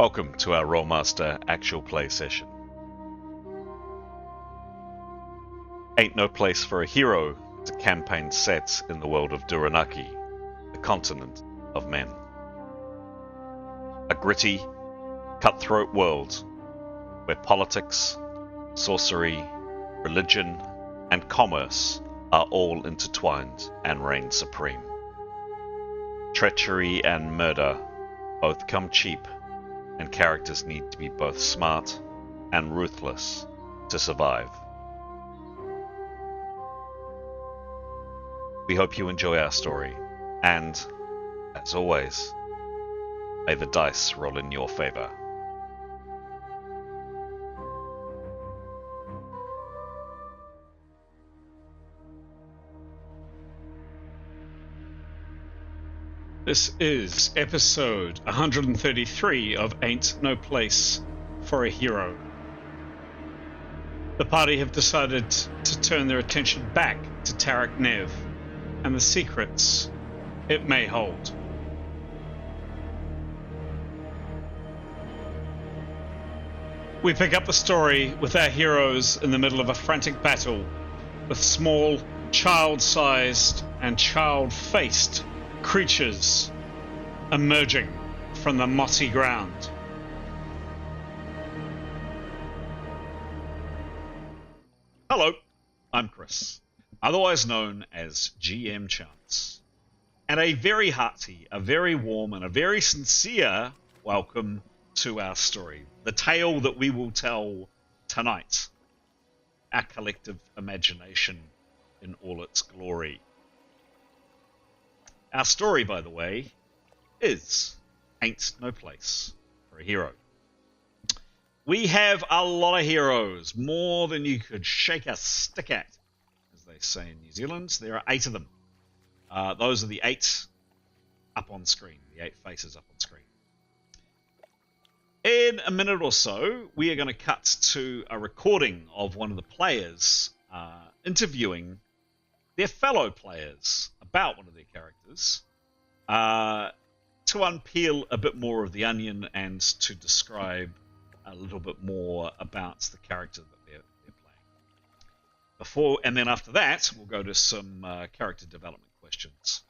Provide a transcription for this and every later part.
Welcome to our Rolemaster actual play session. Ain't No Place for a Hero is a campaign set in the world of Duranarki, the continent of men. A gritty, cutthroat world where politics, sorcery, religion, and commerce are all intertwined and reign supreme. Treachery and murder both come cheap, and characters need to be both smart and ruthless to survive. We hope you enjoy our story, and, as always, may the dice roll in your favor. This is episode 133 of Ain't No Place for a Hero. The party have decided to turn their attention back to Tarak Nev and the secrets it may hold. We pick up the story with our heroes in the middle of a frantic battle with small, child-sized and child-faced creatures emerging from the mossy ground. Hello, I'm Chris, otherwise known as GM Chance, and a very hearty, a very warm, and a very sincere welcome to our story, the tale that we will tell tonight, our collective imagination in all its glory. Our story, by the way, is Ain't No Place for a Hero. We have a lot of heroes, more than you could shake a stick at, as they say in New Zealand. There are 8 of them. Those are the 8 up on screen, the 8 faces up on screen. In a minute or so, we are going to cut to a recording of one of the players interviewing their fellow players about one of their characters to unpeel a bit more of the onion and to describe a little bit more about the character that they're playing. And then after that, we'll go to some character development questions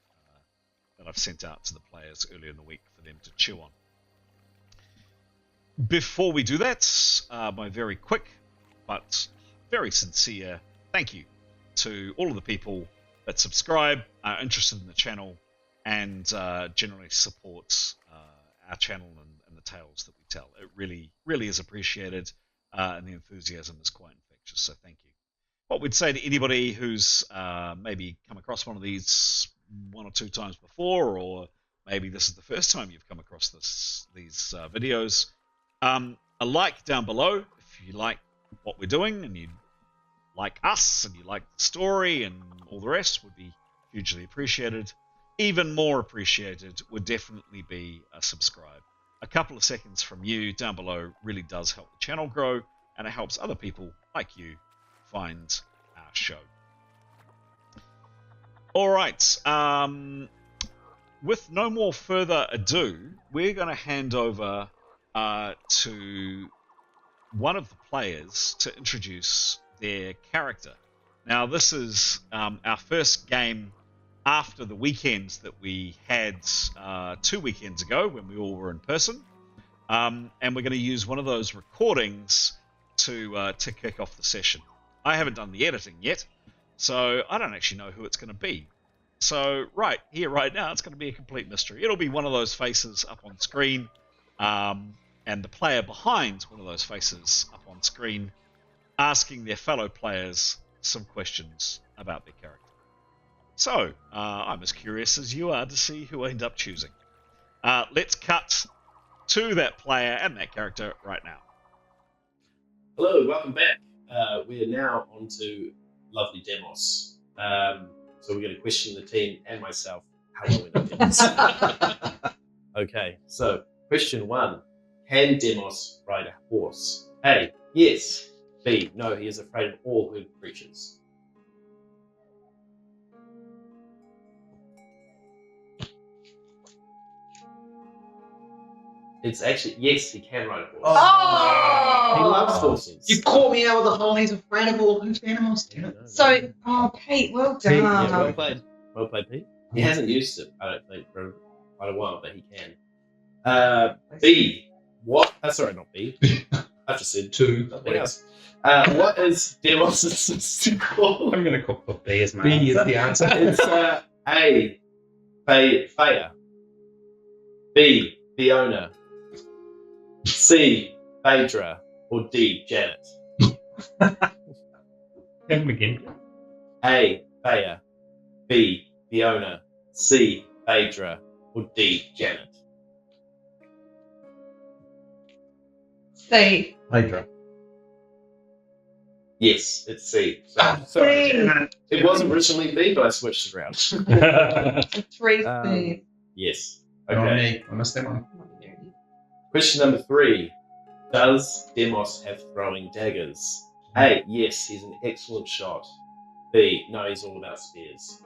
that I've sent out to the players earlier in the week for them to chew on. Before we do that, my very quick but very sincere thank you to all of the people that subscribe, are interested in the channel, and generally support our channel and the tales that we tell. It really, really is appreciated, and the enthusiasm is quite infectious, so thank you. What we'd say to anybody who's maybe come across one of these 1 or 2 times before, or maybe this is the first time you've come across these videos, a like down below if you like what we're doing and you like us and you like the story and all the rest would be hugely appreciated. Even more appreciated would definitely be a subscribe. A couple of seconds from you down below really does help the channel grow, and it helps other people like you find our show. All right. With no more further ado, we're going to hand over to one of the players to introduce their character. Now, this is our first game after the weekends that we had 2 weekends ago when we all were in person, and we're going to use one of those recordings to kick off the session. I haven't done the editing yet, so I don't actually know who it's going to be. So right here, right now, it's going to be a complete mystery. It'll be one of those faces up on screen, and the player behind one of those faces up on screen asking their fellow players some questions about their character. So, I'm as curious as you are to see who I end up choosing. Let's cut to that player and that character right now. Hello, welcome back. We are now on to lovely Demos. So we're going to question the team and myself how well we know Demos. Okay, so question 1. Can Demos ride a horse? A. Yes. B. No, he is afraid of all hood creatures. It's actually, yes, he can ride a horse. Oh! He loves horses. You caught me out with the whole he's afraid of all those animals. Damn it. So, Pete, well done. Pete, Yeah, well played. Well played, Pete. He hasn't used it, I don't think, for quite a while, but he can. B. What? Sorry, not B. I just said 2. something else. What is Demos' sister called? I'm going to put B as my B is the answer. It's A. Faya. B. Fiona. C. Phaedra. Or D. Janet. Have him again. A. Faya. B. Fiona. C. Phaedra. Or D. Janet. C. Hydra. Yes, it's C. So, C. it wasn't originally B, but I switched it around. 3 C. Yes. Okay. Okay. I missed that one. Question number 3. Does Demos have throwing daggers? A. Yes, he's an excellent shot. B. No, he's all about spears.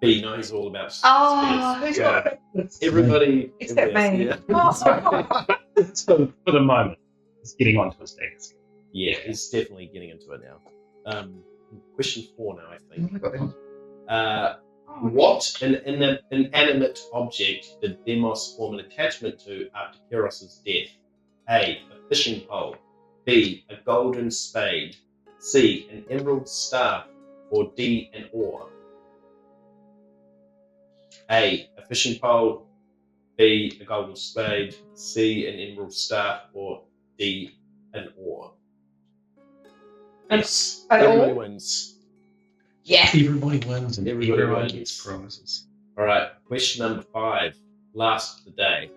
B. No, he's all about Oh, spears. who's got it? Everybody. Except me. Yeah. Oh, For the moment, it's getting onto his decks. Yeah, he's definitely getting into it now. Question 4 now, I think. I got that one. What inanimate object did Demos form an attachment to after Kyros's death? A. A fishing pole. B. A golden spade. C. An emerald staff. Or D. An oar. A. A fishing pole. B. A golden spade. C. An emerald staff. Or D. An oar. Yes. an Everybody oar? wins. yes. Everybody wins and Everybody everyone wins. gets prizes. All right, question number 5, last of the day.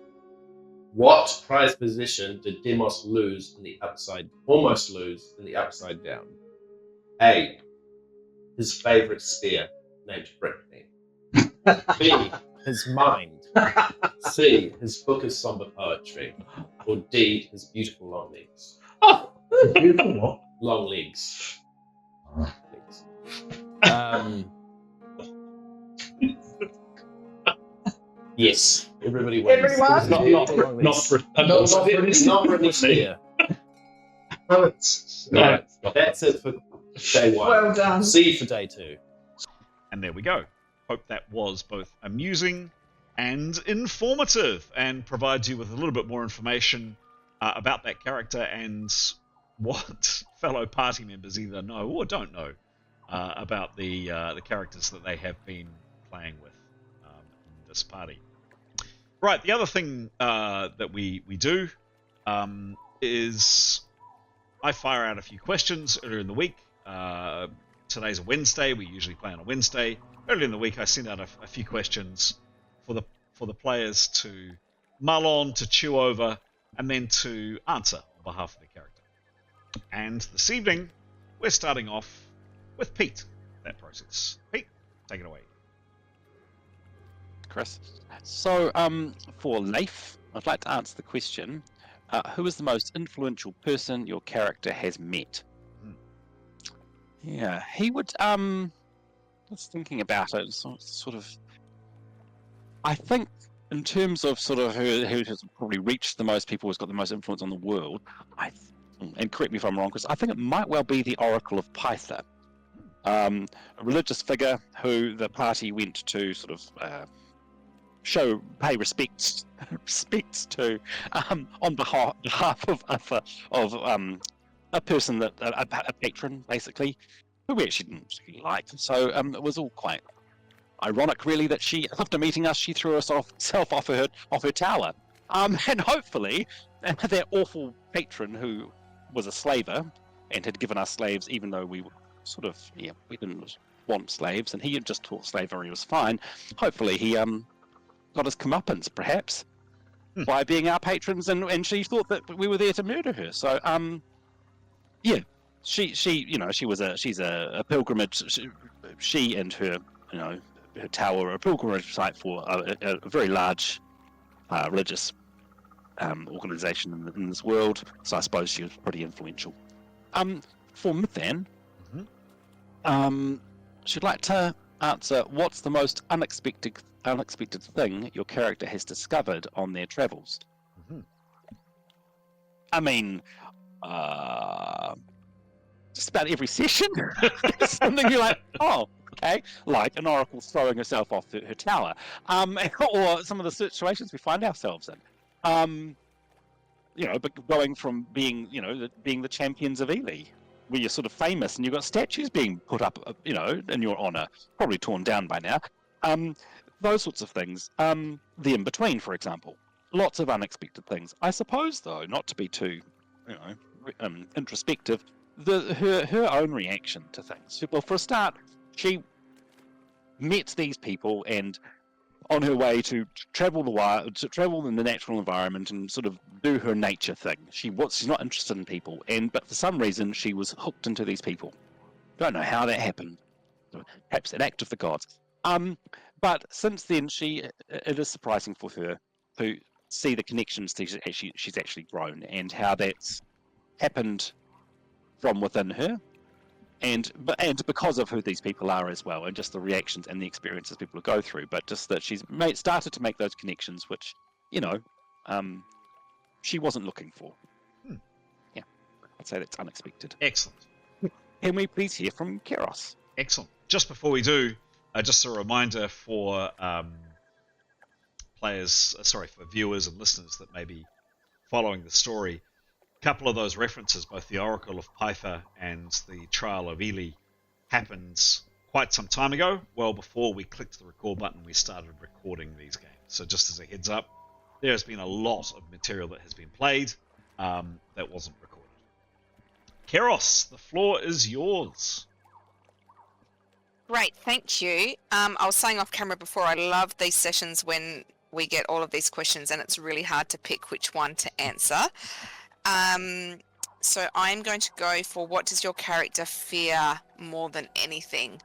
What prize position did Demos lose in the almost lose in the upside down? A. His favourite spear, named Brittany. B. His mind. C. His book of somber poetry. Or D. His beautiful long legs. Beautiful what? Long legs. Legs. Yes, everybody wins. Everyone? Not Britney Spears. No, That's it for day 1. Well done. See you for day 2. And there we go. Hope that was both amusing and informative and provides you with a little bit more information about that character and what fellow party members either know or don't know about the characters that they have been playing with in this party. Right, the other thing that we do is I fire out a few questions earlier in the week. Today's a Wednesday. We usually play on a Wednesday. Earlier in the week, I send out a few questions for the players to mull on, to chew over, and then to answer on behalf of the character. And this evening, we're starting off with Pete, that process. Pete, take it away. Chris. So, for Leif, I'd like to answer the question, who is the most influential person your character has met? Yeah, he would, I was thinking about it, sort of, I think in terms of sort of who has probably reached the most people, who's got the most influence on the world, and correct me if I'm wrong, because I think it might well be the Oracle of Pytha, a religious figure who the party went to sort of pay respects to on behalf of a person that a patron basically who we actually didn't really like. So it was all quite ironic, really, that she, after meeting us, she threw herself off her tower. And hopefully, that awful patron who was a slaver and had given us slaves, even though we were sort of we didn't want slaves, and he had just taught slavery was fine. Hopefully, he got his comeuppance, perhaps, by being our patrons, and she thought that we were there to murder her. So, she's a pilgrimage. She and her, her tower, a pilgrimage site for a very large religious organization in this world. So I suppose she was pretty influential. For Mithan, she'd like to answer what's the most unexpected thing your character has discovered on their travels. Mhm. I mean, just about every session. Something you're like, oh, okay, like an oracle throwing herself off her tower, or some of the situations we find ourselves in. But going from being, being the champions of Ely, where you're sort of famous and you've got statues being put up, in your honor, probably torn down by now. Those sorts of things. The in-between, for example. Lots of unexpected things. I suppose, though, not to be too, introspective, her own reaction to things. Well, for a start, she met these people and on her way to travel the wild, to travel in the natural environment and sort of do her nature thing. She's not interested in people, but for some reason she was hooked into these people. Don't know how that happened. Perhaps an act of the gods. But since then, it is surprising for her to see the connections she's actually grown and how that's happened from within her. And because of who these people are as well, and just the reactions and the experiences people go through, but just that she's started to make those connections, which she wasn't looking for. Yeah, I'd say that's unexpected. Excellent. Can we please hear from Keros? Excellent. Just before we do, just a reminder for for viewers and listeners that may be following the story. A couple of those references, both the Oracle of Pytha and the Trial of Ely, happened quite some time ago, well before we clicked the record button we started recording these games. So just as a heads up, there's been a lot of material that has been played that wasn't recorded. Keros, the floor is yours. Great, thank you. I was saying off camera before, I love these sessions when we get all of these questions and it's really hard to pick which one to answer. So I'm going to go for what does your character fear more than anything?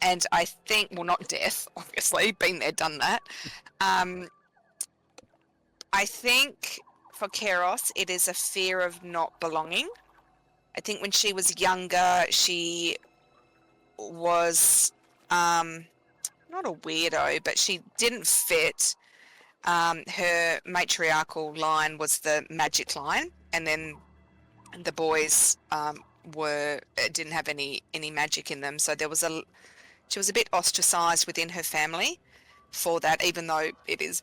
And I think, well, not death, obviously, been there, done that. I think for Keros, it is a fear of not belonging. I think when she was younger, she was not a weirdo, but she didn't fit. Her matriarchal line was the magic line, and then the boys didn't have any magic in them, so she was a bit ostracized within her family for that, even though it is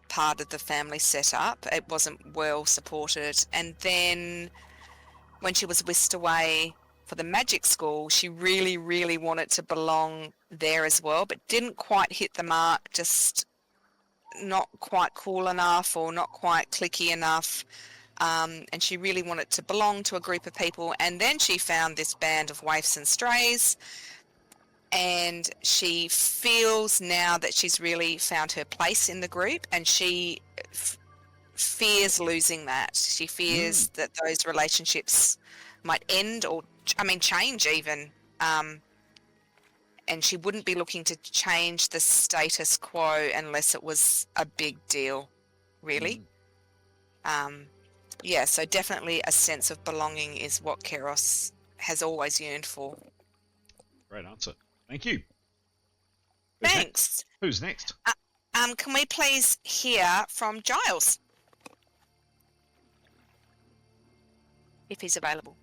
part of the family setup. It wasn't well supported. And then when she was whisked away for the magic school, she really, really wanted to belong there as well, but didn't quite hit the mark, just not quite cool enough or not quite clicky enough. And she really wanted to belong to a group of people. And then she found this band of waifs and strays, and she feels now that she's really found her place in the group, and she fears losing that. She fears that those relationships might end or, change even. And she wouldn't be looking to change the status quo unless it was a big deal, really. So definitely a sense of belonging is what Keros has always yearned for. Great answer. Thank you. Thanks. Who's next? Can we please hear from Giles? If he's available.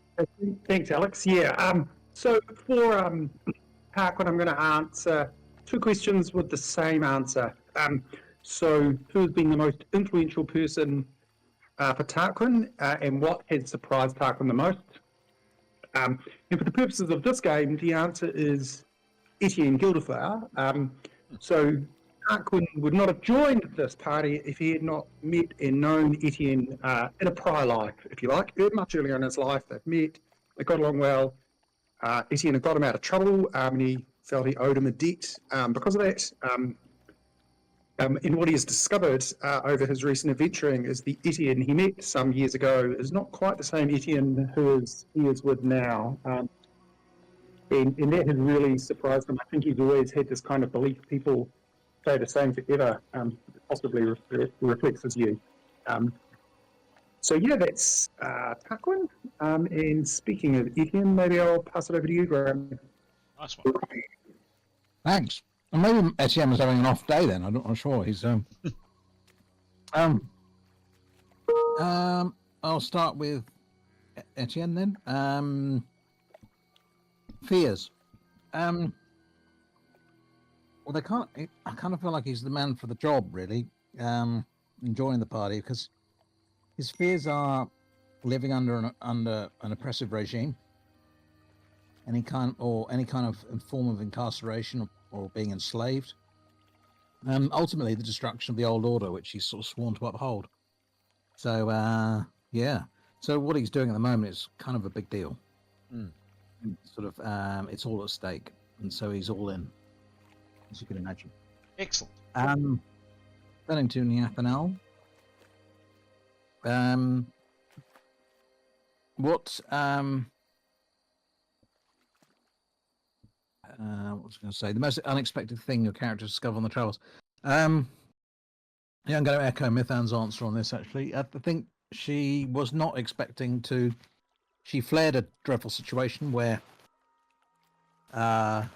Thanks, Alex. Yeah. So for Tarquin, I'm going to answer two questions with the same answer. So who's been the most influential person for Tarquin, and what has surprised Tarquin the most? And for the purposes of this game, the answer is Etienne Gildeflower. So Tarquin would not have joined this party if he had not met and known Etienne in a prior life, if you like. Much earlier in his life, they've met, they got along well. Etienne had got him out of trouble, and he felt he owed him a debt because of that. And what he has discovered over his recent adventuring is the Etienne he met some years ago is not quite the same Etienne he is with now. And that has really surprised him. I think he's always had this kind of belief people stay the same forever, possibly reflects his youth. So yeah, that's Tarquin. And speaking of Etienne, maybe I'll pass it over to you, Graham. Nice one. Thanks. And maybe Etienne was having an off day then. I'm not sure. He's I'll start with Etienne then. Fears. Well, they can't. I kind of feel like he's the man for the job, really. Enjoying the party because his fears are living under an oppressive regime, any kind of form of incarceration or being enslaved. Ultimately, the destruction of the old order, which he's sort of sworn to uphold. So, yeah. So what he's doing at the moment is kind of a big deal. Sort of, it's all at stake, and so he's all in, as you can imagine. Excellent. Turning to Nyathanel. What was I going to say? The most unexpected thing your character discovered on the travels. Yeah, I'm going to echo Mithan's answer on this. Actually, I think she was not expecting to. She fled a dreadful situation where a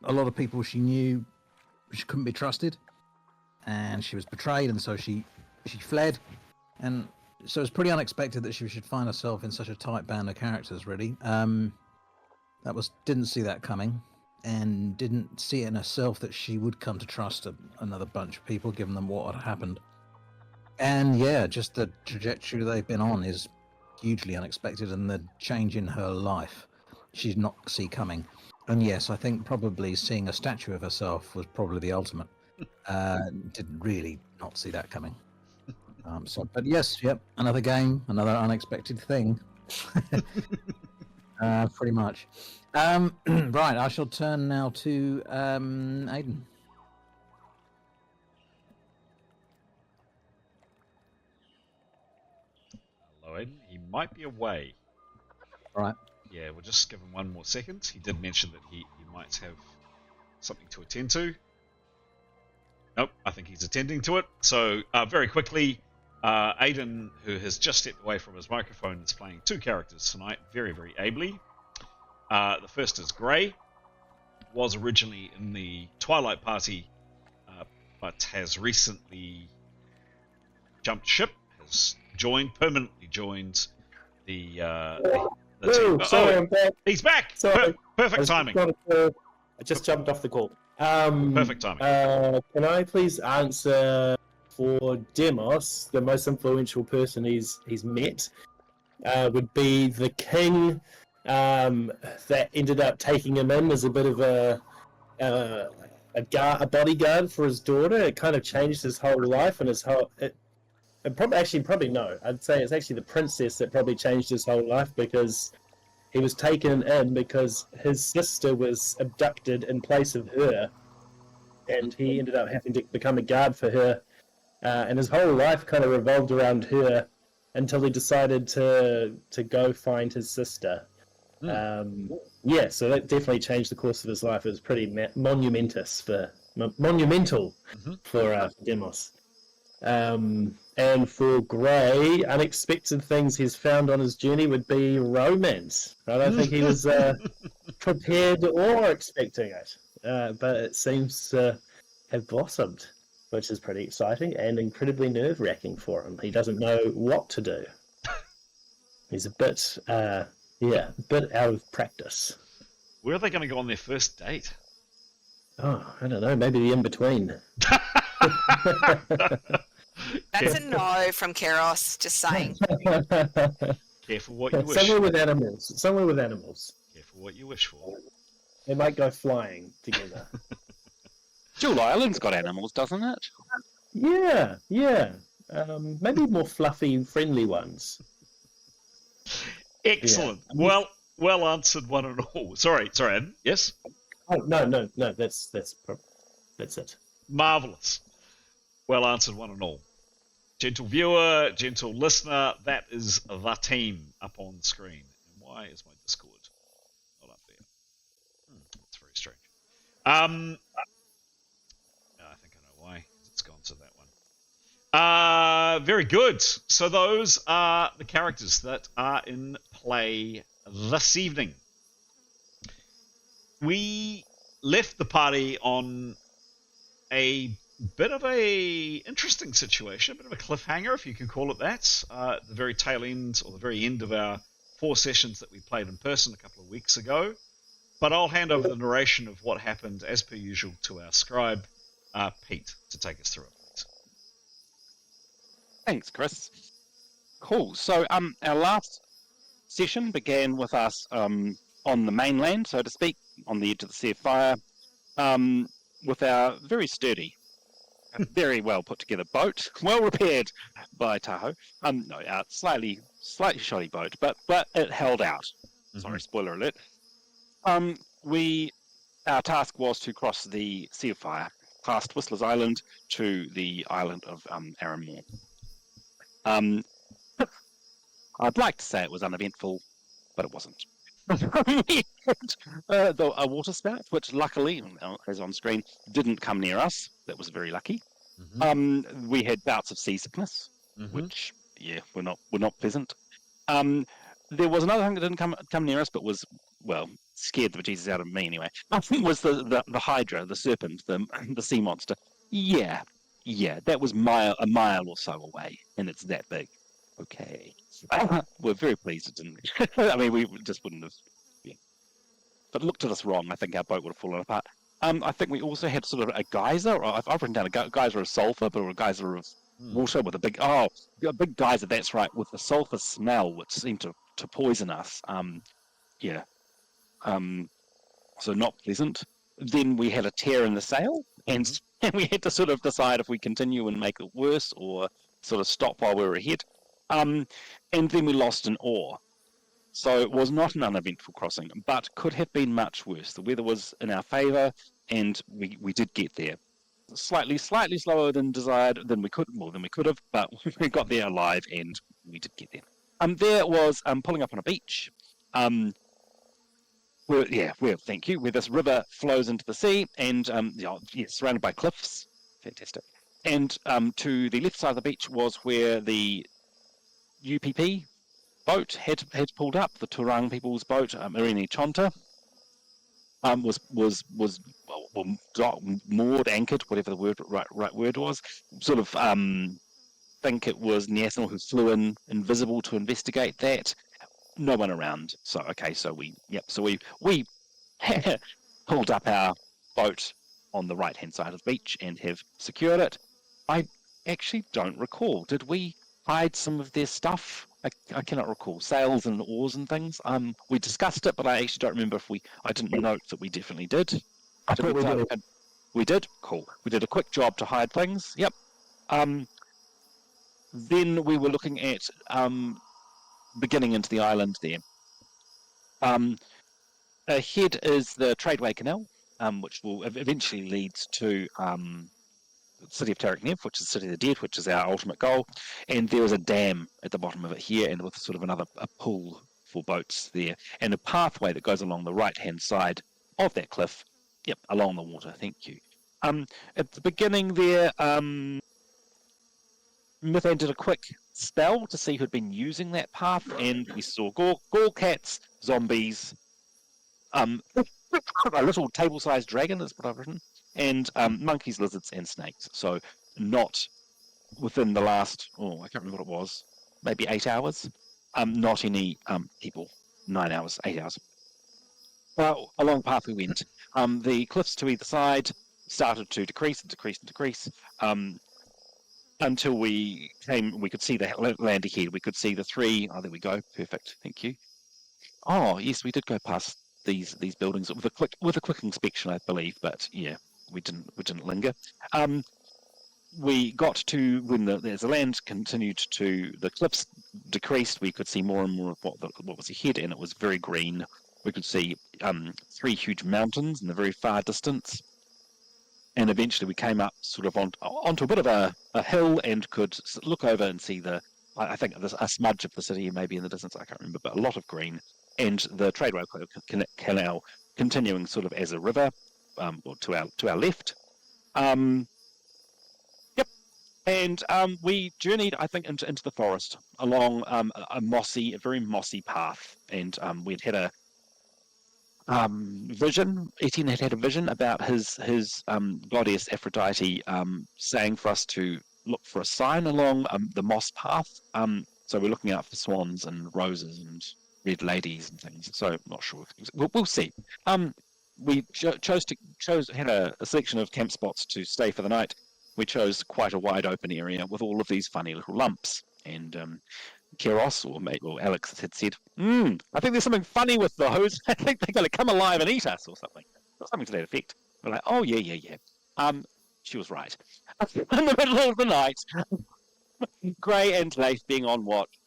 lot of people she knew she couldn't be trusted, and she was betrayed, and so she fled, and so it's pretty unexpected that she should find herself in such a tight band of characters. Really, didn't see that coming, and didn't see it in herself that she would come to trust another bunch of people, given them what had happened. And yeah, just the trajectory they've been on is hugely unexpected, and the change in her life she did not see coming. And yes, I think probably seeing a statue of herself was probably the ultimate. Didn't really not see that coming. But yes, yep, another game, another unexpected thing. Pretty much. Right, I shall turn now to Aiden. Hello, Aiden. He might be away. Right. Yeah, we'll just give him one more second. He did mention that he might have something to attend to. Nope, I think he's attending to it. So, very quickly, Aiden, who has just stepped away from his microphone, is playing two characters tonight, very, very ably. The first is Grey, was originally in the Twilight party, but has recently jumped ship, has permanently joined the team. Sorry, I'm back. He's back! Sorry. Perfect timing. I just jumped off the call. Perfect timing. Can I please answer for Demos? The most influential person he's met would be the king that ended up taking him in as a bit of a bodyguard for his daughter. It kind of changed his whole life and his whole. Probably no. I'd say it's actually the princess that probably changed his whole life, because he was taken in because his sister was abducted in place of her, and he ended up having to become a guard for her, and his whole life kind of revolved around her until he decided to go find his sister. Yeah, so that definitely changed the course of his life. It was pretty monumental for Demos. And for Grey, unexpected things he's found on his journey would be romance. I don't think he was prepared or expecting it, but it seems to have blossomed, which is pretty exciting and incredibly nerve-wracking for him. He doesn't know what to do. He's a bit out of practice. Where are they going to go on their first date? Oh, I don't know. Maybe the in-between. That's a no from Keros, just saying. Careful what you wish. Somewhere with animals. Careful what you wish for. They might go flying together. Jewel Island's got animals, doesn't it? Yeah. Maybe more fluffy, friendly ones. Excellent. Yeah. Well answered, one and all. Sorry, Adam. Yes. Oh, no. That's it. Marvelous. Well answered, one and all. Gentle viewer, gentle listener, that is the team up on screen. And why is my Discord not up there? That's very strange. I think I know why. It's gone to that one. Very good. So those are the characters that are in play this evening. We left the party on a bit of a interesting situation, a bit of a cliffhanger, if you can call it that, at the very tail end, or the very end of our 4 sessions that we played in person a couple of weeks ago. But I'll hand over the narration of what happened, as per usual, to our scribe, Pete, to take us through it, please. Thanks, Chris. Cool. So, our last session began with us on the mainland, so to speak, on the edge of the Sea of Fire, with our very sturdy, very well put together boat, well repaired by Tahoe. No, our slightly shoddy boat, but it held out. Sorry, spoiler alert. Our task was to cross the Sea of Fire, past Whistler's Island to the island of Aranmore. I'd like to say it was uneventful, but it wasn't. We had a water spout, which luckily, as on screen, didn't come near us. That was very lucky. We had bouts of seasickness, which, yeah, were not pleasant. There was another thing that didn't come near us, but was, well, scared the bejesus out of me anyway. I think was the Hydra, the serpent, the sea monster. Yeah, that was a mile or so away, and it's that big. Okay. We're very pleased it didn't. I mean, we just wouldn't have. Yeah. But looked at us wrong, I think our boat would have fallen apart. I think we also had sort of a geyser, or I've written down a geyser of sulfur, but a geyser of water with a big geyser, that's right, with the sulfur smell, which seemed to poison us. So not pleasant. Then we had a tear in the sail, and we had to sort of decide if we continue and make it worse, or sort of stop while we were ahead. And then we lost an oar. So it was not an uneventful crossing, but could have been much worse. The weather was in our favour, and we did get there. Slightly slower than desired, than we could have, but we got there alive, and we did get there. There was pulling up on a beach. Thank you. Where this river flows into the sea, and surrounded by cliffs. Fantastic. And to the left side of the beach was where the UPP boat had pulled up. The Turang people's boat, Irini Chonta, was moored, anchored, whatever the right word was. Sort of think it was National who flew in invisible to investigate that. No one around. So we pulled up our boat on the right hand side of the beach and have secured it. I actually don't recall. Did we hide some of their stuff? I cannot recall. Sails and oars and things. We discussed it, but I actually don't remember if I didn't note that we definitely did. I thought we did. We did? Cool. We did a quick job to hide things. Yep. Then we were looking at beginning into the island there. Ahead is the Tradeway Canal, which will eventually lead to the city of Tarik Nev, which is the city of the dead, which is our ultimate goal. And there is a dam at the bottom of it here, and with sort of a pool for boats there, and a pathway that goes along the right-hand side of that cliff. Yep, along the water. Thank you. At the beginning there, Mythan did a quick spell to see who'd been using that path, and we saw Gorkats, zombies, a little table-sized dragon is what I've written, and monkeys, lizards, and snakes. So not within the last, I can't remember what it was, maybe 8 hours. Not any people. 9 hours, 8 hours. Well, along the path we went. The cliffs to either side started to decrease and decrease and decrease. Until we could see the land ahead. We could see the 3. Oh, there we go. Perfect. Thank you. Oh, yes, we did go past these buildings with a quick inspection, I believe. But yeah, we didn't linger. We got to when as the land continued to the cliffs decreased. We could see more and more of what was ahead, and it was very green. We could see 3 huge mountains in the very far distance. And eventually we came up sort of onto a bit of a hill and could look over and see I think a smudge of the city maybe in the distance, I can't remember, but a lot of green. And the Tradeway Canal continuing sort of as a river to our left. Yep. And we journeyed, I think, into the forest along a very mossy path. And we'd had vision. Etienne had a vision about his goddess Aphrodite saying for us to look for a sign along the moss path. So we're looking out for swans and roses and red ladies and things. So not sure. We'll see. We had a selection of camp spots to stay for the night. We chose quite a wide open area with all of these funny little lumps. And Keros or Alex had said, I think there's something funny with those. I think they're going to come alive and eat us or something. Or something to that effect. We're like, oh, yeah. She was right. In the middle of the night, Gray and Leif being on watch,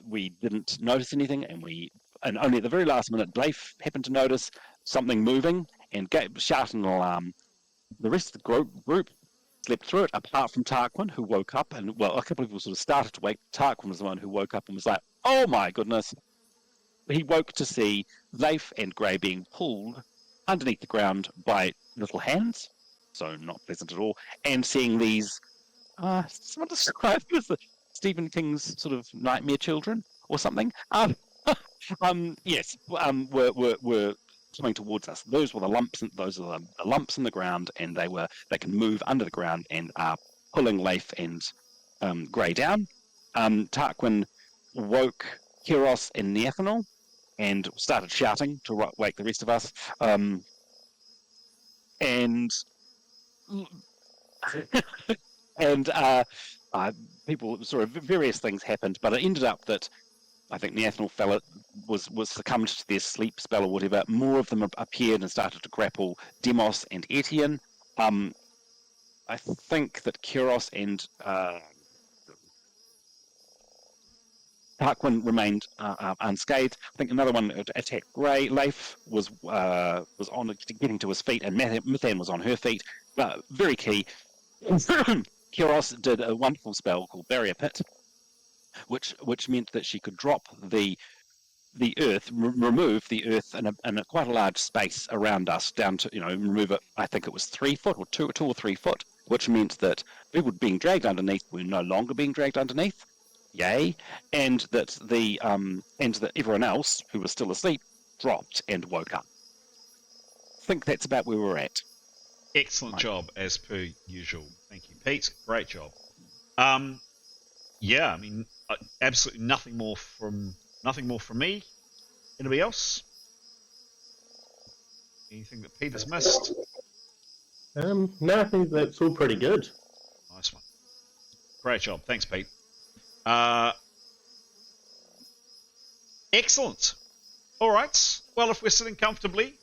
we didn't notice anything, and only at the very last minute, Leif happened to notice something moving and shouted an alarm. The rest of the group slept through it, apart from Tarquin, who woke up, and well, a couple of people sort of started to wake. Tarquin was the one who woke up and was like, "Oh my goodness!" He woke to see Leif and Gray being pulled underneath the ground by little hands, so not pleasant at all, and seeing these. Someone described them as the Stephen King's sort of nightmare children or something. Yes, were coming towards us. Those were the lumps. Those are the lumps in the ground, and they can move under the ground and are pulling Leif and Gray down. Tarquin woke Keros and Neathanel and started shouting to wake the rest of us. And people sort of various things happened, but it ended up that I think Neathanel was succumbed to their sleep spell or whatever. More of them appeared and started to grapple Demos and Etienne. I think that Keros and Tarquin remained unscathed. I think another one attacked Gray. Leif was on getting to his feet, and Mithan was on her feet. But very key. Keros did a wonderful spell called Barrier Pit, which meant that she could drop the earth, remove the earth in a quite a large space around us down to, remove it. I think it was 3 foot or 2 or 3 foot, which meant that people being dragged underneath were no longer being dragged underneath. Yay! And that everyone else who was still asleep dropped and woke up. I think that's about where we're at. Excellent job, as per usual. Thank you, Pete. Great job. Yeah, I mean, absolutely nothing more from me. Anybody else? Anything that Pete has missed? No, I think that's all pretty good. Nice one. Great job. Thanks, Pete. Excellent. All right. Well, if we're sitting comfortably,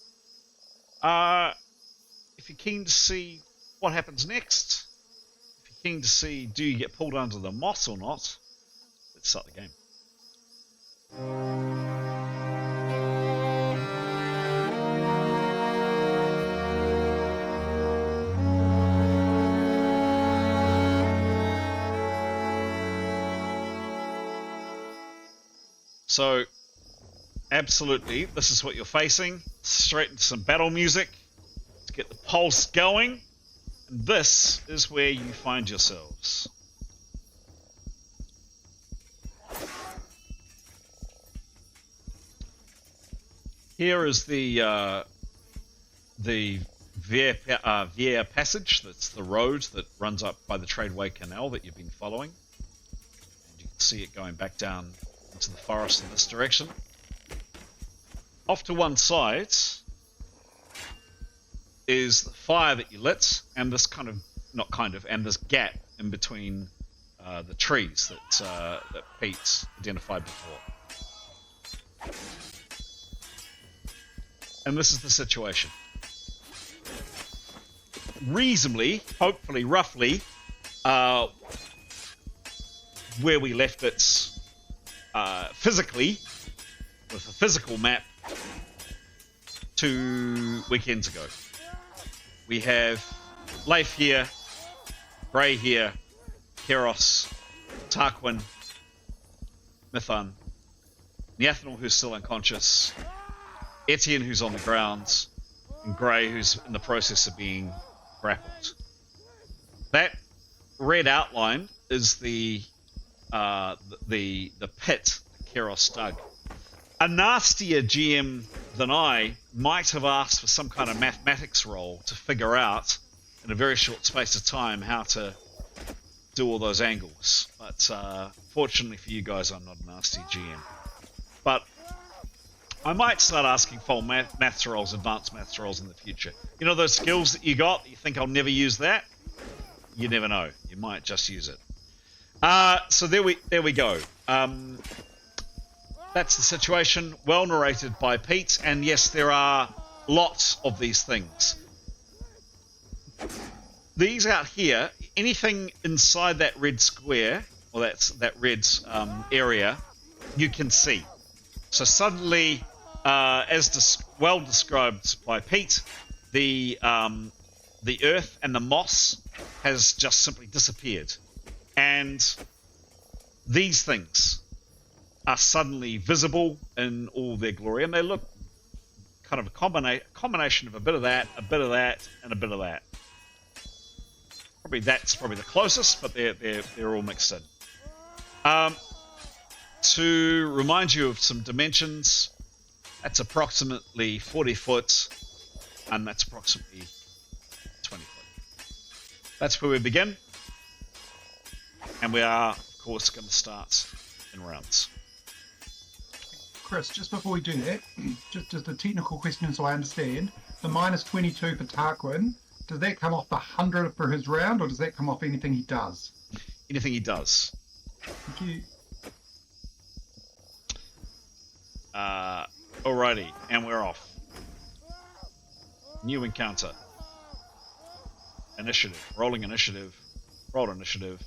if you're keen to see what happens next, if you're keen to see do you get pulled under the moss or not, let's start the game. So, absolutely, this is what you're facing. Straight into some battle music to get the pulse going. And this is where you find yourselves. Here is the Vier passage. That's the road that runs up by the Tradeway Canal that you've been following. And you can see it going back down into the forest in this direction. Off to one side is the fire that you lit, and this and this gap in between the trees that Pete identified before. And this is the situation. Reasonably, hopefully, roughly, where we left it physically, with a physical map, 2 weekends ago. We have Leif here, Gray here, Keros, Tarquin, Mithan, Neathanel, who's still unconscious, Etienne, who's on the ground, and Gray, who's in the process of being grappled. That red outline is the pit that Keros dug. a nastier GM than I might have asked for some kind of mathematics roll to figure out in a very short space of time how to do all those angles. But fortunately for you guys, I'm not a nasty GM. But I might start asking for maths rolls, advanced maths rolls in the future. You know those skills that you got, you think I'll never use that? You never know. You might just use it. So there we go. That's the situation. Well narrated by Pete. And yes, there are lots of these things. These out here, anything inside that red square, or that red area, you can see. So suddenly, as well described by Pete, the earth and the moss has just simply disappeared. And these things are suddenly visible in all their glory, and they look kind of a combination of a bit of that, and a bit of that. That's probably the closest, but they're all mixed in. To remind you of some dimensions, that's approximately 40 foot, and that's approximately 20 foot. That's where we begin, and we are, of course, going to start in rounds. Chris, just before we do that, just a technical question so I understand. The minus 22 for Tarquin, does that come off the 100 for his round, or does that come off anything he does? Anything he does. Thank you. Alrighty, and we're off. New encounter. Initiative. Rolling initiative. Roll initiative.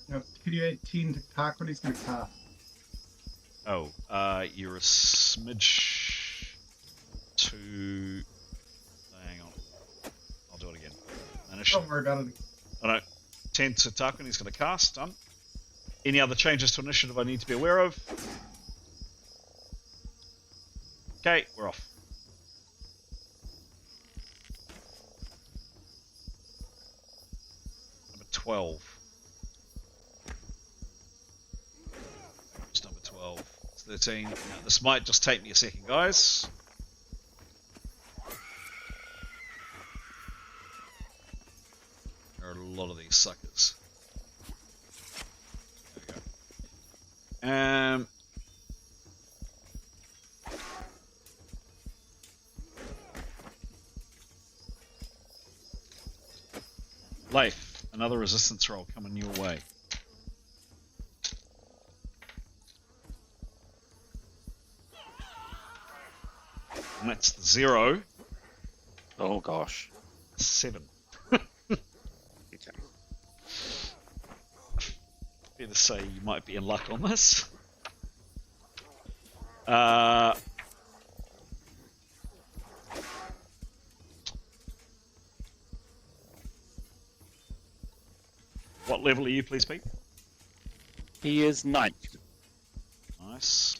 Now, could you add 10 to Tarquin? He's going to cast. Oh, you're a smidge too... Hang on. I'll do it again. Initiative. Don't worry about it. Oh no. 10 to Tarquin, he's going to cast. Done. Any other changes to initiative I need to be aware of? Okay, we're off. Number 12. It's number 12. It's 13. Now, this might just take me a second, guys. There are a lot of these suckers. There we go. Life, another resistance roll coming your way. And that's the 0. Oh gosh. 7. Fair to say you might be in luck on this. What level are you, please, Pete? He is 9th. Nice.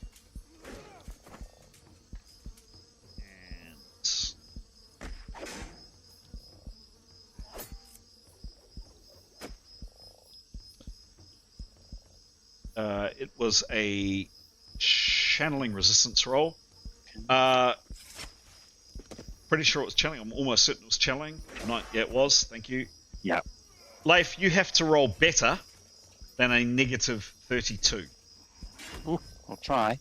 And it was a channeling resistance roll. Pretty sure it was channeling. I'm almost certain it was channeling. Yeah, it was. Thank you. Yeah. Leif, you have to roll better than a negative 32. Ooh, I'll try.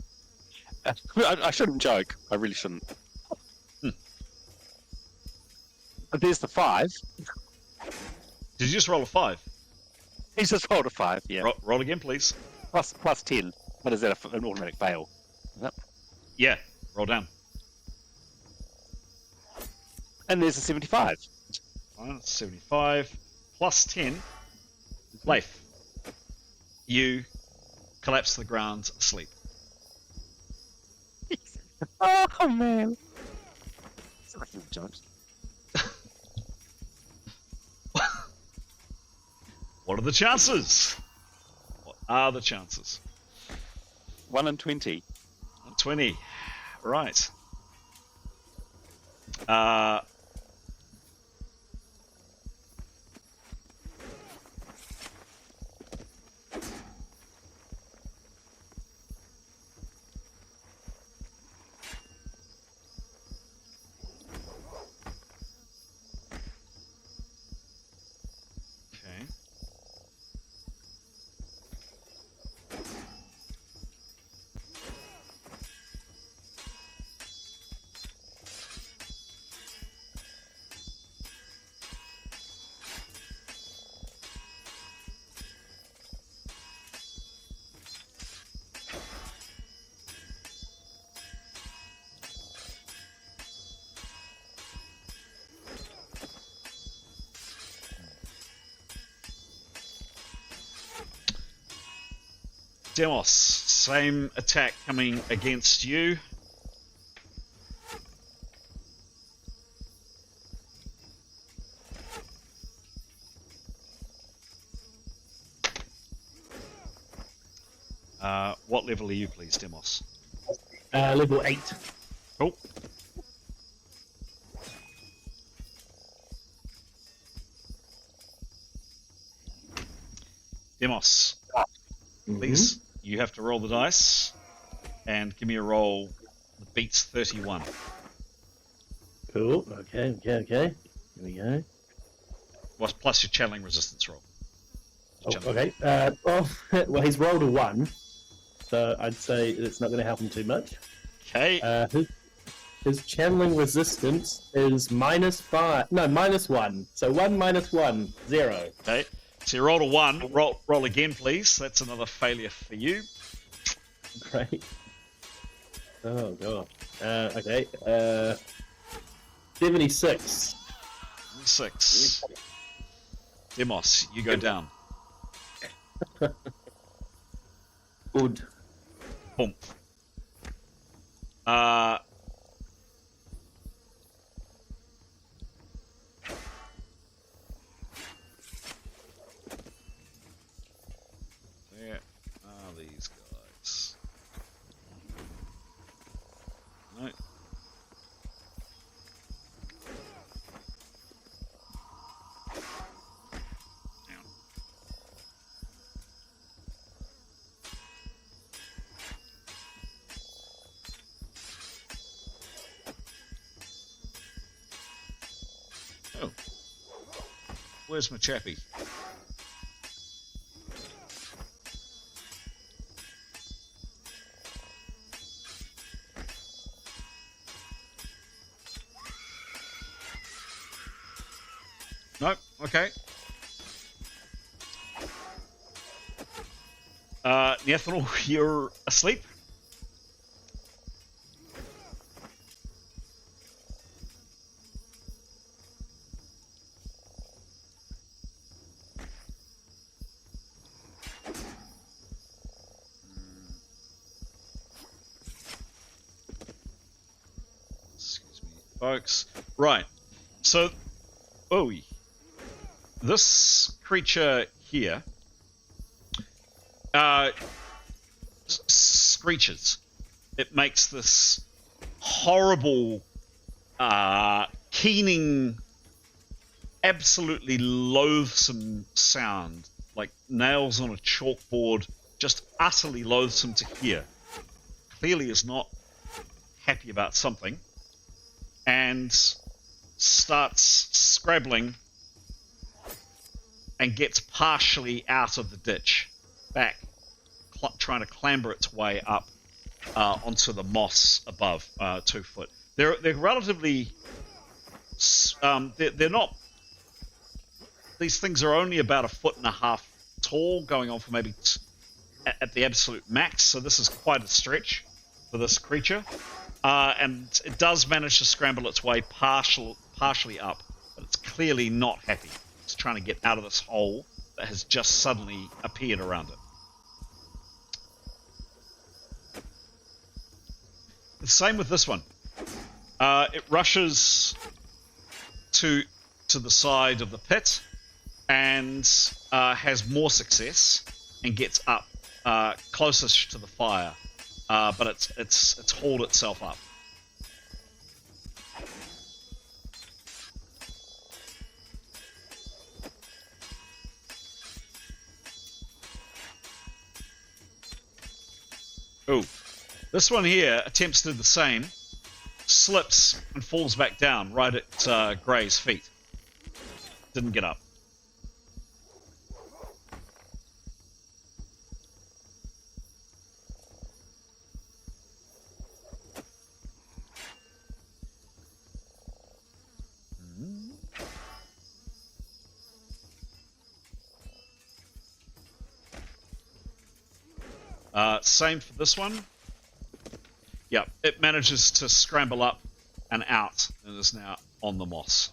I shouldn't joke. I really shouldn't. There's the 5. Did you just roll a 5? He's just rolled a 5, yeah. Roll again, please. Plus 10. What is that, an automatic fail? Yep. Yeah, roll down. And there's a 75. Fine, 75. Plus 10. Leif, you collapse to the ground asleep. Oh, man. It's like jokes. What are the chances? What are the chances? 1 in 20. 20. Right. Demos, same attack coming against you. What level are you, please, Demos? Level 8. Cool. Demos, please, you have to roll the dice and give me a roll that beats 31. Cool. Okay. Here we go. Plus your channeling resistance roll. Okay. Well, he's rolled a 1, so I'd say it's not going to help him too much. Okay. His channeling resistance is -5. No, -1. So 1 - 1, 0. Okay. So you rolled a 1. Roll again, please. That's another failure for you. Great. Oh god. Okay. 76. 6. Demos, you go down. Good. Boom. Where are these guys? No. Oh. Where's my chappy? Nope, okay. Neathril, you're asleep? Excuse me, folks. Right, so... Oh, this creature here screeches. It makes this horrible, keening, absolutely loathsome sound, like nails on a chalkboard, just utterly loathsome to hear. Clearly is not happy about something, and starts scrabbling and gets partially out of the ditch, back, trying to clamber its way up onto the moss above 2 foot. They're relatively, they're not. These things are only about 1.5 feet tall, going on for maybe at the absolute max. So this is quite a stretch for this creature, and it does manage to scramble its way partially up, but it's clearly not happy. It's trying to get out of this hole that has just suddenly appeared around it. The same with this one. It rushes to the side of the pit and has more success and gets up closest to the fire, but it's hauled itself up. Oh, this one here attempts to do the same, slips and falls back down right at Grey's feet. Didn't get up. Same for this one. Yep, it manages to scramble up and out and is now on the moss.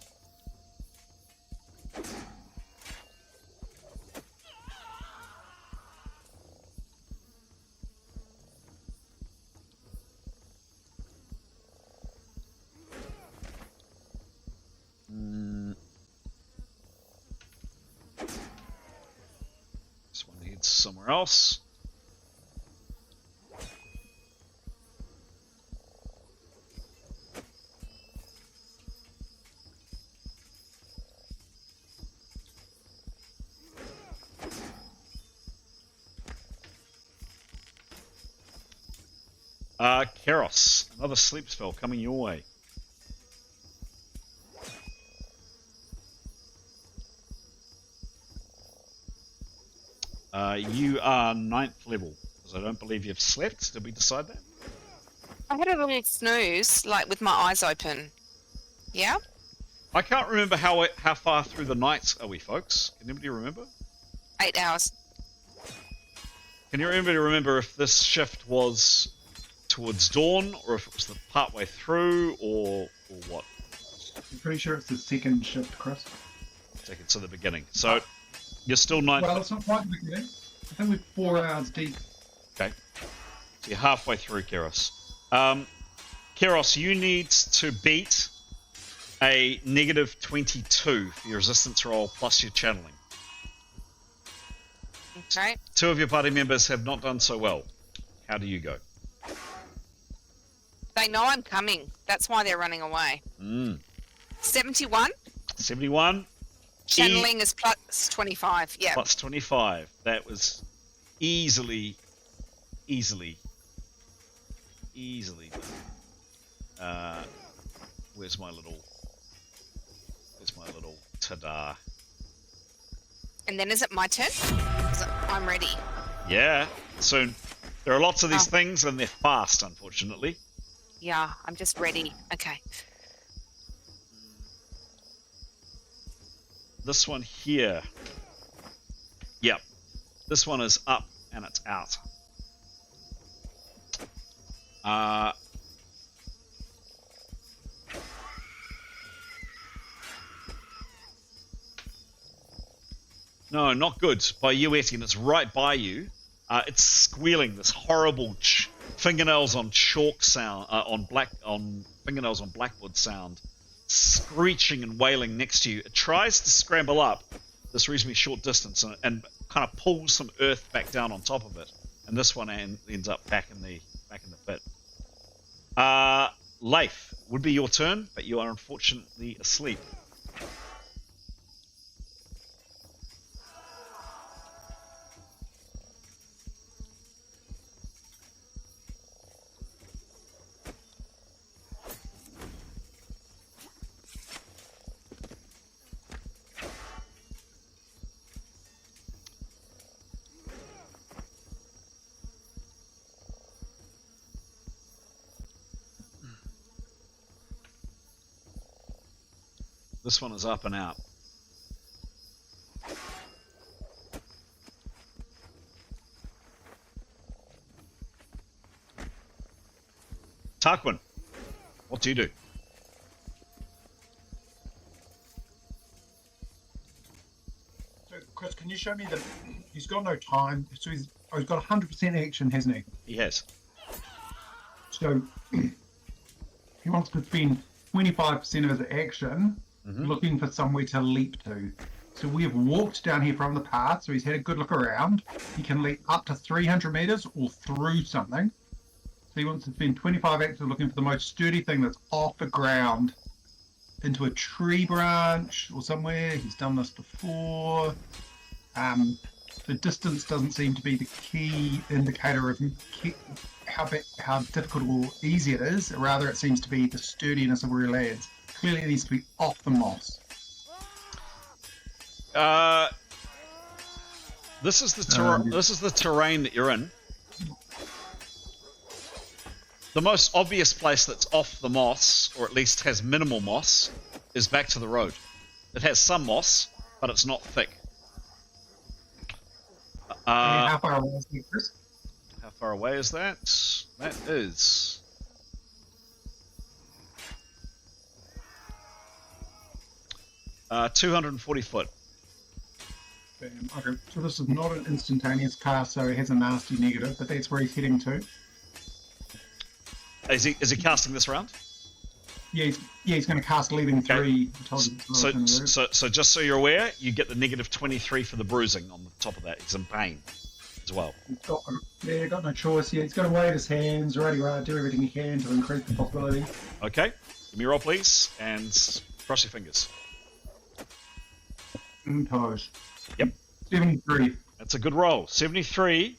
towards somewhere else. Keros, another sleep spell coming your way. You are 9th level, because I don't believe you've slept. Did we decide that? I had a little snooze, like with my eyes open. Yeah? I can't remember how far through the night are we, folks? Can anybody remember? 8 hours. Can you remember if this shift was towards dawn, or if it was the part way through, or what? I'm pretty sure it's the second shift, Chris. Second to the beginning. So you're still 9th. Well, it's not quite the beginning. I think we're 4 hours deep. Okay. So you're halfway through, Keros. Keros, you need to beat a negative 22 for your resistance roll plus your channeling. Okay. 2 of your party members have not done so well. How do you go? They know I'm coming. That's why they're running away. 71. 71. Channeling is plus 25. Yeah. Plus 25. That was easily done. Where's my little ta-da? And then is it my turn? 'Cause I'm ready. Yeah, soon. There are lots of these things and they're fast, unfortunately. Yeah, I'm just ready. Okay. This one here. Yep. This one is up and it's out. No, not good. By you, Etty, and it's right by you. It's squealing, this horrible fingernails on chalk sound, fingernails on blackwood sound, screeching and wailing next to you. It tries to scramble up this reasonably short distance and kind of pulls some earth back down on top of it. And this one ends up back in the pit. Leif, would be your turn, but you are unfortunately asleep. This one is up and out. Tarquin, what do you do? So, Chris, can you show me that he's got no time? So he's got 100% action, hasn't he? He has. So he wants to spend 25% of his action looking for somewhere to leap to. So we have walked down here from the path, so he's had a good look around. He can leap up to 300 meters or through something. So he wants to spend 25 action looking for the most sturdy thing that's off the ground into a tree branch or somewhere. He's done this before. The distance doesn't seem to be the key indicator of how difficult or easy it is. Rather, it seems to be the sturdiness of where he lands. Clearly, it needs to be off the moss. This is the terrain that you're in. The most obvious place that's off the moss, or at least has minimal moss, is back to the road. It has some moss, but it's not thick. How far away is it, Chris? How far away is that? That is... 240 foot. Okay, so this is not an instantaneous cast, so he has a nasty negative, but that's where he's heading to. Is he casting this round? Yeah, he's going to cast leaving 3. I told him so just so you're aware, you get the negative 23 for the bruising on the top of that. He's in pain. as well. He's got no choice here. He's got to wave his hands, ready, do everything he can to increase the possibility. Okay, give me a roll, please, and cross your fingers. Toes. Yep. 73. That's a good roll. 73,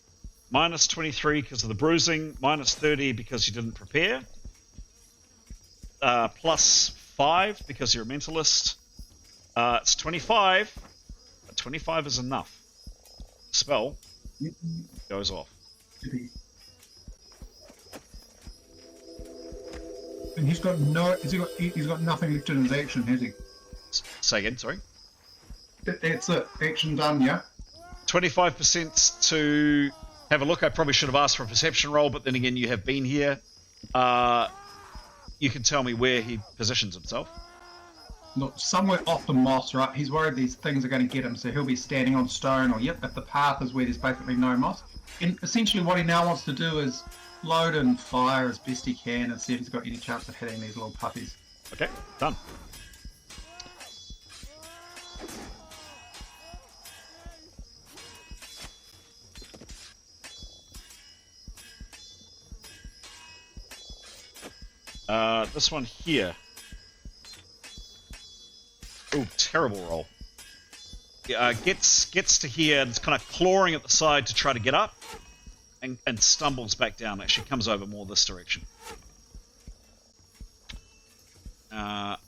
minus 23 because of the bruising, minus 30 because you didn't prepare, plus 5 because you're a mentalist. It's 25. 25 is enough. Spell goes off. And he's got he's got nothing left in his action, has he? Say again, sorry. That's it. Action done, yeah? 25% to have a look. I probably should have asked for a perception roll, but then again, you have been here. You can tell me where he positions himself. Look, somewhere off the moss, right? He's worried these things are going to get him, so he'll be standing on stone, or if the path is where there's basically no moss. And essentially what he now wants to do is load and fire as best he can and see if he's got any chance of hitting these little puppies. Okay, done. This one here. Oh, terrible roll. Gets to here and it's kind of clawing at the side to try to get up, and stumbles back down. Actually, comes over more this direction. Yep,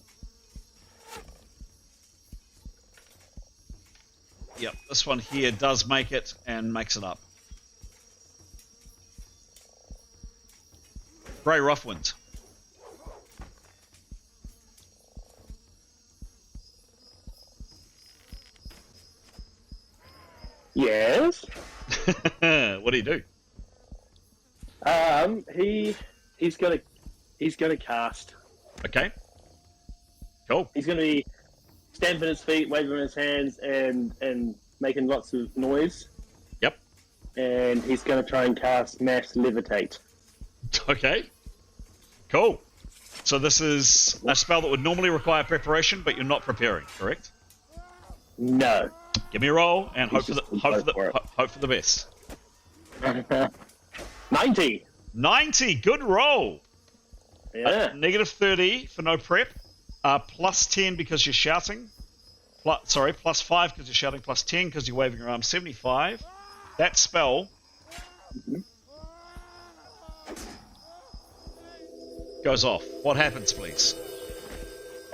this one here does make it and makes it up. Grey Roughwind. Yes. What do you do? He's gonna cast. Okay. Cool. He's gonna be stamping his feet, waving his hands, and making lots of noise. Yep. And he's gonna try and cast Mass Levitate. Okay. Cool. So this is a spell that would normally require preparation, but you're not preparing, correct? No. Give me a roll and hope for the best. 90. 90. Good roll. Yeah. Negative 30 for no prep. Plus 10 because you're shouting. Plus 5 because you're shouting. Plus 10 because you're waving your arm. 75. That spell goes off. What happens, please?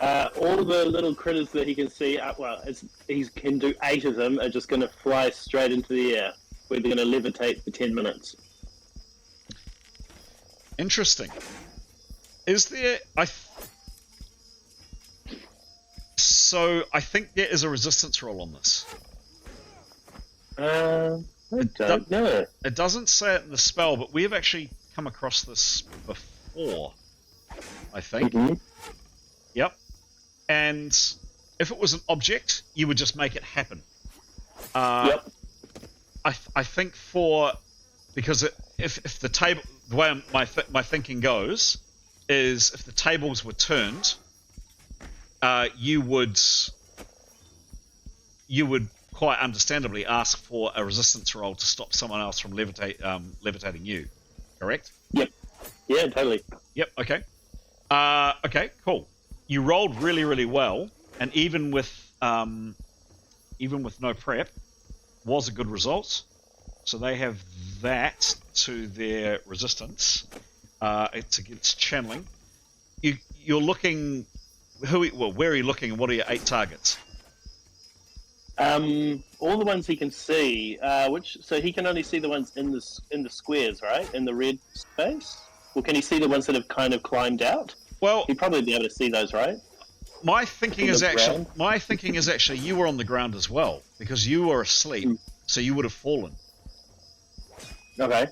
All the little critters that he can see, he can do 8 of them, are just going to fly straight into the air, where they're going to levitate for 10 minutes. Interesting. Is there... So, I think there is a resistance roll on this. I don't know. It doesn't say it in the spell, but we have actually come across this before, I think. Mm-hmm. Yep. And if it was an object, you would just make it happen. Yep. I think because if the table, the way my thinking goes, is if the tables were turned, you would quite understandably ask for a resistance roll to stop someone else from levitating you. Correct? Yep. Yeah, totally. Yep. Okay. Okay. Cool. You rolled really, really well, and even with no prep, was a good result. So they have that to their resistance. It's against channeling. You're looking. Where are you looking, and what are your 8 targets? All the ones he can see. So he can only see the ones in the squares, right? In the red space. Or can he see the ones that have kind of climbed out? Well, he'd probably be able to see those, right? My thinking is actually you were on the ground as well, because you were asleep, so you would have fallen. Okay.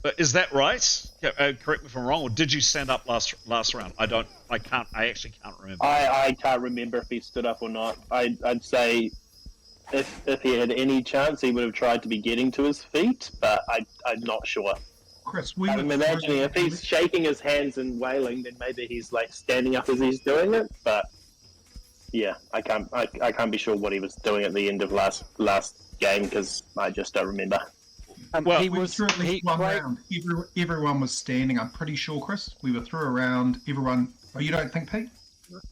But is that right? Correct me if I'm wrong, or did you stand up last round? I actually can't remember. I can't remember if he stood up or not. I'd say if he had any chance, he would have tried to be getting to his feet, but I'm not sure. Chris, I'm imagining if he's shaking his hands and wailing, then maybe he's like standing up as he's doing it. But yeah, I can't be sure what he was doing at the end of last game because I just don't remember. Well, he We were was through at least one Gray- round. Everyone was standing. I'm pretty sure, Chris. We were through a round. Everyone. Oh, you don't think, Pete?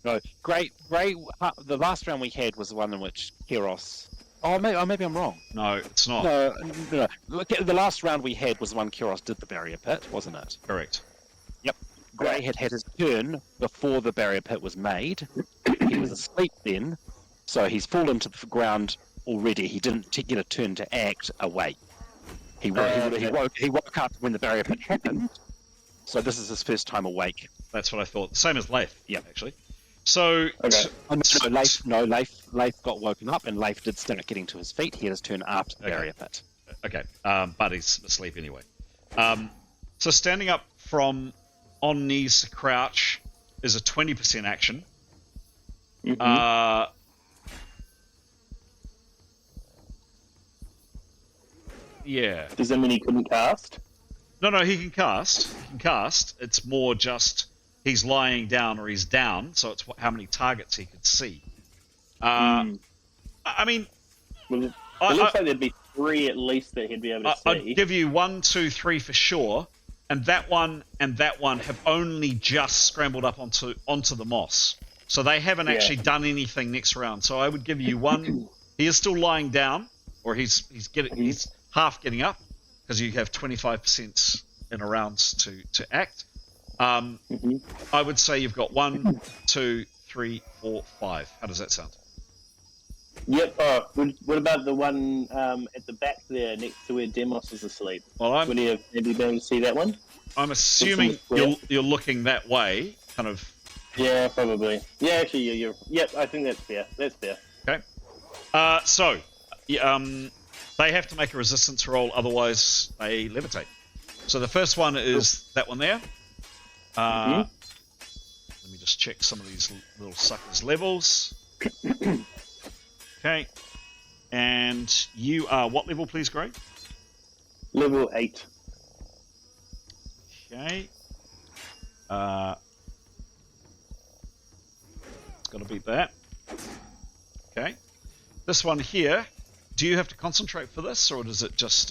No, Gray. The last round we had was the one in which Keros. Oh, maybe I'm wrong. no, it's not. No. Look, the last round we had was the one Keros did the barrier pit, wasn't it? Correct. Gray had his turn before the barrier pit was made. He was asleep then, so he's fallen to the ground already. He didn't get a turn to act awake. He woke up when the barrier pit happened. So this is his first time awake. That's what I thought. Same as Leif. Yeah. Actually. So. Okay. Leif got woken up, and Leif did start getting to his feet. He had his turn after the barrier pit. Okay. But he's asleep anyway. So standing up from on knees to crouch is a 20% action. Mhm. Yeah. Does that mean he couldn't cast? No, he can cast. It's more just he's lying down or he's down, so it's how many targets he could see. I mean, Well, it looks like there'd be 3 at least that he'd be able to see. I'd give you 1, 2, 3 for sure, and that one have only just scrambled up onto the moss, so they haven't actually done anything next round. So I would give you 1. He is still lying down, or he's half getting up, because you have 25% in a round to act. I would say you've got 1, 2, 3, 4, 5. How does that sound? Yep. What about the one at the back there, next to where Demos is asleep? Well, Would he have maybe been able to see that one? I'm assuming you're looking that way, kind of. Yeah, probably. Yeah, actually, Yep, I think that's fair. Okay. So, they have to make a resistance roll, otherwise they levitate. So the first one is that one there. Let me just check some of these little suckers' levels. Okay. And you are what level, please, Gray? Level 8. Okay. It's got to beat that. Okay. This one here, do you have to concentrate for this, or does it just...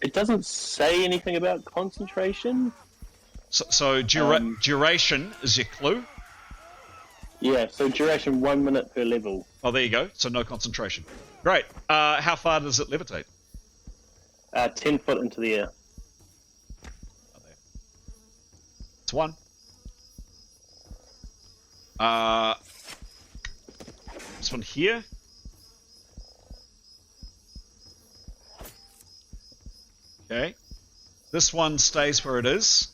It doesn't say anything about concentration. So duration is your clue? Yeah, so duration 1 minute per level. Oh, there you go. So no concentration. Great. How far does it levitate? 10 foot into the air. Oh, there. It's 1. This one here. Okay. This one stays where it is.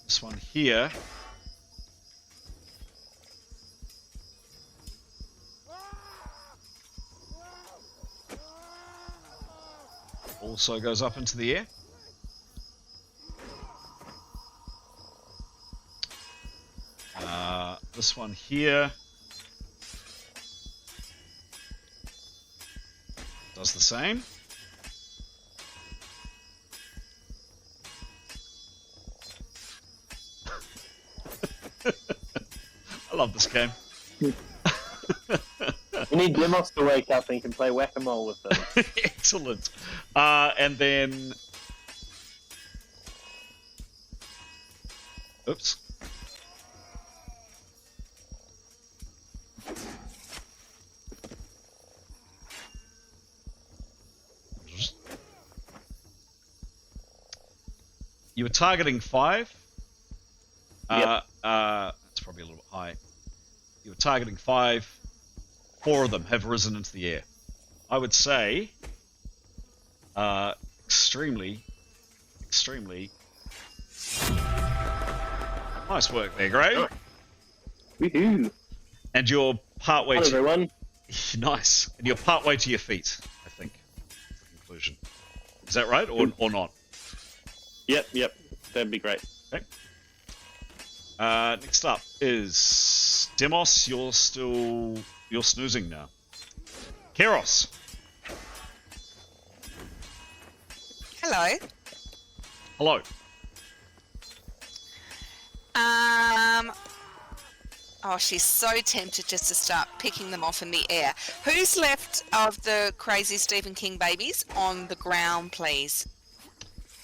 This one here. Also goes up into the air. This one here does the same. I love this game. We need Demos to wake up and can play whack-a-mole with them. Excellent. And then... Oops. You were targeting 5. Yep. That's probably a little bit high. You were targeting 5. 4 of them have risen into the air. I would say extremely nice work there, Gray. Woohoo! And you're partway Hi, to everyone. nice. And you're partway to your feet, I think. Conclusion. Is that right, or not? Yep. That'd be great. Okay. Next up is Demos. You're snoozing now. Keros. Hello. Hello. Oh, she's so tempted just to start picking them off in the air. Who's left of the crazy Stephen King babies on the ground, please?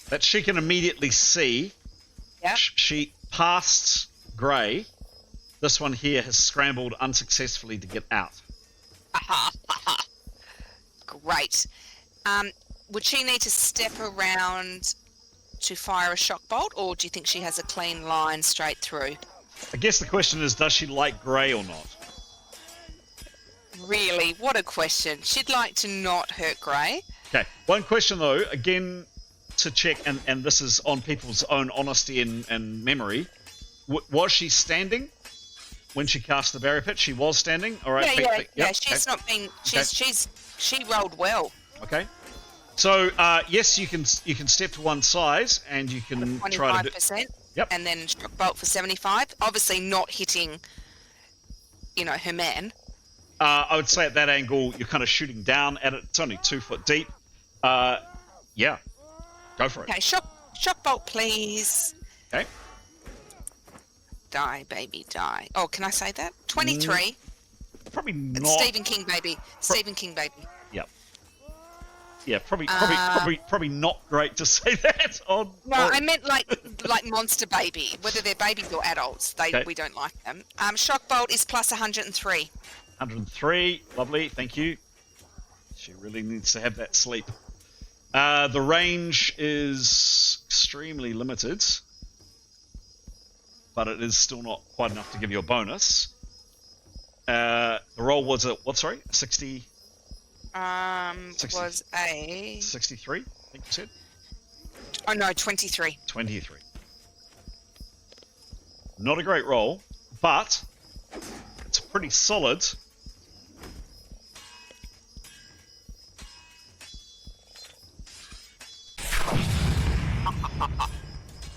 That she can immediately see. Yep. She passed Grey. This one here has scrambled unsuccessfully to get out. Great. Would she need to step around to fire a shock bolt, or do you think she has a clean line straight through? I guess the question is, does she like Grey or not? Really? What a question. She'd like to not hurt Grey. Okay. One question, though, again, to check, and this is on people's own honesty and memory. Was she standing when she cast the barrier pit? She was standing? All right. Yeah. She's not been... She rolled well. Okay. So, yes, you can step to one side, and you can try to do... 25%. Yep. And then shock bolt for 75. Obviously not hitting, her man. I would say at that angle, you're kind of shooting down at it. It's only 2 foot deep. Yeah. Go for it. Okay, shock bolt, please. Okay. Die, baby, die. Oh, can I say that? 23. Probably not. It's Stephen King, baby. Stephen King, baby. Yep. Yeah, probably not great to say that. I meant like monster baby. Whether they're babies or adults, we don't like them. Shock bolt is plus 103. 103, lovely, thank you. She really needs to have that sleep. The range is extremely limited, but it is still not quite enough to give you a bonus. The roll was a 60. Was a 63, I think you said. Oh no, 23. 23. Not a great roll, but it's pretty solid.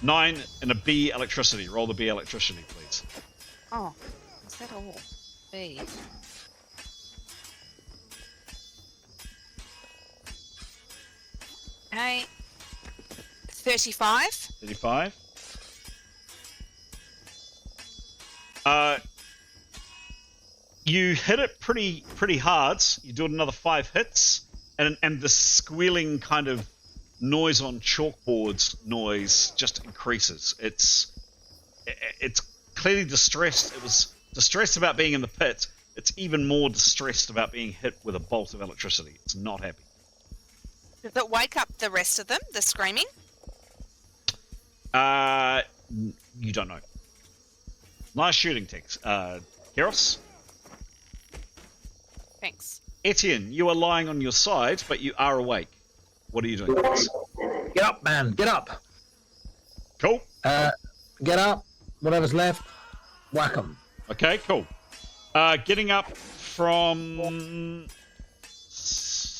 Nine and a B electricity. Roll the B electricity, please. Oh, is that all? B. Okay. 35. 35. You hit it pretty hard. You do another 5 hits, and the squealing kind of noise on chalkboards noise just increases. It's clearly distressed. It was distressed about being in the pit. It's even more distressed about being hit with a bolt of electricity. It's not happy. Does it wake up the rest of them, the screaming? You don't know. Nice shooting, Tex. Keros? Thanks. Etienne, you are lying on your side, but you are awake. What are you doing? Get up, man. Get up. Cool. Get up. Whatever's left, whack 'em. Okay, cool. Getting up from...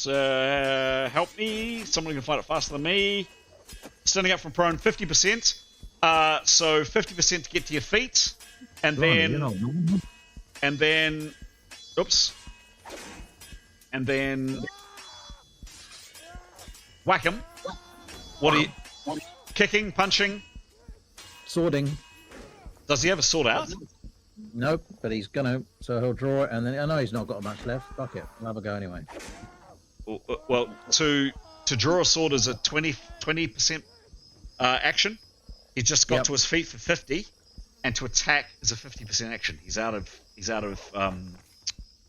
help me. Someone can find it faster than me. Standing up from prone, 50%. So 50% to get to your feet. And then... And then... Oops. And then... Whack him. What are you... Kicking, punching? Swording. Does he have a sword out? Nope, but he's gonna, so he'll draw it, and then I know he's not got much left. Fuck it, I'll have a go anyway. Well, to draw a sword is a 20% action. He's just got to his feet for 50, and to attack is a 50% action. He's out of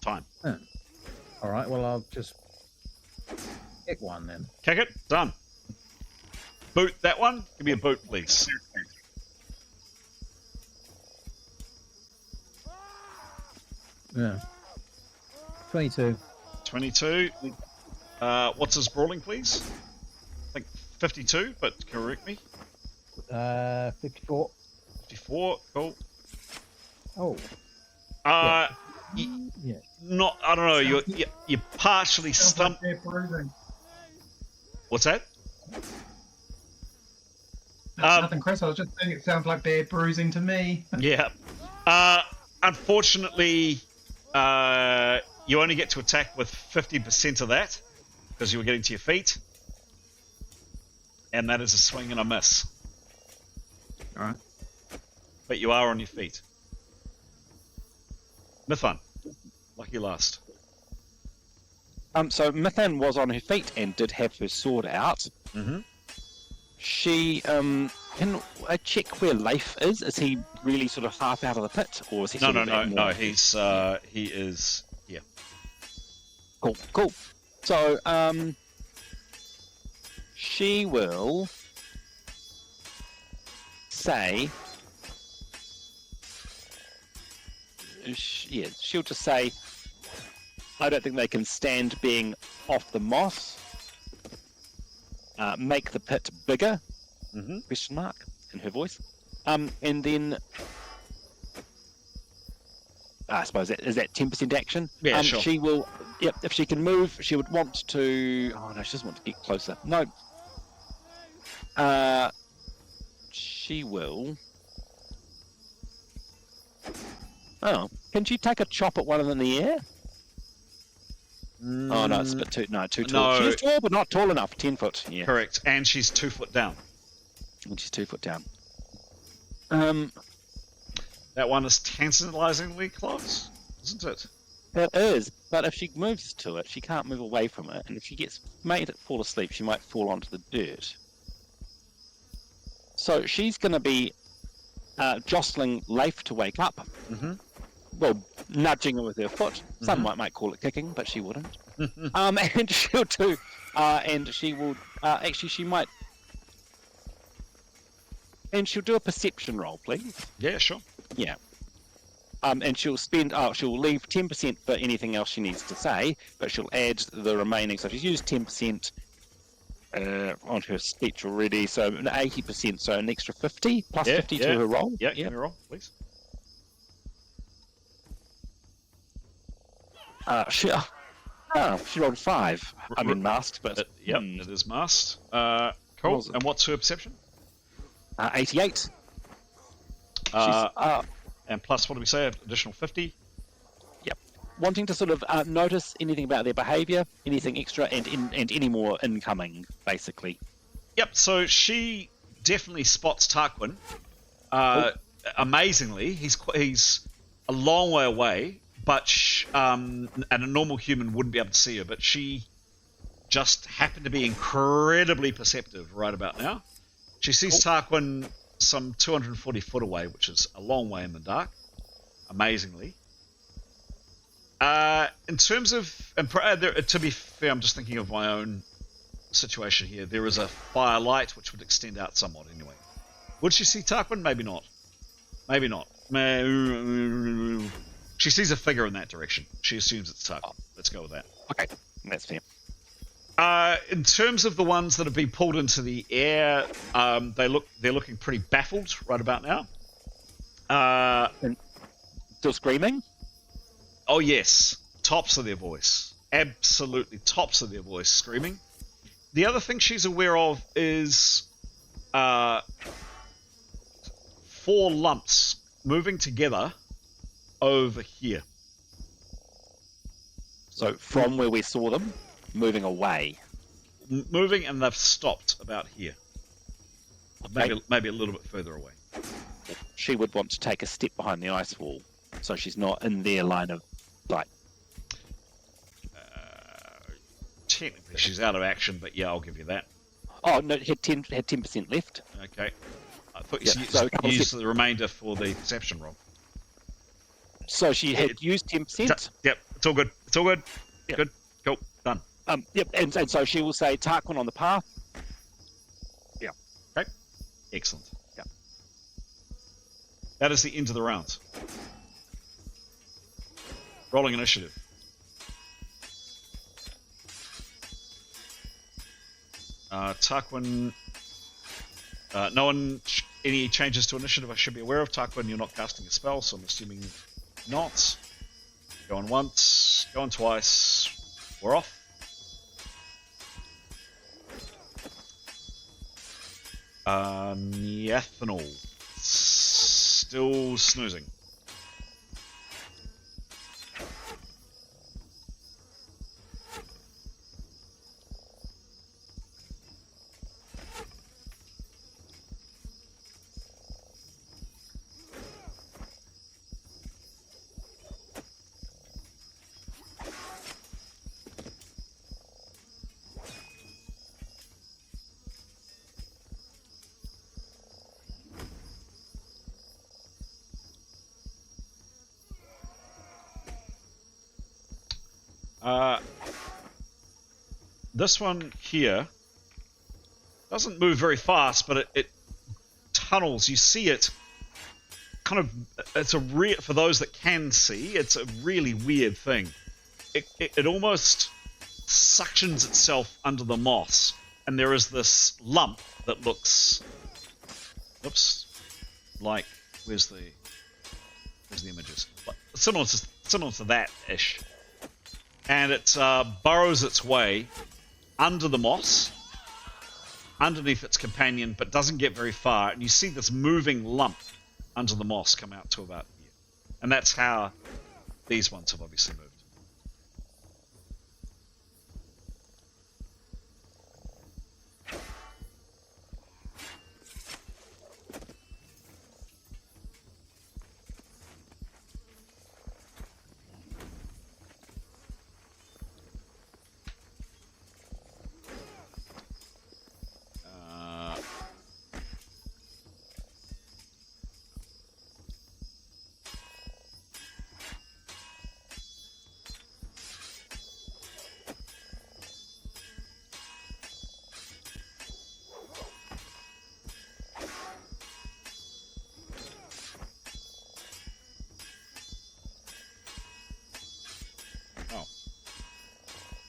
time. Huh. All right, well I'll just kick one then. Kick it. Done. Boot that one. Give me a boot, please. Yeah. 22. 22. What's his brawling, please? I think 52, but correct me. 54. 54. Cool. Oh. Yeah. Not. I don't know. You're partially stumped. What's that? Nothing, Chris. I was just saying it sounds like bad bruising to me. Yeah. Unfortunately, you only get to attack with 50% of that because you were getting to your feet, and that is a swing and a miss. All right. But you are on your feet. Mithan, lucky last. So Mithan was on her feet and did have her sword out. Mm-hmm. She can I check where Leif is? Is he really sort of half out of the pit, or is he? No. He is here. Cool. So she will say, she'll just say, I don't think they can stand being off the moss. Make the pit bigger? Question mark in her voice. And then I suppose is that 10% action? Yeah, sure. She will. Yep. If she can move, she would want to. Oh no, she doesn't want to get closer. No. She will. Oh, can she take a chop at one of them in the air? Oh no, it's a bit too tall. No. She's tall, but not tall enough. 10 foot. Yeah. Correct, and she's 2 foot down. And she's 2 foot down. That one is tantalizingly close, isn't it? It is, but if she moves to it, she can't move away from it, and if she gets made it fall asleep, she might fall onto the dirt. So she's going to be jostling Leif to wake up. Well, nudging her with her foot. Some might call it kicking, but she wouldn't. And she'll do. And she will. Actually, she might. And she'll do a perception roll, please. Yeah, sure. Yeah. And she'll spend. She'll leave 10% for anything else she needs to say, but she'll add the remaining. So she's used 10% on her speech already, so 80%. So an extra 50 plus 50 to her roll. Yeah, give me a roll, please. She rolled 5. I'm in masked, but it is masked. Cool. And what's her perception? 88. And plus, what do we say? Additional 50. Yep. Wanting to sort of notice anything about their behaviour, anything extra, and any more incoming, basically. Yep. So she definitely spots Tarquin. Amazingly, he's a long way away. But and a normal human wouldn't be able to see her, but she just happened to be incredibly perceptive right about now. She sees Tarquin some 240 foot away, which is a long way in the dark, amazingly. In terms of, to be fair, I'm just thinking of my own situation here. There is a firelight which would extend out somewhat anyway. Would she see Tarquin? Maybe not. Maybe not. She sees a figure in that direction. She assumes it's Tarquin. Let's go with that. Okay, that's fair. In terms of the ones that have been pulled into the air, they're looking pretty baffled right about now. And still screaming? Oh yes, tops of their voice, absolutely tops of their voice, screaming. The other thing she's aware of is 4 lumps moving together over here. So from where we saw them, moving away. Moving, and they've stopped about here. Okay. Maybe a little bit further away. She would want to take a step behind the ice wall, so she's not in their line of sight. Technically, she's out of action, but yeah, I'll give you that. Oh no, had 10% left. Okay. I thought Yeah, so you used the remainder for the perception roll. So she had used 10%. Yep, it's all good. It's all good. Yep. Good. Cool. Done. Yep, and so she will say Tarquin on the path. Yeah. Okay. Excellent. Yeah. That is the end of the round. Rolling initiative. Tarquin. No one. Any changes to initiative I should be aware of? Tarquin, you're not casting a spell, so I'm assuming not. Going once. Going twice. We're off. Neathanol. Still snoozing. This one here doesn't move very fast, but it tunnels. You see it kind of. It's for those that can see, it's a really weird thing. It almost suctions itself under the moss, and there is this lump that looks, oops, like where's the images? Similar to that ish, and it burrows its way under the moss, underneath its companion, but doesn't get very far. And you see this moving lump under the moss come out to about here, and that's how these ones have obviously moved.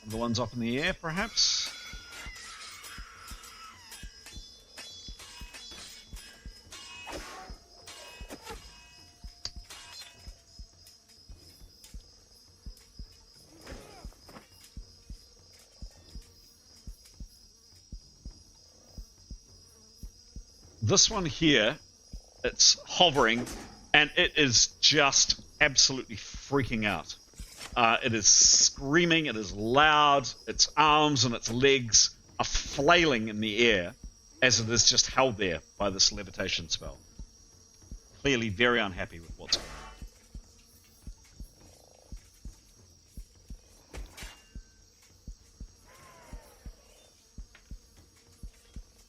The ones up in the air, perhaps? This one here, it's hovering, and it is just absolutely freaking out. It is screaming, it is loud, its arms and its legs are flailing in the air as it is just held there by this levitation spell. Clearly very unhappy with what's going on.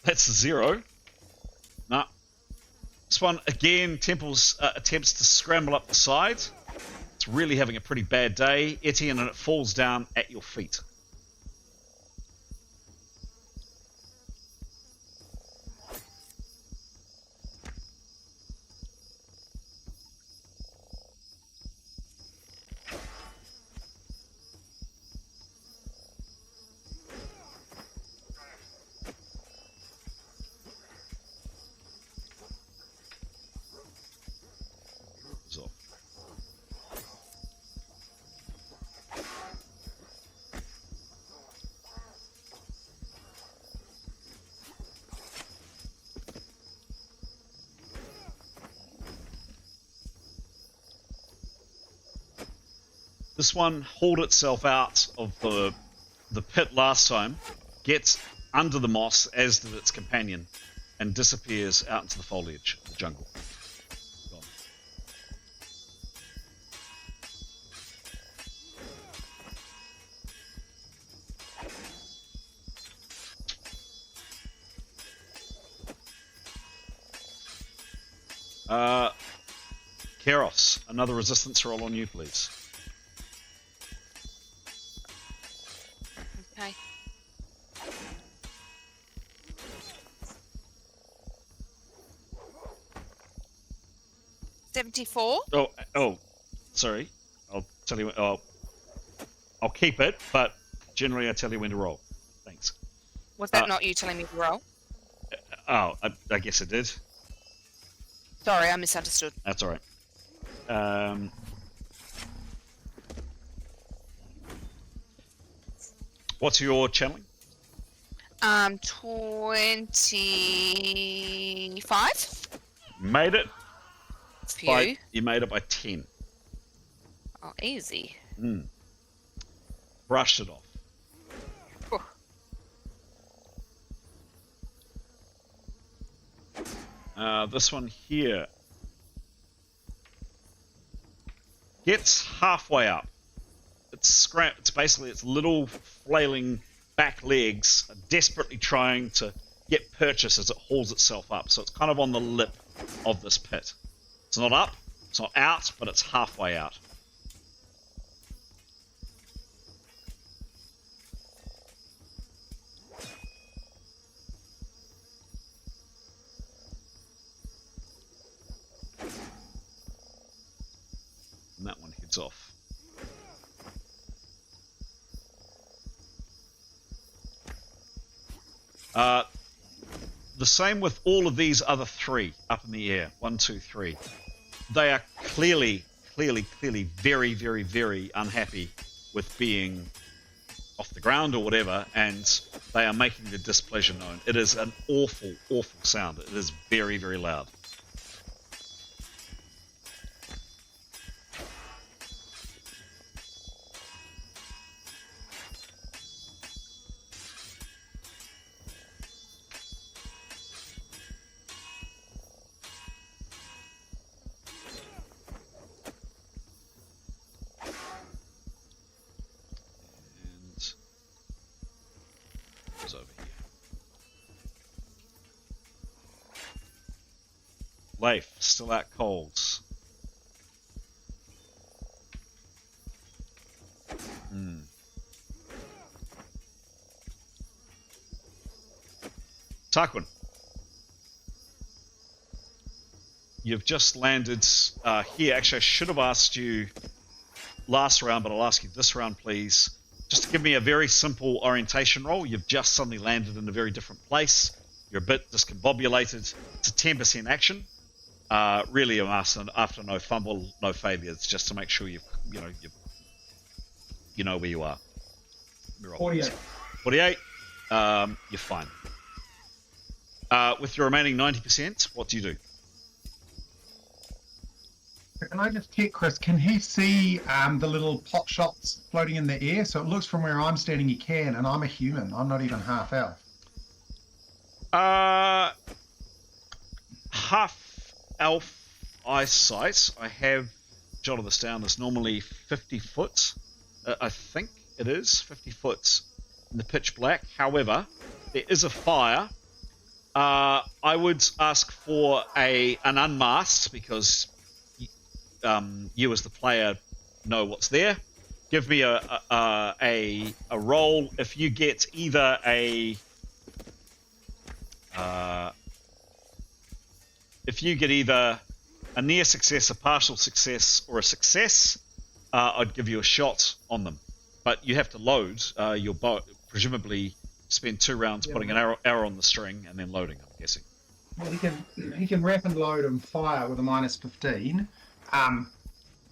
That's 0. No. This one, again, Temple's attempts to scramble up the side. It's really having a pretty bad day, Etienne, and it falls down at your feet. This one hauled itself out of the pit last time, gets under the moss, as did its companion, and disappears out into the foliage of the jungle. Gone. Keros, another resistance roll on you, please. Okay. $74. Oh, sorry. I'll tell you. I'll keep it, but generally I tell you when to roll. Thanks. Was that not you telling me to roll? Oh, I guess it did. Sorry, I misunderstood. That's all right. What's your channeling? 25. Made it. Phew. You made it by 10. Oh, easy. Brushed it off. This one here gets halfway up. It's basically its little flailing back legs are desperately trying to get purchase as it hauls itself up. So it's kind of on the lip of this pit. It's not up, it's not out, but it's halfway out. And that one heads off. The same with all of these other three up in the air. 1, 2, 3. They are clearly very, very, very unhappy with being off the ground or whatever, and they are making their displeasure known. It is an awful, awful sound. It is very, very loud. Leif, still out colds. Tarquin, you've just landed here. Actually, I should have asked you last round, but I'll ask you this round, please. Just to give me a very simple orientation roll. You've just suddenly landed in a very different place. You're a bit discombobulated. It's a 10% action. Really, I'm after no fumble, no failures, just to make sure you know where you are. 48. 48. You're fine. With your remaining 90%, what do you do? Can I just check, Chris? Can he see the little pot shots floating in the air? So it looks from where I'm standing, he can, and I'm a human. I'm not even half elf. Half elf eyesight. I have jotted this down. It's normally 50 foot. I think it is 50 foot in the pitch black. However, there is a fire. I would ask for an unmasked, because you as the player know what's there. Give me a roll. If you get either a near success, a partial success, or a success, I'd give you a shot on them. But you have to load your bow. Presumably, spend 2 rounds putting an arrow on the string and then loading, I'm guessing. Well, he can wrap and load and fire with a -15.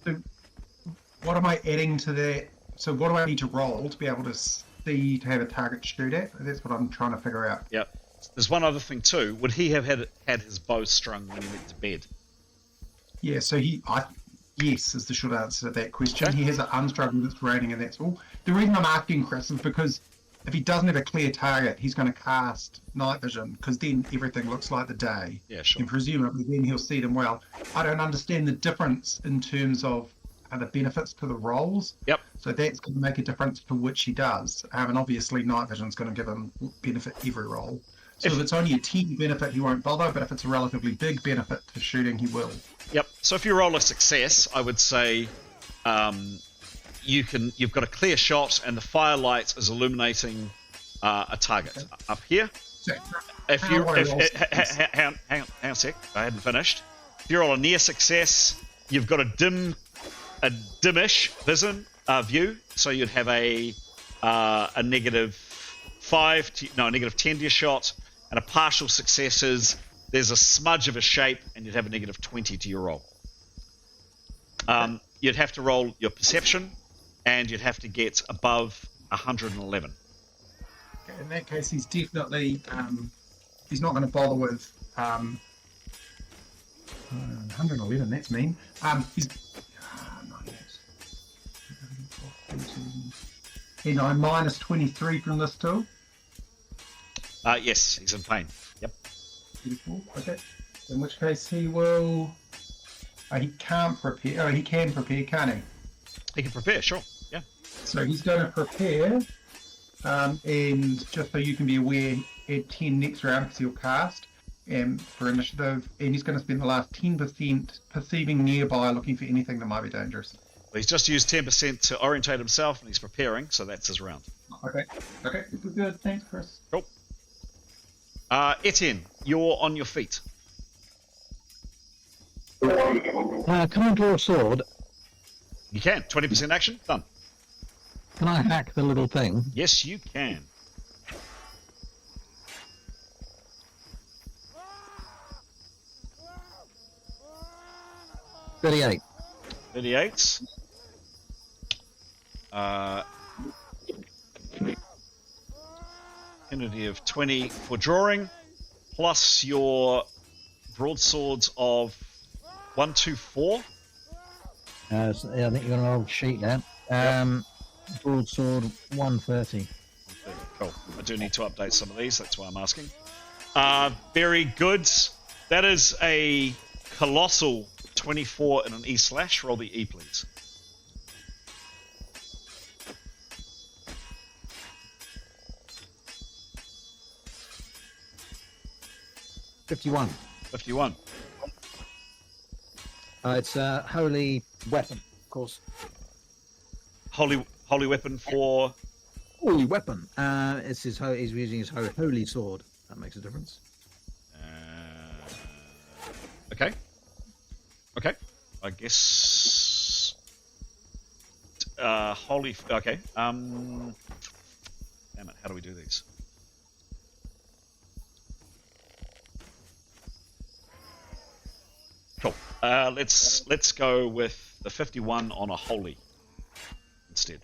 So what am I adding to that? So what do I need to roll to be able to see, to have a target to shoot at? That's what I'm trying to figure out. Yeah. There's one other thing too. Would he have had his bow strung when he went to bed? Yeah, so yes is the short answer to that question. Okay. He has an unstrung that's raining, and that's all. The reason I'm asking, Chris, is because if he doesn't have a clear target, he's going to cast night vision, because then everything looks like the day. Yeah, sure. And presumably then he'll see them well. I don't understand the difference in terms of the benefits to the rolls. Yep. So that's going to make a difference for which he does. And obviously night vision is going to give him benefit every roll. So if it's only a teeny benefit, he won't bother, but if it's a relatively big benefit to shooting, he will. Yep. So if you roll a success, I would say you've got a clear shot, and the firelight is illuminating a target up here. So, If you hang on a sec, I hadn't finished. If you roll a near success, you've got a dimish vision view, so you'd have a -5 to, no, a -10 to your shot, and a partial success is there's a smudge of a shape, and you'd have a -20 to your roll. You'd have to roll your perception, and you'd have to get above 111. In that case, he's definitely he's not going to bother with 111. That's mean. He's I'm -23 from this tool. Yes, he's in pain. Yep. Beautiful. Okay. In which case he will. He can't prepare. Oh, he can prepare, can't he? He can prepare, sure. Yeah. So he's going to prepare, and just so you can be aware, add 10 next round because he'll cast for initiative, and he's going to spend the last 10% perceiving nearby, looking for anything that might be dangerous. Well, he's just used 10% to orientate himself, and he's preparing, so that's his round. Okay. Okay. Good. Thanks, Chris. Cool. Etienne, you're on your feet. Come and draw a sword. You can. 20% action. Done. Can I hack the little thing? Yes, you can. $38. 38. Penalty of 20 for drawing, plus your broadswords of 124. Yeah, I think you're on an old sheet there. Broadsword 130. Cool. I do need to update some of these. That's why I'm asking. Very good. That is a colossal 24 and an E slash. Roll the E, please. $51. 51. It's a holy weapon, of course. Holy weapon for... Holy weapon. It's he's using his holy sword. That makes a difference. Okay. Okay. I guess... holy... Okay. Damn it. How do we do these? Cool. Let's go with the 51 on a holy instead,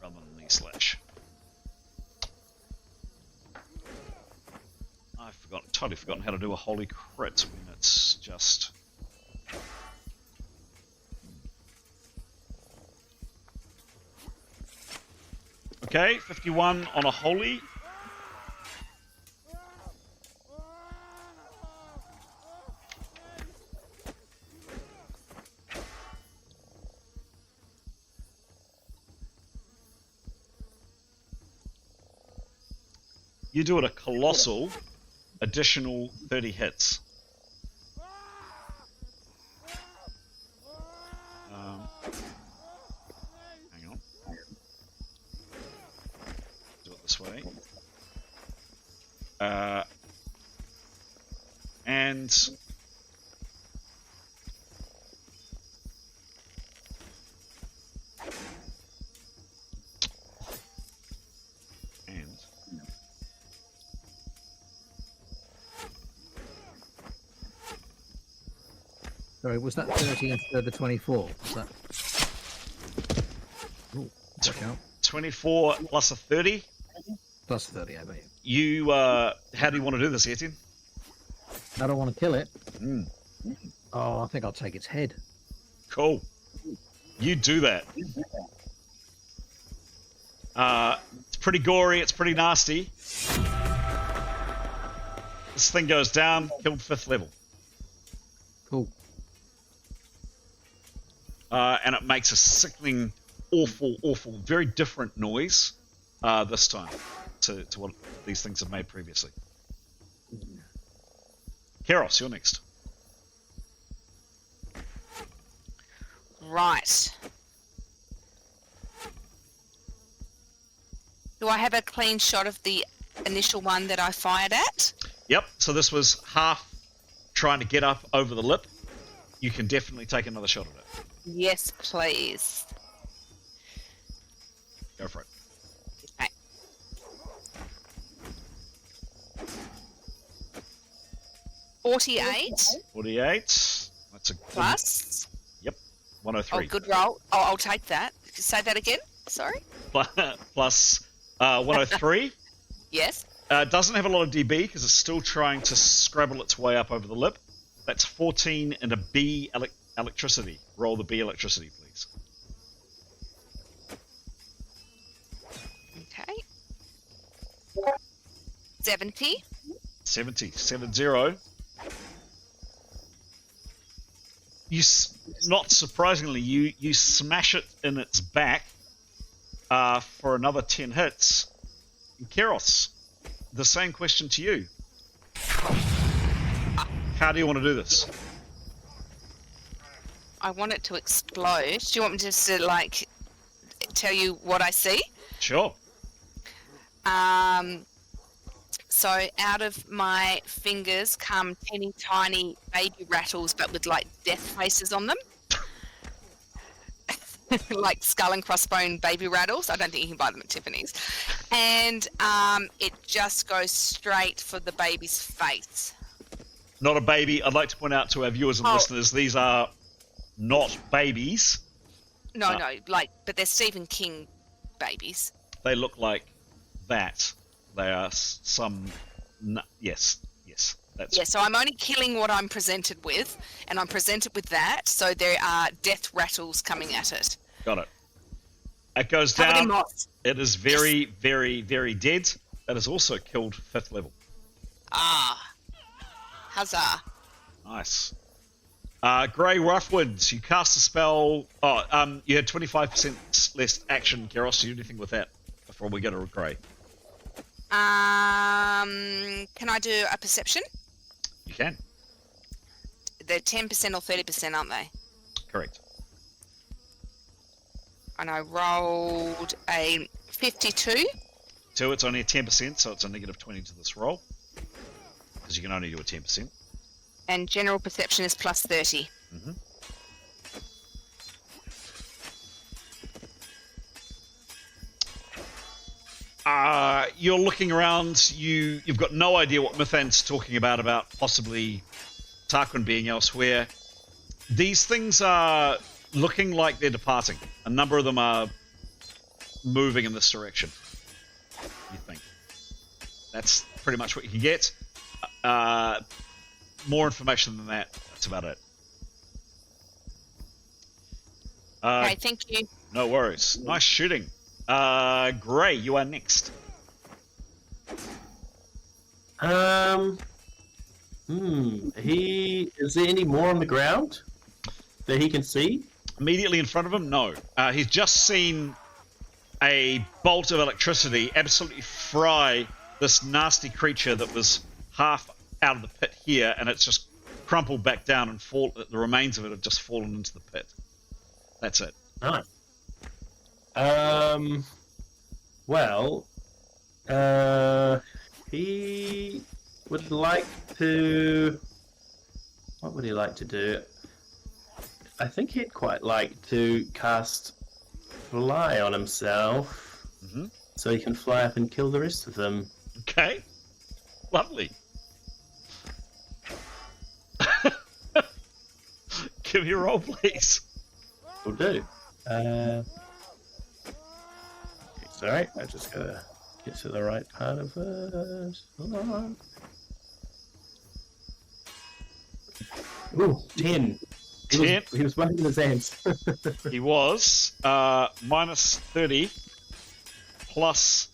rather than an E slash. I've totally forgotten how to do a holy crit when it's just. Okay, 51 on a holy. You do it a colossal additional 30 hits. Hang on. Do it this way. And Sorry, was that 30 instead of the 24? Was that... Ooh, watch out. 24 plus a 30? Plus 30, I bet. You, how do you want to do this, Etienne? I don't want to kill it. Mm. Oh, I think I'll take its head. Cool. You do that. It's pretty gory, it's pretty nasty. This thing goes down, killed 5th level. Cool. And it makes a sickening, awful, very different noise this time to what these things have made previously. Keros, you're next. Right. Do I have a clean shot of the initial one that I fired at? Yep, so this was half trying to get up over the lip. You can definitely take another shot at it. Yes, please. Go for it. Okay. $48. 48. That's a Plus. Yep. 103. Oh, good roll. Oh, I'll take that. Say that again. Sorry. Plus 103. Yes. Doesn't have a lot of DB because it's still trying to scrabble its way up over the lip. That's 14 and a B electricity. Roll the B electricity, please. Okay. 70. 70. Not surprisingly, you smash it in its back for another 10 hits. And Keros, the same question to you. How do you want to do this? I want it to explode. Do you want me just to, like, tell you what I see? Sure. So out of my fingers come teeny tiny baby rattles, but with, like, death faces on them. like skull and crossbone baby rattles. I don't think you can buy them at Tiffany's. And it just goes straight for the baby's face. Not a baby. I'd like to point out to our viewers and listeners, these are not babies. No, but they're Stephen King babies. They look like that. They are yes. Yeah, so I'm only killing what I'm presented with, and I'm presented with that, so there are death rattles coming at it. Got it. It goes Covered in down. moss. It is very, very, very dead. It is also killed 5th level. Huzzah. Nice. Grey Roughwoods, you cast a spell. You had 25% less action, Keros. Do anything with that before we go to Grey? Can I do a perception? You can. They're 10% or 30%, aren't they? Correct. And I rolled a 52. So it's only a 10%, so it's a negative 20 to this roll. Because you can only do a 10%. And general perception is plus 30. Mm-hmm. You're looking around. You've got no idea what Mithan's talking about possibly Tarquin being elsewhere. These things are looking like they're departing. A number of them are moving in this direction. You think? That's pretty much what you can get. More information than that. That's about it. Okay, thank you. No worries. Nice shooting. Gray, you are next. Is there any more on the ground that he can see? Immediately in front of him, no. He's just seen a bolt of electricity absolutely fry this nasty creature that was half out of the pit here, and it's just crumpled back down and the remains of it have just fallen into the pit. That's it. Nice. He would like to... What would he like to do? I think he'd quite like to cast Fly on himself, so he can fly up and kill the rest of them. Okay. Lovely. Give me a roll, please. Will do. Sorry, I just gotta get to the right part of it. Hold on. Ooh, 10. He was waving his hands. He was minus 30 plus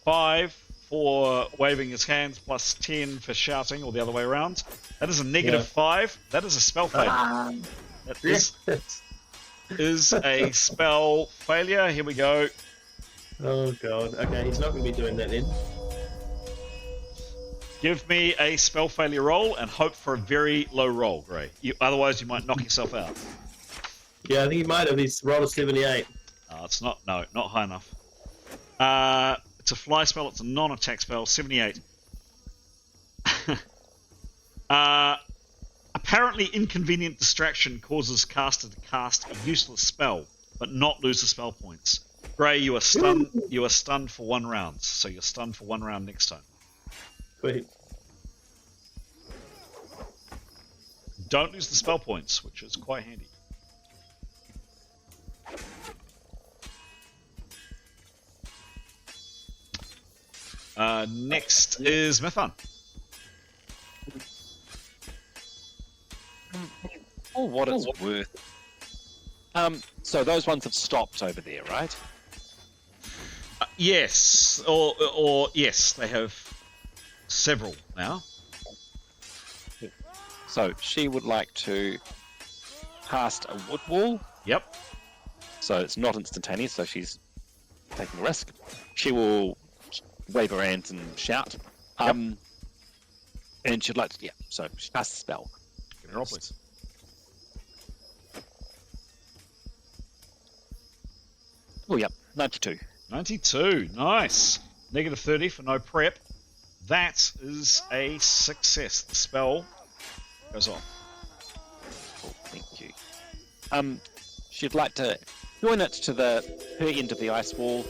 5 for waving his hands plus 10 for shouting, or the other way around. That is a negative 5. That is a spell failure. That is a spell failure. Here we go. Oh god. Okay, he's not going to be doing that then. Give me a spell failure roll and hope for a very low roll, Gray. Otherwise, you might knock yourself out. Yeah, I think he might have. He's rolled a 78. It's not. No, not high enough. It's a fly spell. It's a non-attack spell. 78. Apparently, inconvenient distraction causes caster to cast a useless spell, but not lose the spell points. Gray, you are stunned. You are stunned for 1 round, so you're stunned for 1 round next time. Sweet. Don't lose the spell points, which is quite handy. Next is Mithan. For what it's worth. So those ones have stopped over there, right? Yes, or yes, they have several now. So she would like to cast a wood wall. Yep. So it's not instantaneous, so she's taking a risk. She will wave her hands and shout. And she'd like to, so she casts a spell. Give me a roll, please. Oh, yep, 92. 92, nice. Negative 30 for no prep. That is a success. The spell goes off. Cool, thank you. she'd like to join it to her end of the ice wall,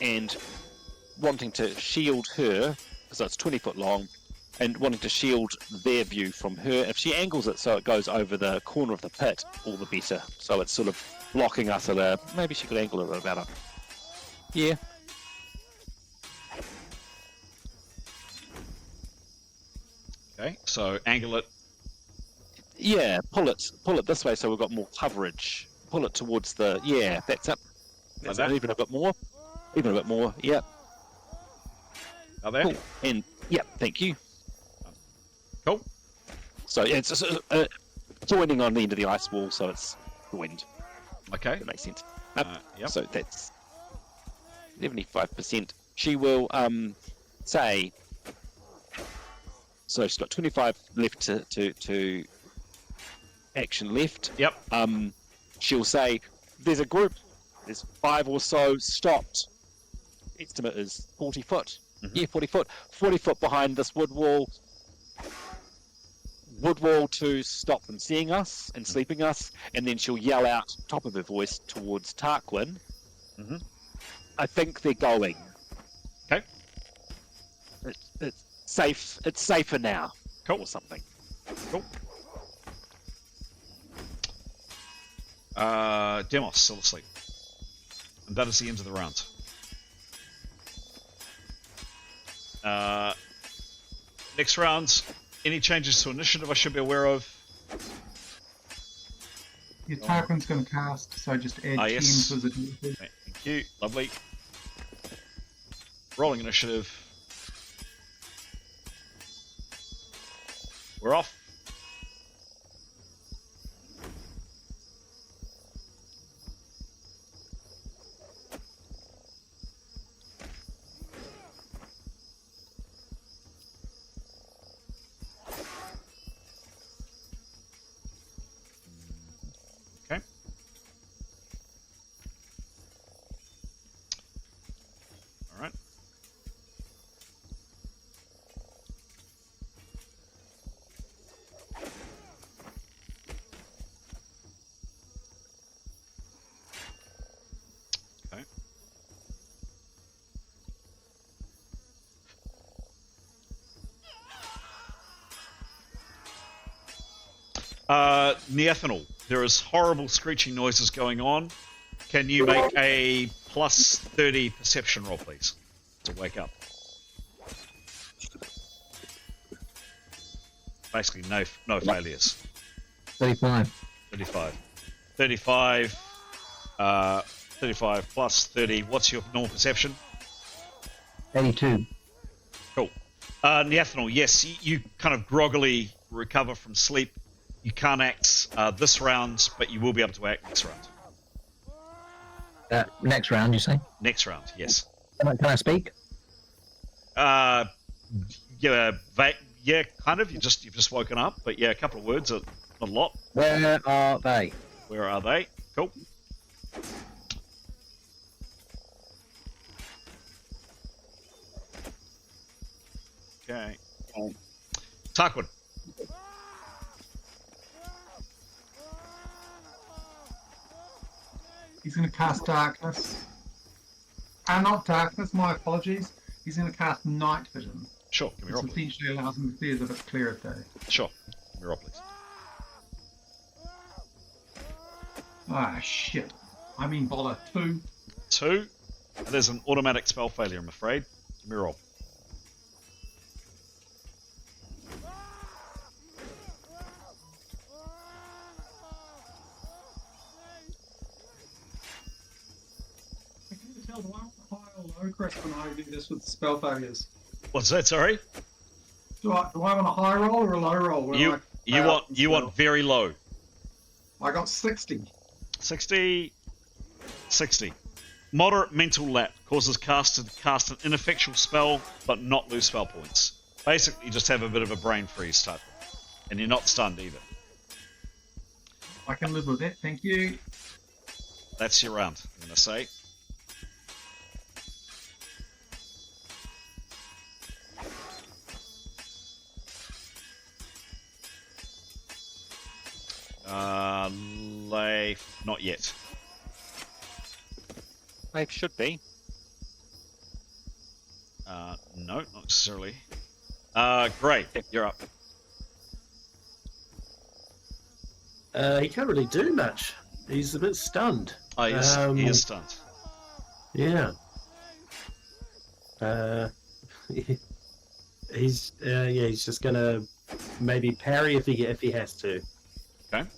and wanting to shield her, so it's 20 foot long, and wanting to shield their view from her. If she angles it so it goes over the corner of the pit, all the better. So it's sort of blocking us at a... Maybe she could angle it about it. Yeah. Okay, so angle it. Yeah, pull it this way so we've got more coverage. Pull it towards the... Yeah, that's it. That's that? it. Even a bit more. Even a bit more, yeah. Are there? Cool. And, yeah, thank you. Cool. So yeah, it's joining on the end of the ice wall, so it's joined. Okay. That makes sense. Yep. So that's 75%. She will say. So she's got 25 left to action left. Yep. She'll say, "There's a group. There's 5 or so stopped. Estimate is 40 foot. Mhm. Yeah, 40 foot. 40 foot behind this wood wall. Wood wall to stop them seeing us and sleeping us." And then she'll yell out, top of her voice, towards Tarquin. Mhm. "I think they're going. Okay. It's safe. It's safer now." Cool. Or something. Cool. Demos still asleep. And that is the end of the round. Next round, any changes to initiative I should be aware of? Your Tarquin's going to cast, so just add 10 yes. to the DC. Okay, thank you. Lovely. Rolling initiative. We're off. Okay. All right. Okay. Neathanol, there is horrible screeching noises going on. Can you make a plus 30 perception roll, please, to wake up? Basically, no failures. 35. 35. 35 plus 30. What's your normal perception? 82. Cool. Neathanol, yes, you kind of groggily recover from sleep. You can't act this round, but you will be able to act next round. Next round, you say? Next round, yes. Can I speak? Yeah, kind of. You've just woken up, but yeah, a couple of words, not a lot. Where are they? Where are they? Cool. Okay. Tarquin. He's going to cast darkness. Not darkness, my apologies. He's going to cast night vision. Sure, give me a roll, This please. essentially allows him to see as if it's clear as day. Sure, give me a roll, please. Ah, shit. I mean, bother. 2. 2. That is an automatic spell failure, I'm afraid. Give me a roll. I can't tell, do I want high or low, Chris, when I do this with spell failures? What's that, sorry? Do I want a high roll or a low roll? when You I you fail want the you spell? want very low. I got 60. 60. Moderate mental lap causes caster to cast an ineffectual spell but not lose spell points. Basically, you just have a bit of a brain freeze type, and you're not stunned either. I can live with that, thank you. That's your round, I'm gonna say. Leif, not yet. Leif should be. No, not necessarily. Great, you're up. He can't really do much. He's a bit stunned. Oh, he is stunned. Yeah. He's just gonna maybe parry if he has to. Okay.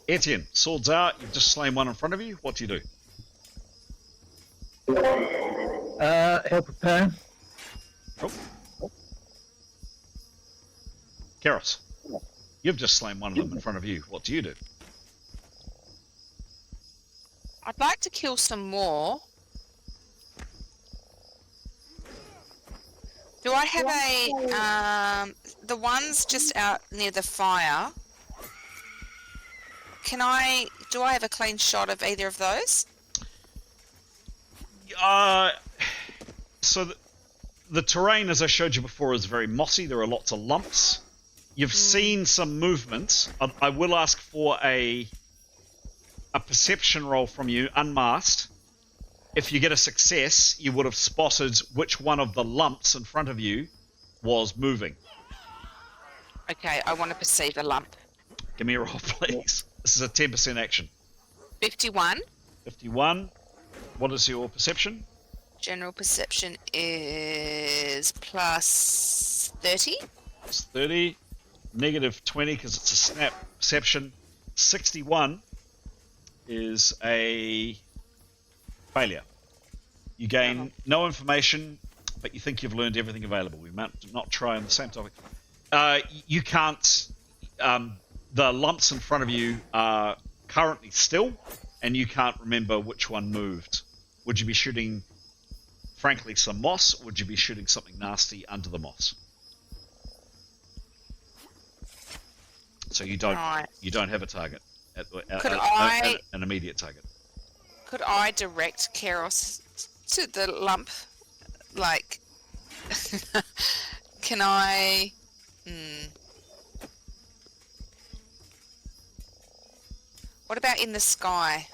Etienne, swords out. You've just slain one in front of you. What do you do? Help prepare. Oh. Keros, you've just slain one of them in front of you. What do you do? I'd like to kill some more. Do I have the ones just out near the fire? Do I have a clean shot of either of those? So the terrain, as I showed you before, is very mossy. There are lots of lumps. You've seen some movement. I will ask for a perception roll from you, unmasked. If you get a success, you would have spotted which one of the lumps in front of you was moving. Okay, I want to perceive a lump. Give me a roll, please. This is a 10% action. 51. 51. What is your perception? General perception is plus 30. It's 30. Negative 20 because it's a snap perception. 61 is a failure. You gain no information, but you think you've learned everything available. We might not try on the same topic. You can't... the lumps in front of you are currently still, and you can't remember which one moved. Would you be shooting, frankly, some moss, or would you be shooting something nasty under the moss? So you don't have a target, an immediate target. Could I direct Keros to the lump? Like, can I? What about in the sky?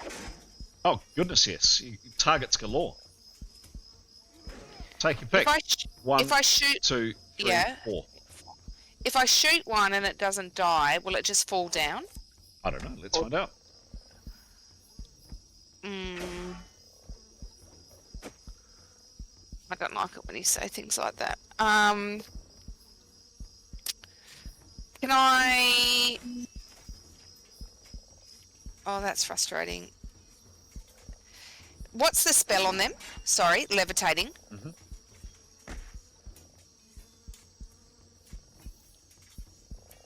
Oh goodness, yes. Targets galore. Take your pick. If I shoot, 2, 3, 4. If I shoot one and it doesn't die, will it just fall down? I don't know. Let's find out. I don't like it when you say things like that. Can I... Oh, that's frustrating. What's the spell on them? Sorry, levitating. Mm-hmm.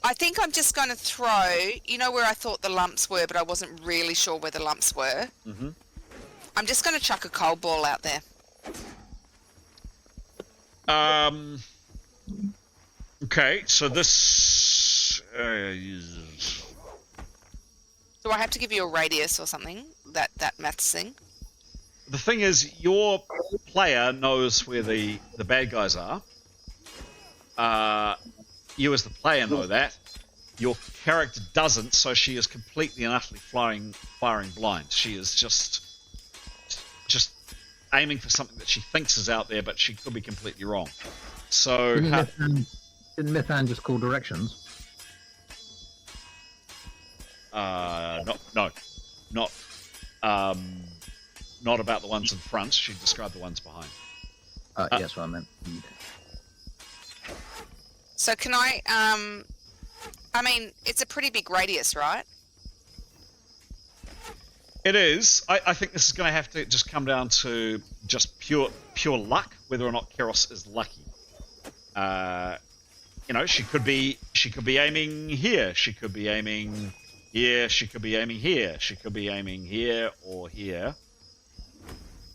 I think I'm just going to throw, you know where I thought the lumps were, but I wasn't really sure where the lumps were. Mm-hmm. I'm just going to chuck a cold ball out there. Okay, so this... Do I have to give you a radius or something? That maths thing? The thing is, your player knows where the bad guys are. You as the player know that. Your character doesn't, so she is completely and utterly firing blind. She is just aiming for something that she thinks is out there, but she could be completely wrong. So Didn't Mithan just call directions? not about the ones in front. She described the ones behind. Yes, what I meant. So can I mean, it's a pretty big radius, right? It is. I think this is going to have to just come down to just pure luck, whether or not Keros is lucky. She could be aiming here. She could be aiming here. She could be aiming here. She could be aiming here or here.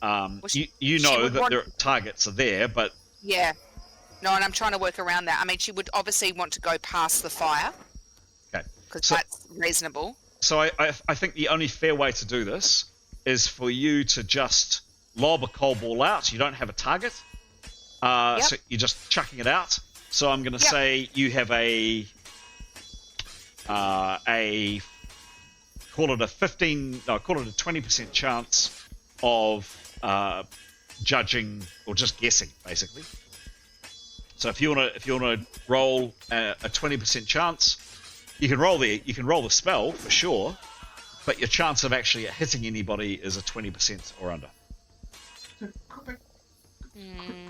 That their targets are there, but Yeah. No, and I'm trying to work around that. I mean, she would obviously want to go past the fire. Okay. Because that's reasonable. So I think the only fair way to do this is for you to just lob a cold ball out. You don't have a target. So you're just chucking it out. So I'm going to say you have a call it a 20% chance of judging or just guessing, basically. So if you want to roll a 20% chance, you can roll the spell for sure, but your chance of actually hitting anybody is a 20% or under. So,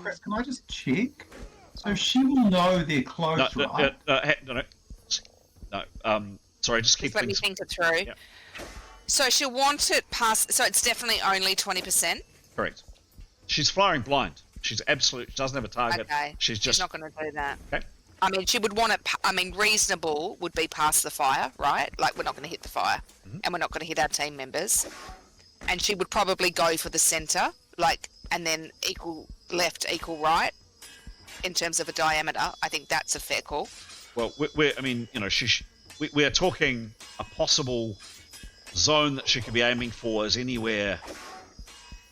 Chris, can I just check? So she will know they're close, right? No. Sorry, just keep Just let me things. think it through. Yep. So she'll want it past. So it's definitely only 20%. Correct. She's flying blind. She doesn't have a target. Okay. She's not going to do that. Okay. I mean, she would want it. I mean, reasonable would be past the fire, right? Like we're not going to hit the fire, and we're not going to hit our team members. And she would probably go for the center, and then equal left, equal right, in terms of a diameter. I think that's a fair call. Well, we are talking a possible zone that she could be aiming for is anywhere.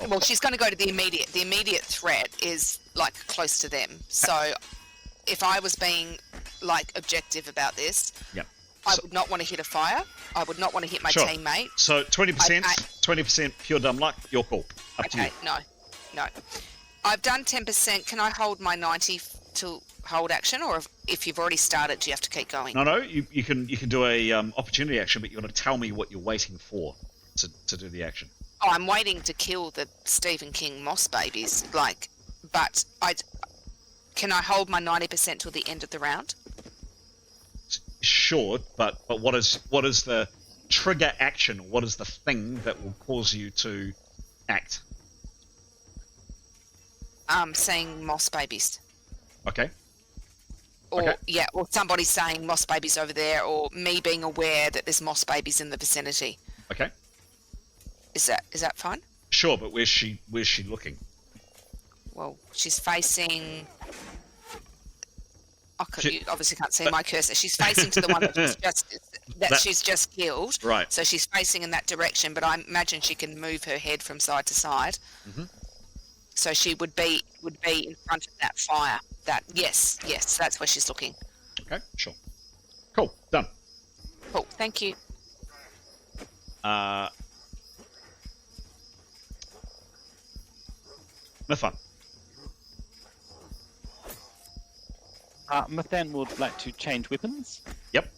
Well, she's going to go to the immediate. The immediate threat is close to them. So, if I was being objective about this, I would not want to hit a fire. I would not want to hit my teammate. So 20% pure dumb luck. Your call. Up to you. No. I've done 10%. Can I hold my 90 to hold action, or if you've already started, do you have to keep going? No. You can do a opportunity action, but you got to tell me what you're waiting for to do the action. Oh, I'm waiting to kill the Stephen King moss babies. But can I hold my 90% till the end of the round? Sure, but what is the trigger action? What is the thing that will cause you to act? Saying moss babies. Okay. Or or somebody saying moss babies over there, or me being aware that there's moss babies in the vicinity. Okay. Is that fine? Sure, but where's she looking? Well, she's facing. You obviously can't see my cursor. She's facing to the one that she's just killed. Right. So she's facing in that direction, but I imagine she can move her head from side to side. Mm-hmm. So she would be in front of that fire. Yes, that's where she's looking. Okay, sure. Cool, done. Cool, thank you. No fun. Mathan would like to change weapons. Yep.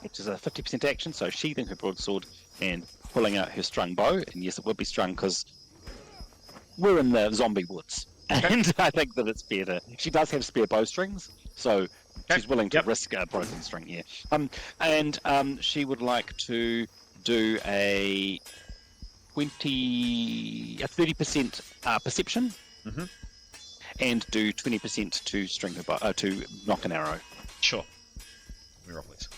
Which is a 50% action, so sheathing her broadsword and pulling out her strung bow. And yes, it would be strung because we're in the zombie woods. Okay. And I think that it's fair to... She does have spare bowstrings, so she's willing to risk a broken string here. And she would like to do a 30% perception. Mm-hmm. And do 20% to string her bow, to knock an arrow. Sure. Let me roll, please.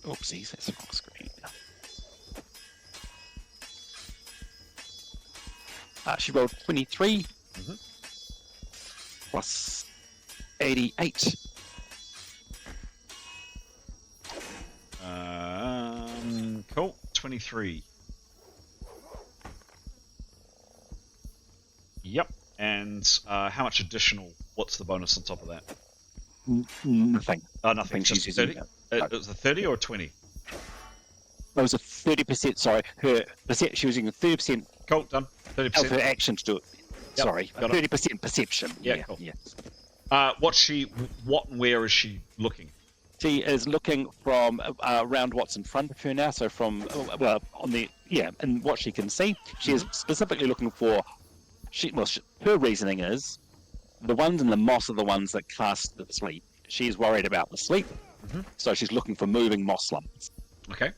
Oopsies, that's the wrong screen. She rolled 23 plus 88. Cool. 23. Yep. And how much additional? What's the bonus on top of that? Nothing. Oh, nothing. She's Just using 30. It was a 30 or a 20? It was a 30%. Sorry, she was using 30%. Cool. Done. 30%. Of her action to do it. Yep, Sorry, 30% perception. Yeah. Cool. Yeah. What and where is she looking? She is looking from around what's in front of her now. So from and what she can see, she is specifically looking for. Her reasoning is the ones in the moss are the ones that cast the sleep. She's worried about the sleep, so she's looking for moving moss lumps. Okay.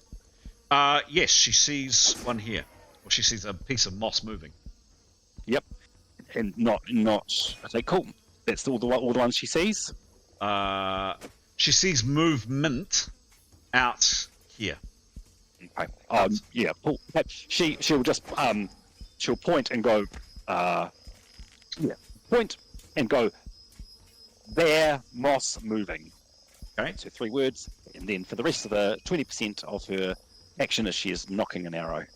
Yes, she sees one here. Well, she sees a piece of moss moving. Yep, and not. I say, cool. That's all the ones she sees. She sees movement out here. Okay. Yeah. Cool. She'll just she'll point and go. Point and go. There, moss moving. Okay. So 3 words, and then for the rest of the 20% of her action is she is knocking an arrow.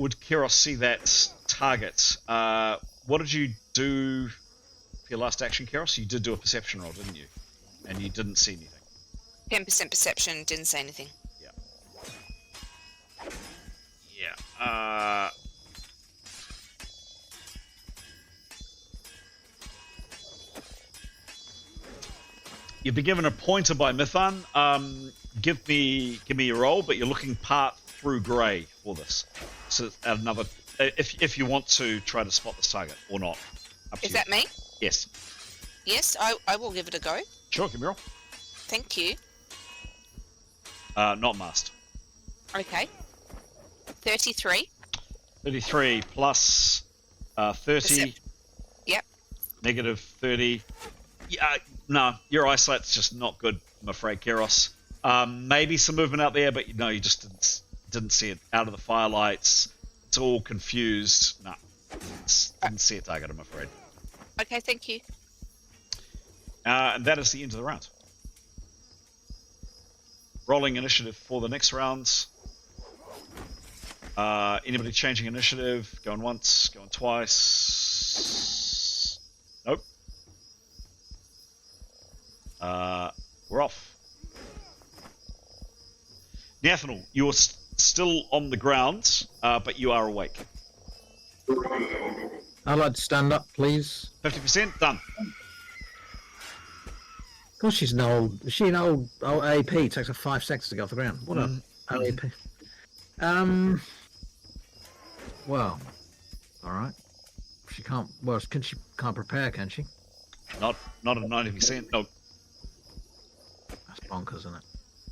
would Keros see that target? What did you do for your last action, Keros? You did do a perception roll, didn't you? And you didn't see anything. 10% perception, didn't say anything. Yeah. You've been given a pointer by Mithan. Give me a roll, but you're looking part through grey for this. So another, if you want to try to spot this target or not. Is that me? Yes. Yes, I will give it a go. Sure, give me a roll. Thank you. Not must. Okay. 33. 33 plus 30. Yep. Negative 30. Yeah, no, your eyesight's just not good, I'm afraid, Keros. Maybe some movement out there, but no, you just didn't see it out of the firelights. It's all confused. No, didn't see a target, I'm afraid. Okay, thank you. And that is the end of the round. Rolling initiative for the next round. Anybody changing initiative? Going once, going twice. Nope. We're off. Nathanal, you're still on the ground, but you are awake. I'd like to stand up, please. 50% done. Of course, she's an old. Is she an old AP? It takes her 5 seconds to get off the ground. What a AP. Well, all right. She can't. Well, she can't prepare, can she? Not at 90%. No. That's bonkers, isn't it?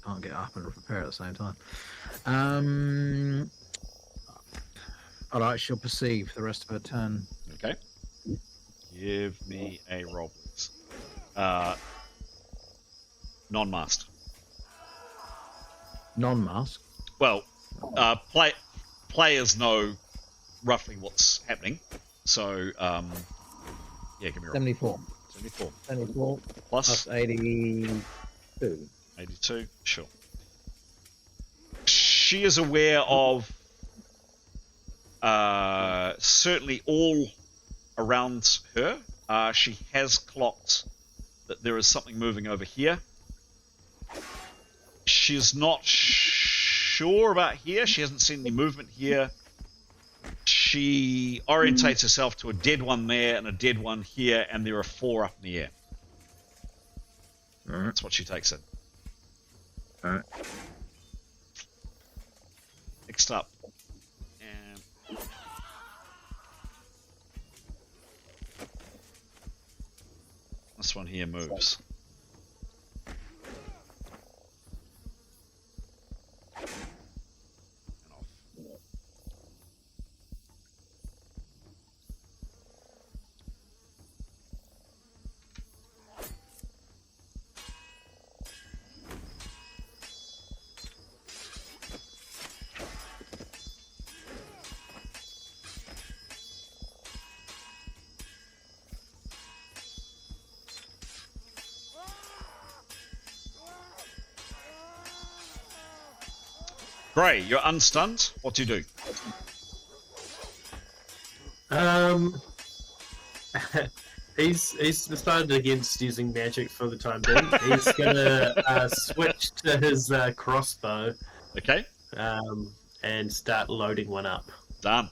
Can't get up and prepare at the same time. All right, she'll perceive the rest of her turn. Okay. Give me a roll, please. Non-masked. Non-mask. Well, players know roughly what's happening. So, yeah, give me a roll. 74. 74. 74 Plus 82. 82, sure. She is aware of certainly all around her. She has clocked that there is something moving over here. She's not sure about here. She hasn't seen any movement here. She orientates herself to a dead one there and a dead one here, and there are 4 up in the air. That's what she takes in. Alright. Next up. This one here moves. And off. Gray, you're unstunned. What do you do? He's decided against using magic for the time being. He's gonna switch to his crossbow. Okay. And start loading one up. Done.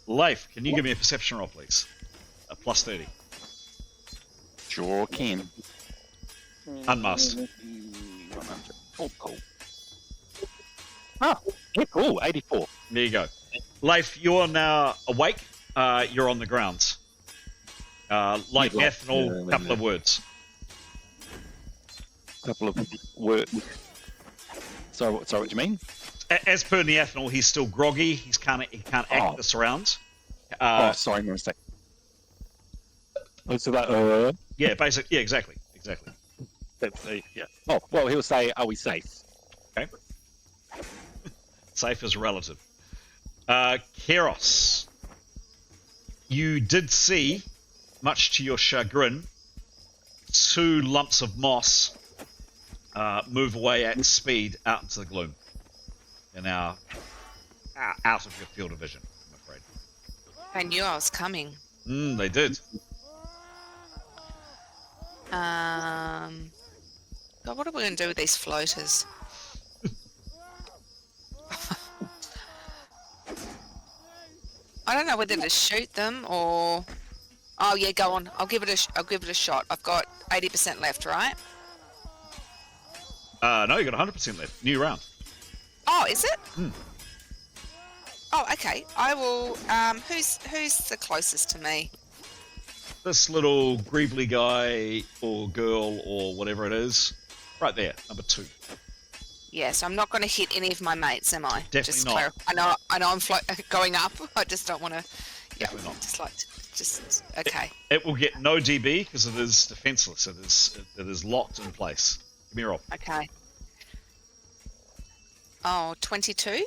Leif, can you give me a perception roll, please? A plus 30. Sure can. Unmasked. 100. Oh, cool. Oh, yeah, cool. 84. There you go. Leif, you're now awake. You're on the ground. Like Nathanal, a couple of words. Couple of words. Sorry, what do you mean? As per Nathanal, he's still groggy. He can't act this round. Sorry, my mistake. Oh, so that, Yeah, basically. Yeah, exactly. That's, yeah. Oh, well, he'll say, are we safe? Okay. Safe is relative. Keros, you did see, much to your chagrin, 2 lumps of moss move away at speed out into the gloom. They're now out of your field of vision, I'm afraid. I knew I was coming. They did. God, what are we going to do with these floaters? I don't know whether to shoot them or... Oh yeah, go on. I'll give it a shot. I've got 80% left, right? No, you got 100% left. New round. Oh, is it? Hmm. Oh, okay. I will. Who's the closest to me? This little greebly guy or girl or whatever it is, right there, number 2. Yeah, so I'm not going to hit any of my mates, am I? Definitely just not. I know I'm going up. I just don't want to. Yeah, Definitely not. Just okay. It will get no DB because it is defenseless. It is locked in place. Give me a roll. Okay. Oh, 22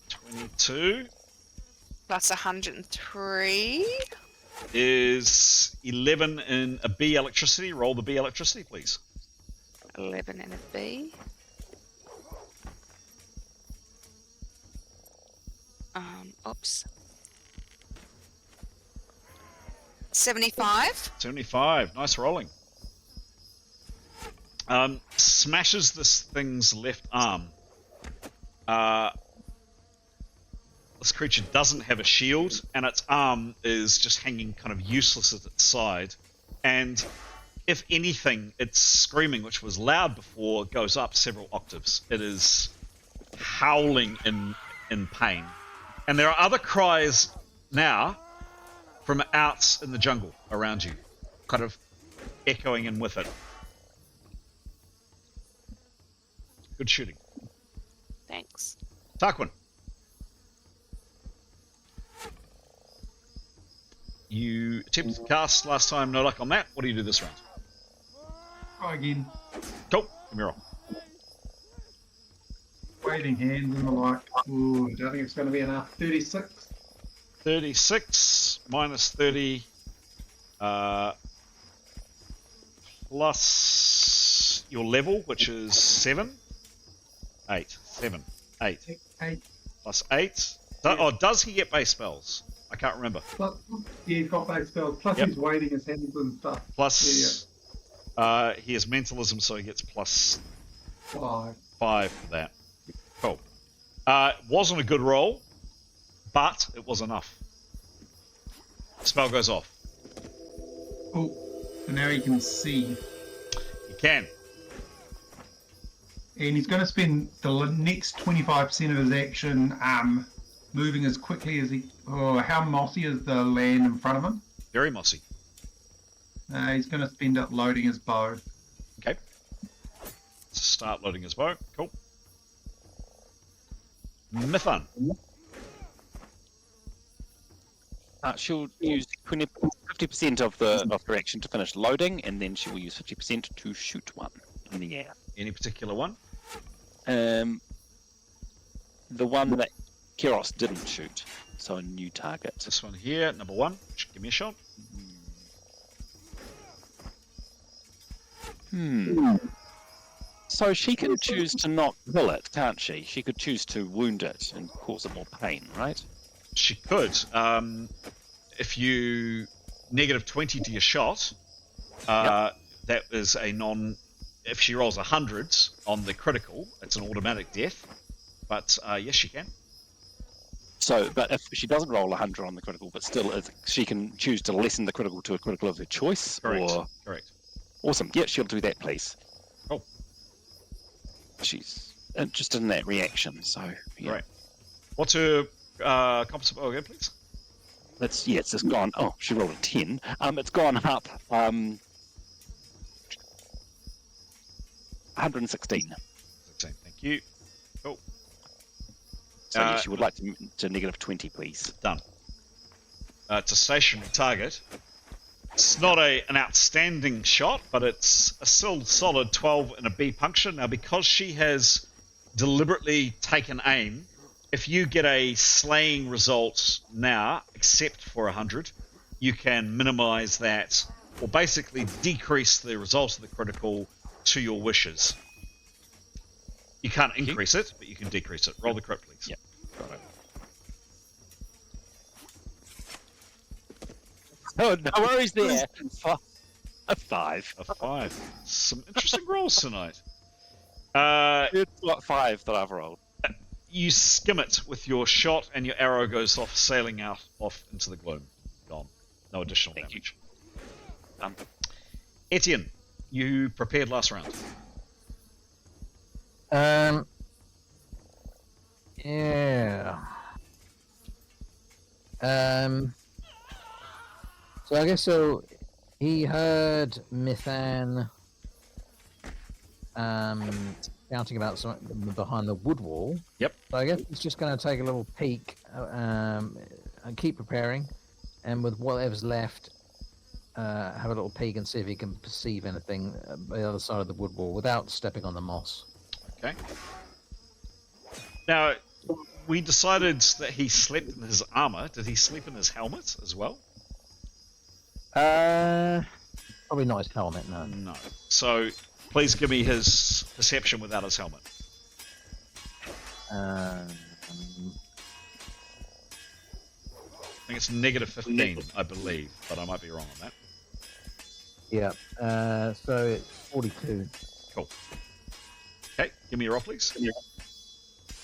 22 plus 103 is 11 in a B electricity. Roll the B electricity, please. 11 in a B. Oops. 75. 75. Nice rolling. Smashes this thing's left arm. This creature doesn't have a shield, and its arm is just hanging kind of useless at its side. And if anything, its screaming, which was loud before, goes up several octaves. It is howling in pain. And there are other cries now from out in the jungle around you, kind of echoing in with it. Good shooting. Thanks. Tarquin. You attempted to cast last time, no luck on that. What do you do this round? Try again. Cool. Give me a roll. Waving hands and we're like, ooh, I don't think it's going to be enough. 36. 36 minus 30 plus your level, which is 7. 8. 7. 8. 8. Plus 8. Does he get base spells? I can't remember. Plus, yeah, he's got base spells. Plus Yep. he's waving his hands and stuff. Plus, he has mentalism, so he gets plus 5. 5 for that. Cool. Wasn't a good roll, but it was enough. Spell goes off. Oh, so now he can see. He can. And he's going to spend the next 25% of his action moving as quickly as he... Oh, how mossy is the land in front of him? Very mossy. He's going to spend it loading his bow. Okay. Start loading his bow. Cool. Mithun. She'll use 50% of her action to finish loading, and then she will use 50% to shoot one in the air. Any particular one? The one that Keros didn't shoot, so a new target. This one here, number 1. Give me a shot. So she can choose to not kill it, can't she? She could choose to wound it and cause it more pain, right? She could. If you negative 20 to your shot, that is a non... If she rolls 100 on the critical, it's an automatic death. But yes, she can. So, but if she doesn't roll 100 on the critical, but still, she can choose to lessen the critical to a critical of her choice. Correct. Or... Correct. Awesome. Yeah, she'll do that, please. Oh. She's interested in that reaction, so yeah. Right. What's her composite bow again, please? It's just gone. Oh, she rolled a 10. It's gone up 116. 16. Thank you. Cool. So yes, she would like to negative 20, please. Done. It's a stationary target. It's not an outstanding shot, but it's a still solid 12 and a B puncture. Now, because she has deliberately taken aim, if you get a slaying result now, except for 100, you can minimize that or basically decrease the result of the critical to your wishes. You can't increase it, but you can decrease it. Roll the crit, please. Yep. Got it. Oh, no worries there. A 5. A 5. Some interesting rolls tonight. It's what 5 that I've rolled. You skim it with your shot, and your arrow goes off, sailing out off into the gloom. Gone. No additional Thank you. damage. Etienne, you prepared last round. Yeah. So I guess so. He heard Mythan shouting about something behind the wood wall. Yep. So I guess he's just going to take a little peek and keep preparing, and with whatever's left, have a little peek and see if he can perceive anything by the other side of the wood wall without stepping on the moss. Okay. Now, we decided that he slept in his armor. Did he sleep in his helmet as well? Probably not his helmet, no. No. So, please give me his perception without his helmet. Um, I think it's negative 15, I believe, but I might be wrong on that. yeah. So it's 42. Cool. Okay, give me your roll, please.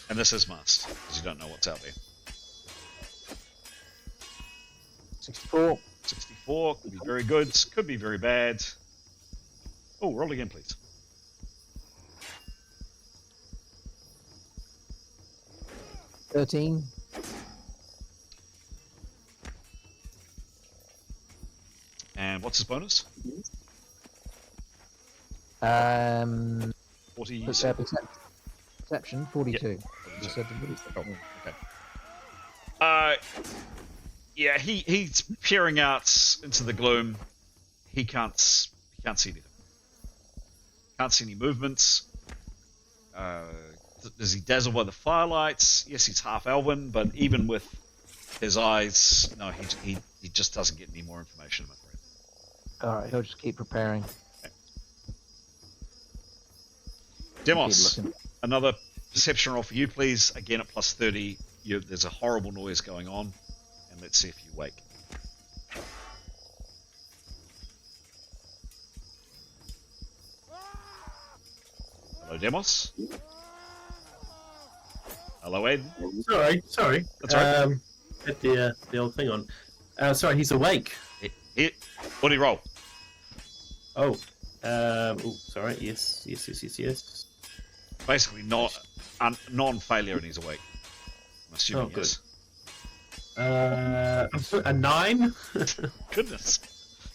And this is must, because you don't know what's out there. 64. 64, could be very good, could be very bad. Oh, roll again, please. $13. And what's his bonus? 40. 40. Perception 42. Yeah. You said Oh, okay. Yeah, he's peering out into the gloom. He can't see anything. Can't see any movements. Is he dazzled by the firelights? Yes, he's half elven, but even with his eyes, no, he just doesn't get any more information, I'm afraid. All right, he'll just keep preparing. Okay. Demos, Keep looking. another perception roll for you, please. Again at plus 30. There's a horrible noise going on, and let's see if you wake. Hello, Demos. Hello, Ed. Sorry. That's all right. Had the old thing on. Sorry, he's awake. What do you roll? Sorry. Yes. Basically, non-failure, and he's awake. I'm assuming good. Yes. A 9. Goodness,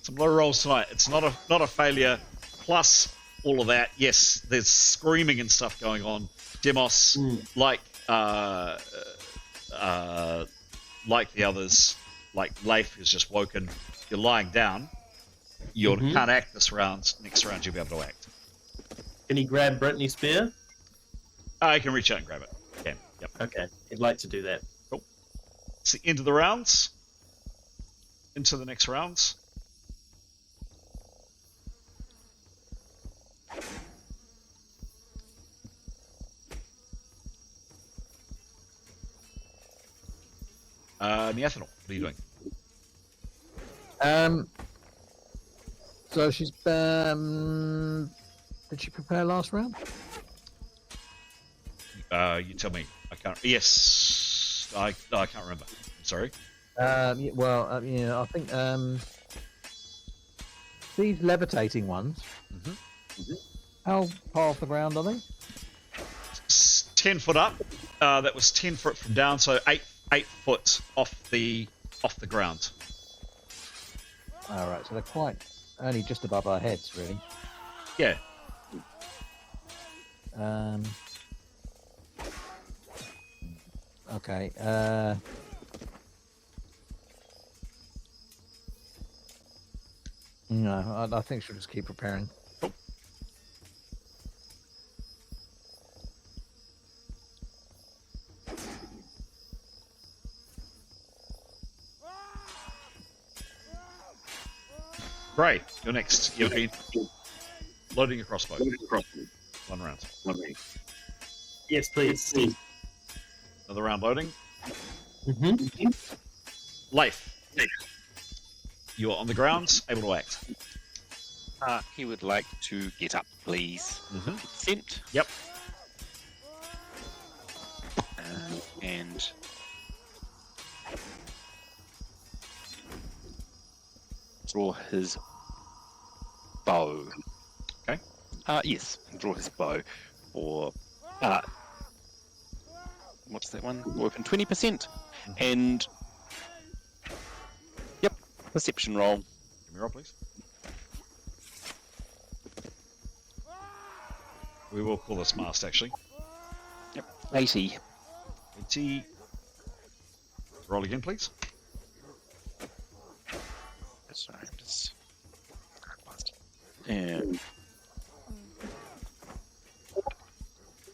some low rolls tonight. It's not a failure. Plus all of that. Yes, there's screaming and stuff going on. Demos, like the others, like Leif who's just woken. You're lying down. You can't act this round. Next round, you'll be able to act. Can he grab Brittany's spear? I can reach out and grab it. Can. Yep. Okay, he'd like to do that. Cool. It's the end of the rounds. Into the next rounds. Neathanol, what are you doing? So she's did she prepare last round? You tell me. I can't. Yes, I can't remember. I'm sorry. I think these levitating ones. How far off the ground are they? 10 foot up. That was 10 foot from down, so 8 foot off the ground. All right, so they're quite only just above our heads, really. Yeah. Okay. No, I think she'll just keep preparing. Cool. Gray, you're next. You've been loading your crossbow. 1 round. Yes, please. Another round loading. Mm-hmm. Leif, you're on the ground, able to act. He would like to get up, please. Mm-hmm. Consent. Yep. And draw his bow. Okay. Yes, draw his bow. Or what's that one? Open 20%. And yep, perception roll. Give me a roll, please. We will call this masked, actually. Yep, 80. 80. Roll again, please. Sorry, just... And...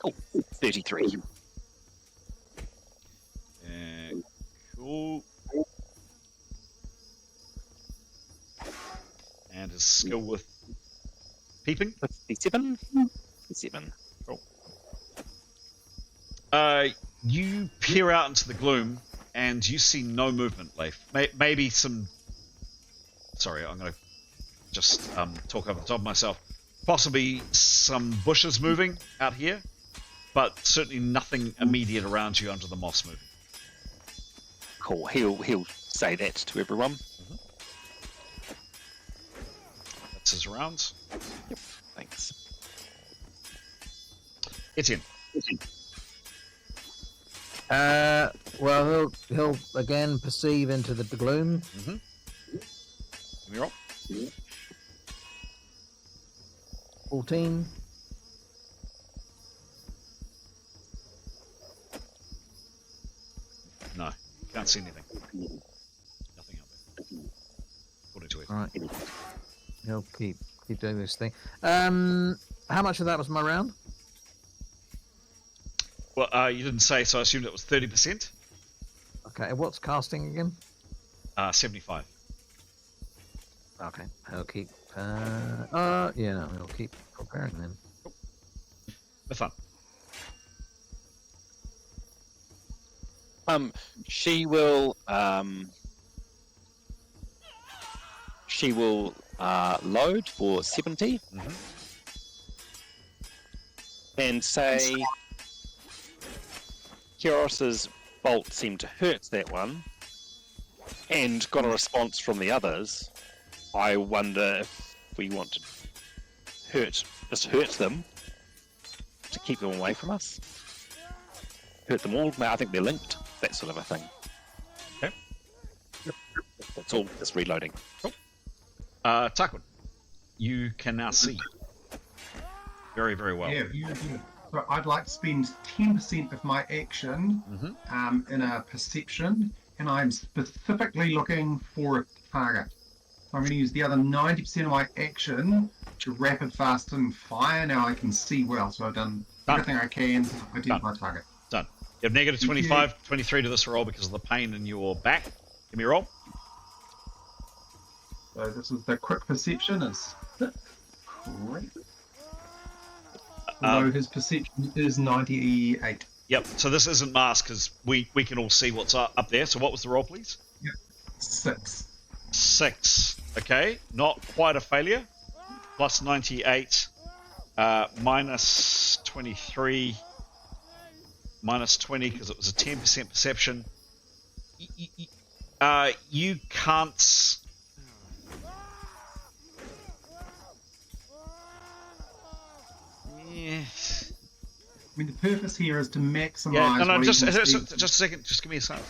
Oh, 33. Cool. And his skill with peeping. 57. 57. Cool. You peer out into the gloom, and you see no movement, Leif. Maybe some... Sorry, I'm going to just talk over the top of myself. Possibly some bushes moving out here, but certainly nothing immediate around you under the moss moving. Cool. He'll say that to everyone. That's his rounds. Yep. Thanks. Etienne. Well, he'll again perceive into the gloom. Mm-hmm. Give me a roll. 14. No, can't see anything. Nothing out there. 42. Right. He'll keep doing this thing. How much of that was my round? Well, you didn't say, so I assumed it was 30%. Okay, what's casting again? 75. Okay, I'll keep. Yeah, no, I'll keep preparing then. The fun. She will load for 70 and say Silvioross's bolt seemed to hurt that one and got a response from the others. I wonder if we want to hurt them to keep them away from us. Hurt them all. I think they're linked. That sort of a thing. Okay. That's all. Just reloading. Cool. Tarquin, you can now see very, very well. Yeah, so I'd like to spend 10% of my action in a perception, and I'm specifically looking for a target. So I'm going to use the other 90% of my action to rapid, fast, and fire. Now I can see well, so I've done everything I can to identify my target. Done. You have negative 25, 23 to this roll because of the pain in your back. Give me a roll. So this is the quick perception is great. Although his perception is 98. Yep, so this isn't masked because we can all see what's up there. So what was the roll, please? Yep. 6. 6. Okay, not quite a failure. Plus 98, minus 23, minus 20 because it was a 10% perception. You can't... Yeah. I mean, the purpose here is to maximize. Yeah, no, what just he a can see. second. Just give me a second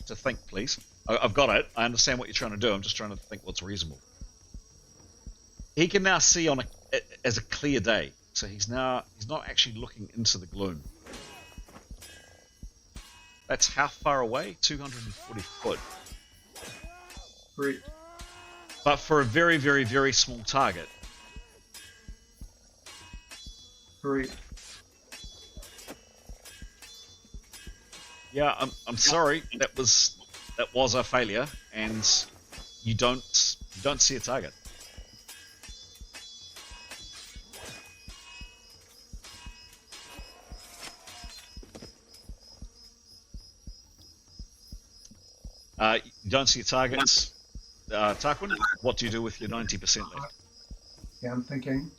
to think, please. I've got it. I understand what you're trying to do. I'm just trying to think what's reasonable. He can now see as a clear day, so he's not actually looking into the gloom. That's how far away? 240 foot. Great. But for a very, very, very small target. Great. Yeah, I'm sorry. That was a failure, and you don't see a target. You don't see your targets. Tarquin, what do you do with your 90% left? Yeah, I'm thinking.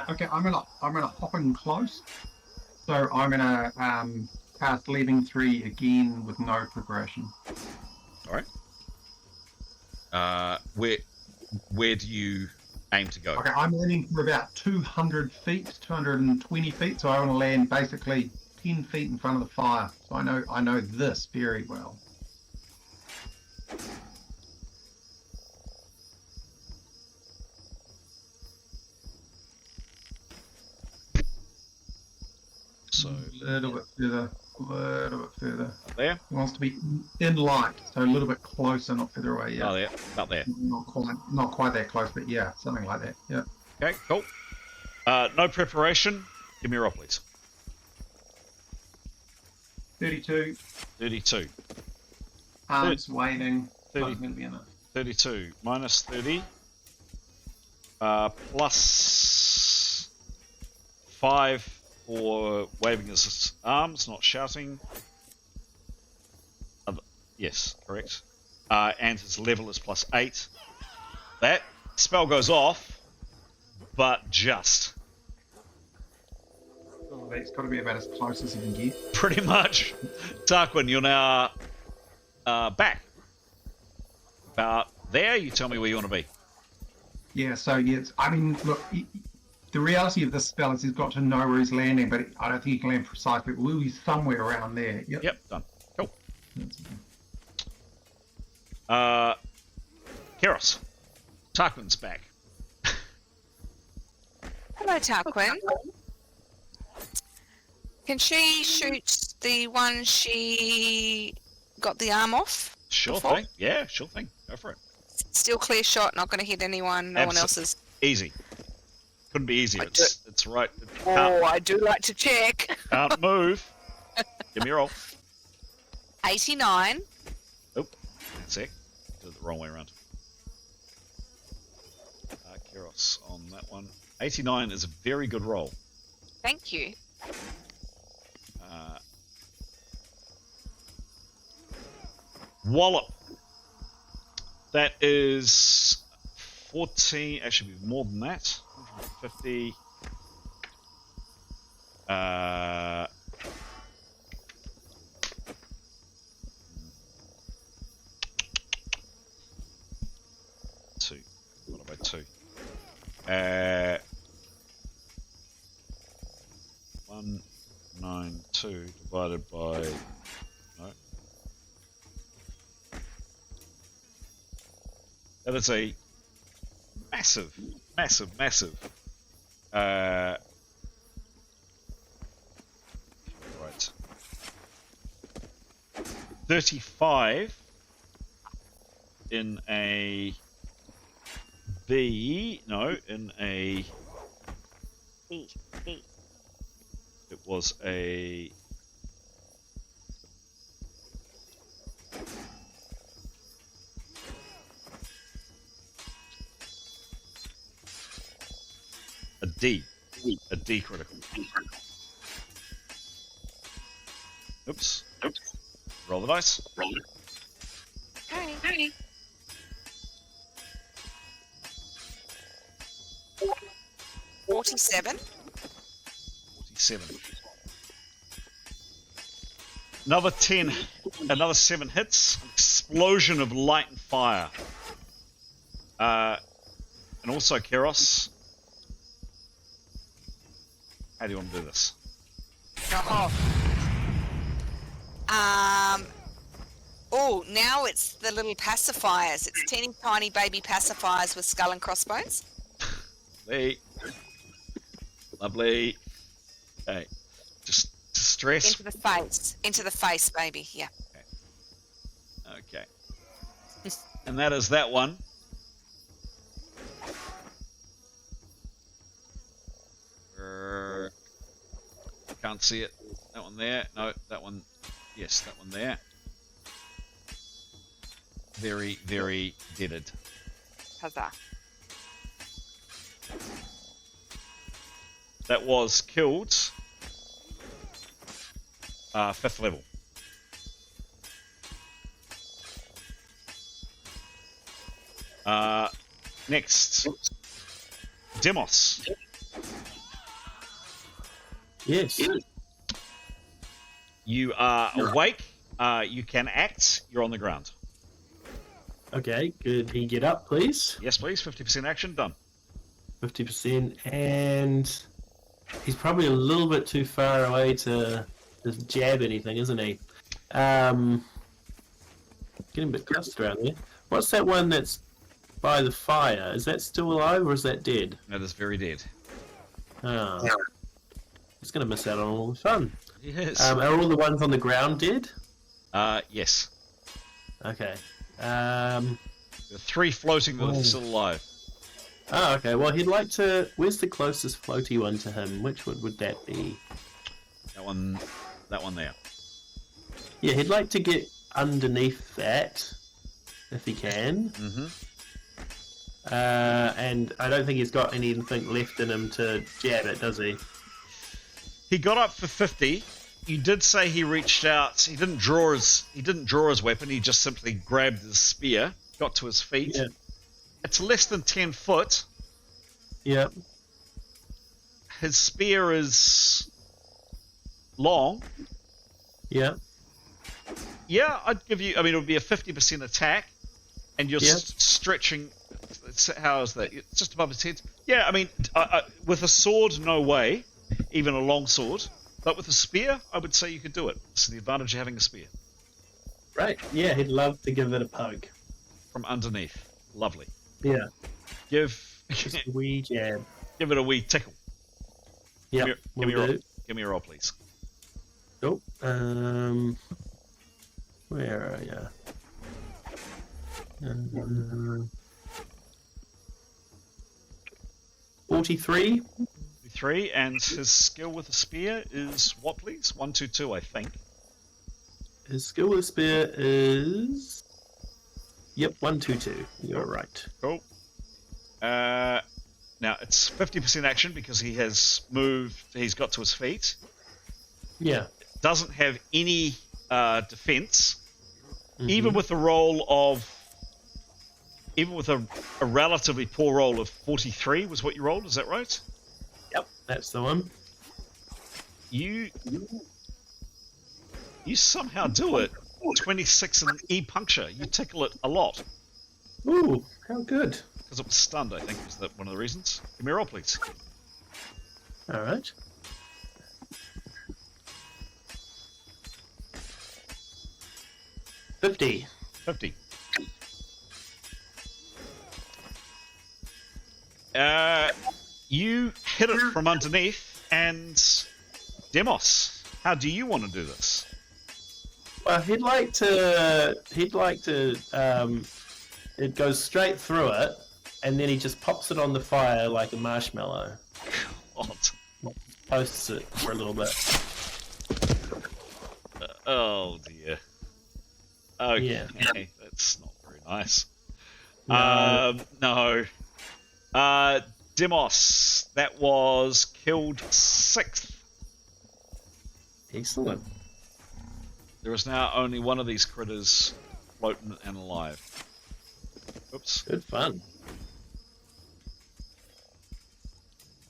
Okay, I'm gonna hop in close. So I'm gonna cast Leaving 3 again with no progression. All right. Where do you aim to go? Okay, I'm aiming for about 200 feet, 220 feet. So I want to land basically 10 feet in front of the fire. So I know this very well. So A little bit further. there. He wants to be in light, so a little bit closer, not further away. Yeah. Oh, there. About there. Not quite that close, but yeah, something like that. Yeah. Okay, cool. No preparation. Give me a roll, please. 32. 32. Arms waving. 30. I'm going to be in it. 32 minus 30 plus 5 for waving his arms, not shouting. Yes, correct. And his level is plus 8. That spell goes off, but just. Oh, that's got to be about as close as you can get. Pretty much. Tarquin, you're now back. About there, you tell me where you want to be. Yeah, so yes, I mean, look, the reality of this spell is he's got to know where he's landing, but I don't think he can land precisely. We'll be somewhere around there. Yep, done. Cool. Keros. Tarquin's back. Hello, Tarquin. Can she shoot the one she got the arm off? Sure before? thing. Yeah, sure thing. Go for it. Still clear shot, not going to hit anyone, no one else's. Easy. Couldn't be easier. It's right. I do like to check. Can't move. Give me a roll. 89. Oop. One sec. Did it the wrong way around. Keros on that one. 89 is a very good roll. Thank you. Wallop. That is 14. Actually, more than that. 150. Two. What about 2? 192 divided by. No. That is a massive. Right. 35 in a B. No, in a. B. It was a. A D. A D critical. Oops. Roll the dice. Okay. 47. 47. Another 10. Another 7 hits. An explosion of light and fire. And also Keros. How do you want to do this? Oh, now it's the little pacifiers. It's teeny tiny baby pacifiers with skull and crossbones. Lovely. Okay. Just stress. Into the face, baby. Yeah. Okay. And that is that one. Can't see it. That one there. No, that one. Yes, that one there. Very, very deaded. Huzzah. That was killed 5th level. Next, Demos. Yes. You are awake. You can act. You're on the ground. Okay, could he get up, please? Yes, please. 50% action. Done. 50%, and he's probably a little bit too far away to jab anything, isn't he? Getting a bit clustered around there. What's that one that's by the fire? Is that still alive or is that dead? That is very dead. Oh. He's going to miss out on all the fun. Yes. Are all the ones on the ground dead? Yes. Okay. There are 3 floating that are still alive. Oh, okay. Well, he'd like to... Where's the closest floaty one to him? Which one would that be? That one there. Yeah, he'd like to get underneath that, if he can. Mm-hmm. And I don't think he's got anything left in him to jab it, does he? He got up for 50. You did say he reached out. He didn't draw his weapon. He just simply grabbed his spear, got to his feet. Yeah. It's less than 10 foot. Yep. His spear is long. Yeah. Yeah, I'd give you. I mean, it would be a 50% attack, and you're Yep. stretching. How is that? It's just above his head. Yeah, I mean, with a sword, no way. Even a long sword. But with a spear, I would say you could do it. It's the advantage of having a spear. Right. Yeah, he'd love to give it a poke. From underneath. Lovely. Yeah. Give Just a wee jab. give it a wee tickle. Yeah. Give me a roll. Give me a roll, please. Oh. Where are ya? 43. 3, and his skill with a spear is what, please? 122, I think. His skill with spear is... Yep, 122. You're right. Cool. Now it's 50% action because he has moved. He's got to his feet. Yeah. Doesn't have any defense. Mhm. Even with a relatively poor roll of 43 was what you rolled. Is that right? Yep, that's the one. You somehow do it. 26 in E-puncture. You tickle it a lot. Ooh, how good. Because it was stunned, I think, was that one of the reasons. Give me a roll, please. All right. $50. 50. You hit it from underneath, and Demos, how do you want to do this? Well, he'd like to. It goes straight through it, and then he just pops it on the fire like a marshmallow. God. Posts it for a little bit. Oh dear. Okay, Yeah. that's not very nice. No. No. Demos, that was killed 6th. Excellent. There is now only one of these critters floating and alive. Oops. Good fun.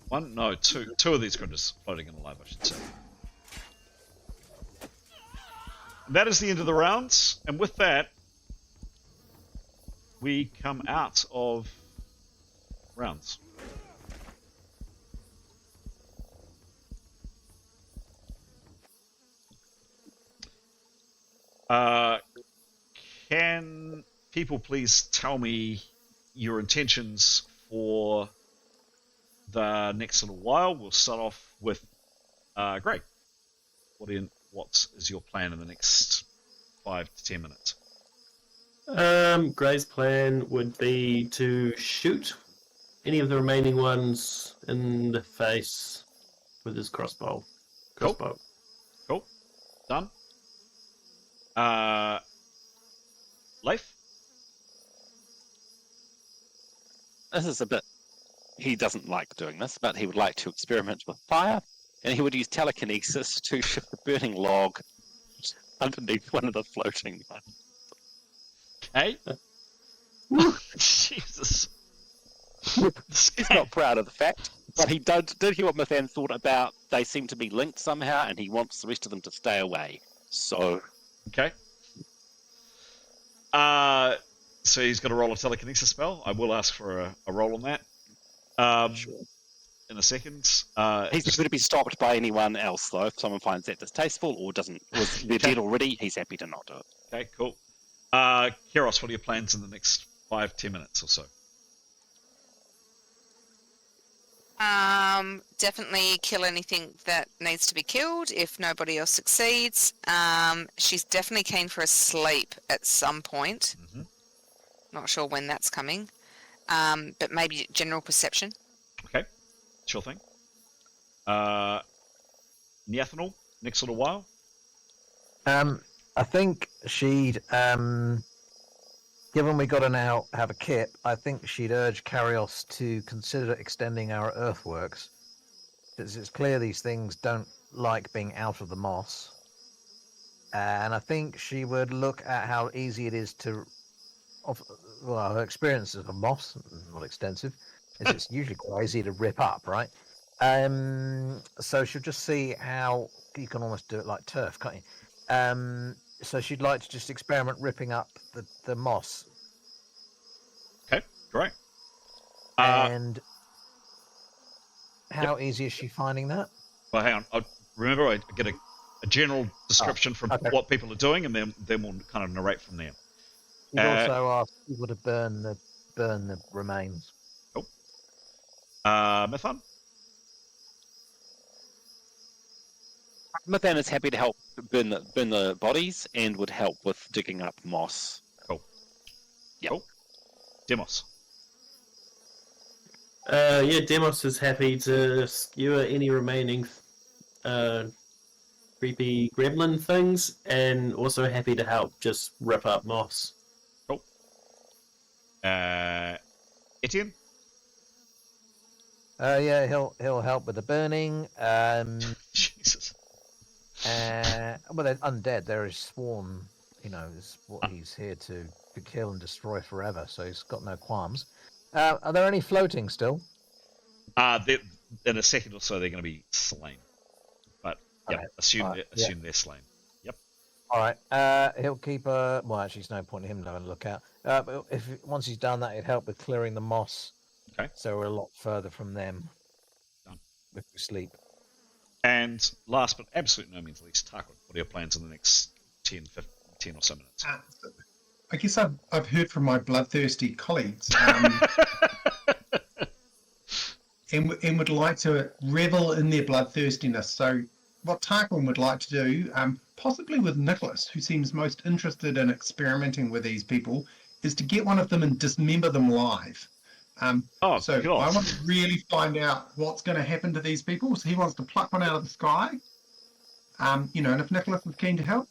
One? No, two. Two of these critters floating and alive, I should say. And that is the end of the rounds, and with that, we come out of rounds. Can people please tell me your intentions for the next little while? We'll start off with Greg. What is your plan in the next 5 to 10 minutes? Gray's plan would be to shoot any of the remaining ones in the face with his crossbow. Crossbow. Cool. Done. Leif? This is a bit. He doesn't like doing this, but he would like to experiment with fire, and he would use telekinesis to shift the burning log underneath one of the floating ones. Okay. Jesus. He's not proud of the fact, but he did hear what Mathan thought about. They seem to be linked somehow, and he wants the rest of them to stay away. So, Okay. So he's got to roll a telekinesis spell. I will ask for a roll on that. sure. In a second. He's Just- happy to be stopped by anyone else, though. If someone finds that distasteful or they're dead already, he's happy to not do it. Okay, cool. Keros, what are your plans in the next 5-10 minutes or so? Definitely kill anything that needs to be killed if nobody else succeeds. She's definitely keen for a sleep at some point. Mm-hmm. Not sure when that's coming. But maybe general perception. Okay, sure thing. Neathanol, next little while. I think she'd, given we got to now have a kit, I think she'd urge Karios to consider extending our earthworks. Because it's clear these things don't like being out of the moss. And I think she would look at how easy it is to, well, her experiences of moss, not extensive, is it's usually quite easy to rip up, right? So she'll just see how you can almost do it like turf, can't you? So she'd like to just experiment ripping up the moss. Okay, great. And how easy is she finding that? Well, hang on. Remember, I get a general description from okay. what people are doing, and then we'll kind of narrate from there. She'd also asked people to burn the remains. Cool. Methan? Mathan is happy to help burn the bodies and would help with digging up moss. Cool. Yep. Cool. Demos. Yeah, Demos is happy to skewer any remaining creepy gremlin things, and also happy to help just rip up moss. Cool. Etienne? Yeah, he'll help with the burning. Jesus. Well, they're undead. They're his sworn. Is what he's here to kill and destroy forever. So he's got no qualms. Are there any floating still? In a second or so, they're going to be slain. But yeah, Okay. assume they're slain. Yep. All right. He'll keep a. Well, actually, it's no point in him having a look out. But once he's done that, it'd help with clearing the moss. Okay. So we're a lot further from them. Done. If we sleep. And last but absolutely no means least, Tarquin, what are your plans in the next 10 or so minutes? I guess I've heard from my bloodthirsty colleagues and would like to revel in their bloodthirstiness. So what Tarquin would like to do, possibly with Nicholas, who seems most interested in experimenting with these people, is to get one of them and dismember them live. So cool. I want to really find out what's going to happen to these people. So he wants to pluck one out of the sky. And if Nicholas is keen to help,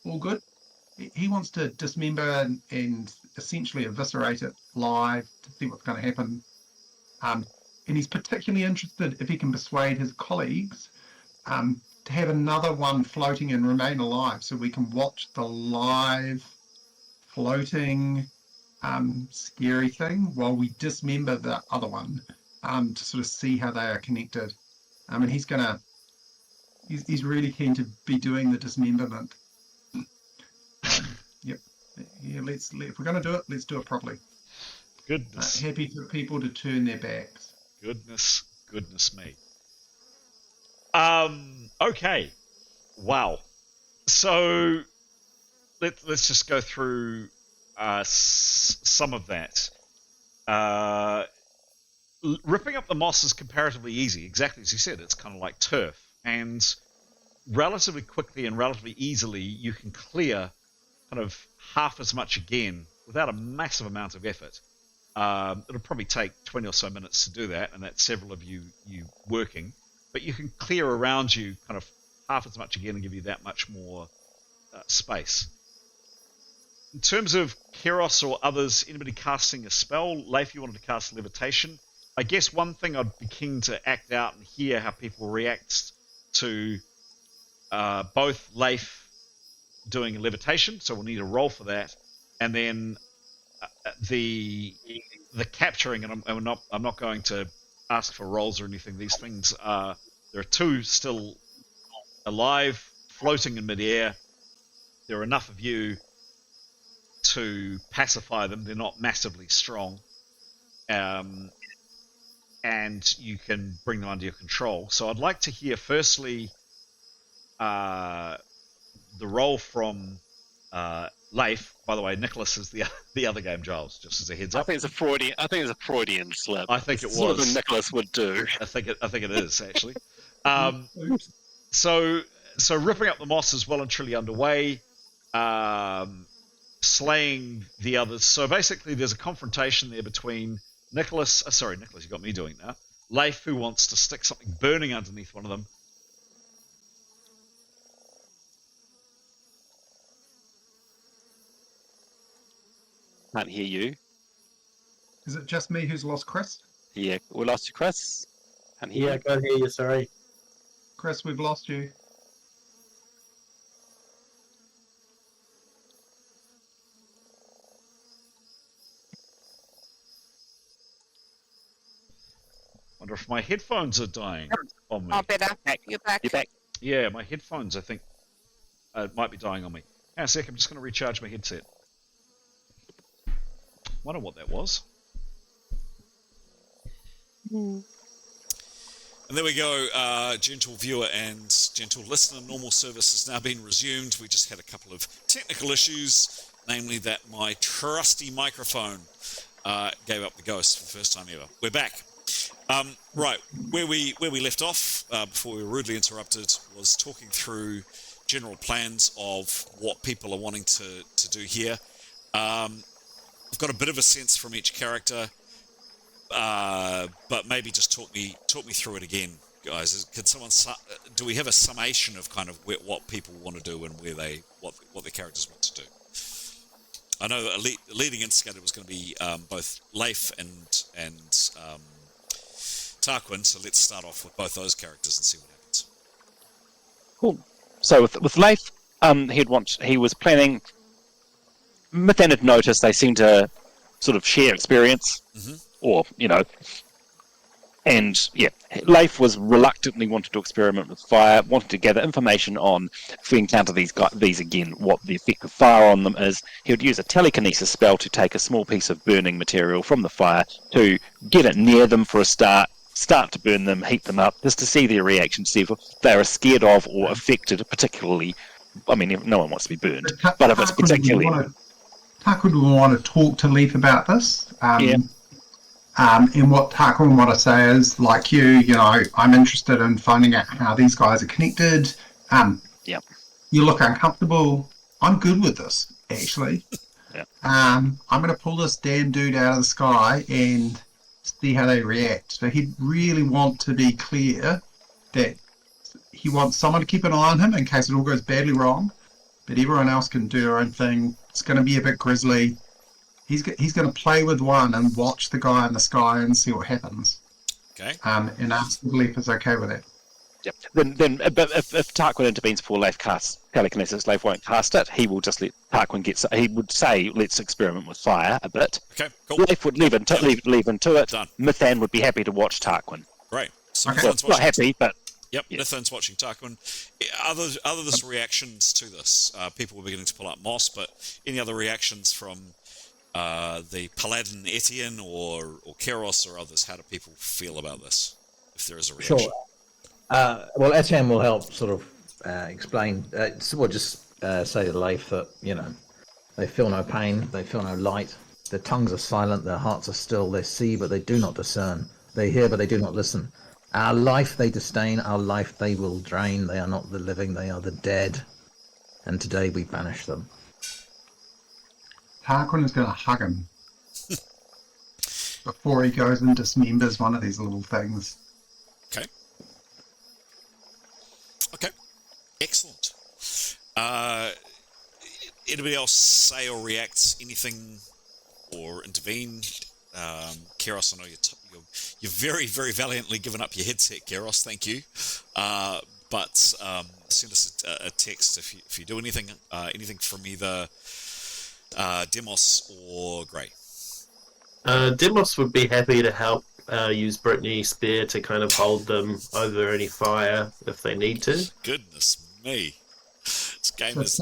all good. He wants to dismember and essentially eviscerate it live to see what's going to happen. And he's particularly interested if he can persuade his colleagues to have another one floating and remain alive, so we can watch the live floating scary thing while we dismember the other one to sort of see how they are connected. And he's really keen to be doing the dismemberment. Yep. Yeah, if we're going to do it, let's do it properly. Goodness. Happy for people to turn their backs. Goodness me. Okay. Wow. So let's just go through some of that. Ripping up the moss is comparatively easy, exactly as you said. It's kind of like turf, and relatively quickly and relatively easily you can clear kind of half as much again without a massive amount of effort. It'll probably take 20 or so minutes to do that, and that's several of you working, but you can clear around you kind of half as much again and give you that much more space. In terms of Keros or others, anybody casting a spell, Leif, you wanted to cast Levitation. I guess one thing I'd be keen to act out and hear how people react to both Leif doing levitation, so we'll need a roll for that, and then the capturing. And I'm not going to ask for rolls or anything. These things are there are two still alive, floating in midair. There are enough of you to pacify them. They're not massively strong, and you can bring them under your control. So I'd like to hear firstly the roll from Leif. By the way, Nicholas is the other game, Giles. Just as a heads up. I think it's a Freudian slip. I think it was sort of Nicholas would do. I think it is actually. So ripping up the moss is well and truly underway. Slaying the others. So basically, there's a confrontation there between Nicholas. Nicholas, you got me doing that. Leif, who wants to stick something burning underneath one of them. Can't hear you. Is it just me who's lost Chris? Yeah, we lost you, Chris. Can't hear Yeah, I you. can't hear you. Sorry. Chris, we've lost you. Wonder if my headphones are dying on me. Oh, better. You're back. You're back. Yeah, my headphones, I think, might be dying on me. Hang on a sec, I'm just going to recharge my headset. Wonder what that was. And there we go, gentle viewer and gentle listener. Normal service has now been resumed. We just had a couple of technical issues, namely that my trusty microphone gave up the ghost for the first time ever. We're back. Right, where we left off before we were rudely interrupted was talking through general plans of what people are wanting to do here. I've got a bit of a sense from each character, but maybe just talk me through it again, guys. Can someone do we have a summation of kind of what people want to do and what their characters want to do? I know that a leading instigator was going to be both Leif and Tarquin, so let's start off with both those characters and see what happens. Cool. So with Leif, he was planning. Mythan had noticed they seem to sort of share experience, or and yeah, Leif was reluctantly wanted to experiment with fire, wanted to gather information on if we encounter these again, what the effect of fire on them is. He would use a telekinesis spell to take a small piece of burning material from the fire to get it near them for a start to burn them, heat them up, just to see their reaction, see if they are scared of or affected particularly. I mean, no one wants to be burned, but if it's particularly... Tarquin will want to talk to Leif about this. And what Tarquin want to say is, like you know, I'm interested in finding out how these guys are connected. You look uncomfortable. I'm good with this, actually. I'm going to pull this damn dude out of the sky and see how they react. So he'd really want to be clear that he wants someone to keep an eye on him in case it all goes badly wrong, but everyone else can do their own thing. It's going to be a bit grisly. He's going to play with one and watch the guy in the sky and see what happens. Okay. And ask if Leif is okay with it. Yep. Then, but if Tarquin intervenes before Leif casts telekinesis, Leif won't cast it. He will just let Tarquin get. He would say, "Let's experiment with fire a bit." Okay, cool. Leif would leave into it. Done. Mythan would be happy to watch Tarquin. Great. So Okay. Well, not happy, but yep. Mythan's watching Tarquin. Other reactions to this, people were beginning to pull up moss, but any other reactions from the Paladin Etienne or Keros or others? How do people feel about this? If there is a reaction. Sure. Well, Etienne will help sort of explain. We'll just say to Leif that, they feel no pain, they feel no light. Their tongues are silent, their hearts are still. They see, but they do not discern. They hear, but they do not listen. Our life they disdain, our life they will drain. They are not the living, they are the dead. And today we banish them. Tarquin is going to hug him before he goes and dismembers one of these little things. Okay. Excellent. Anybody else say or react anything or intervene? Keros, I know you're very, very valiantly given up your headset, Keros. Thank you. but send us a text if you do anything from either Demos or Grey. Demos would be happy to help use Brittany's spear to kind of hold them over any fire if they need to. Goodness me. This game So is...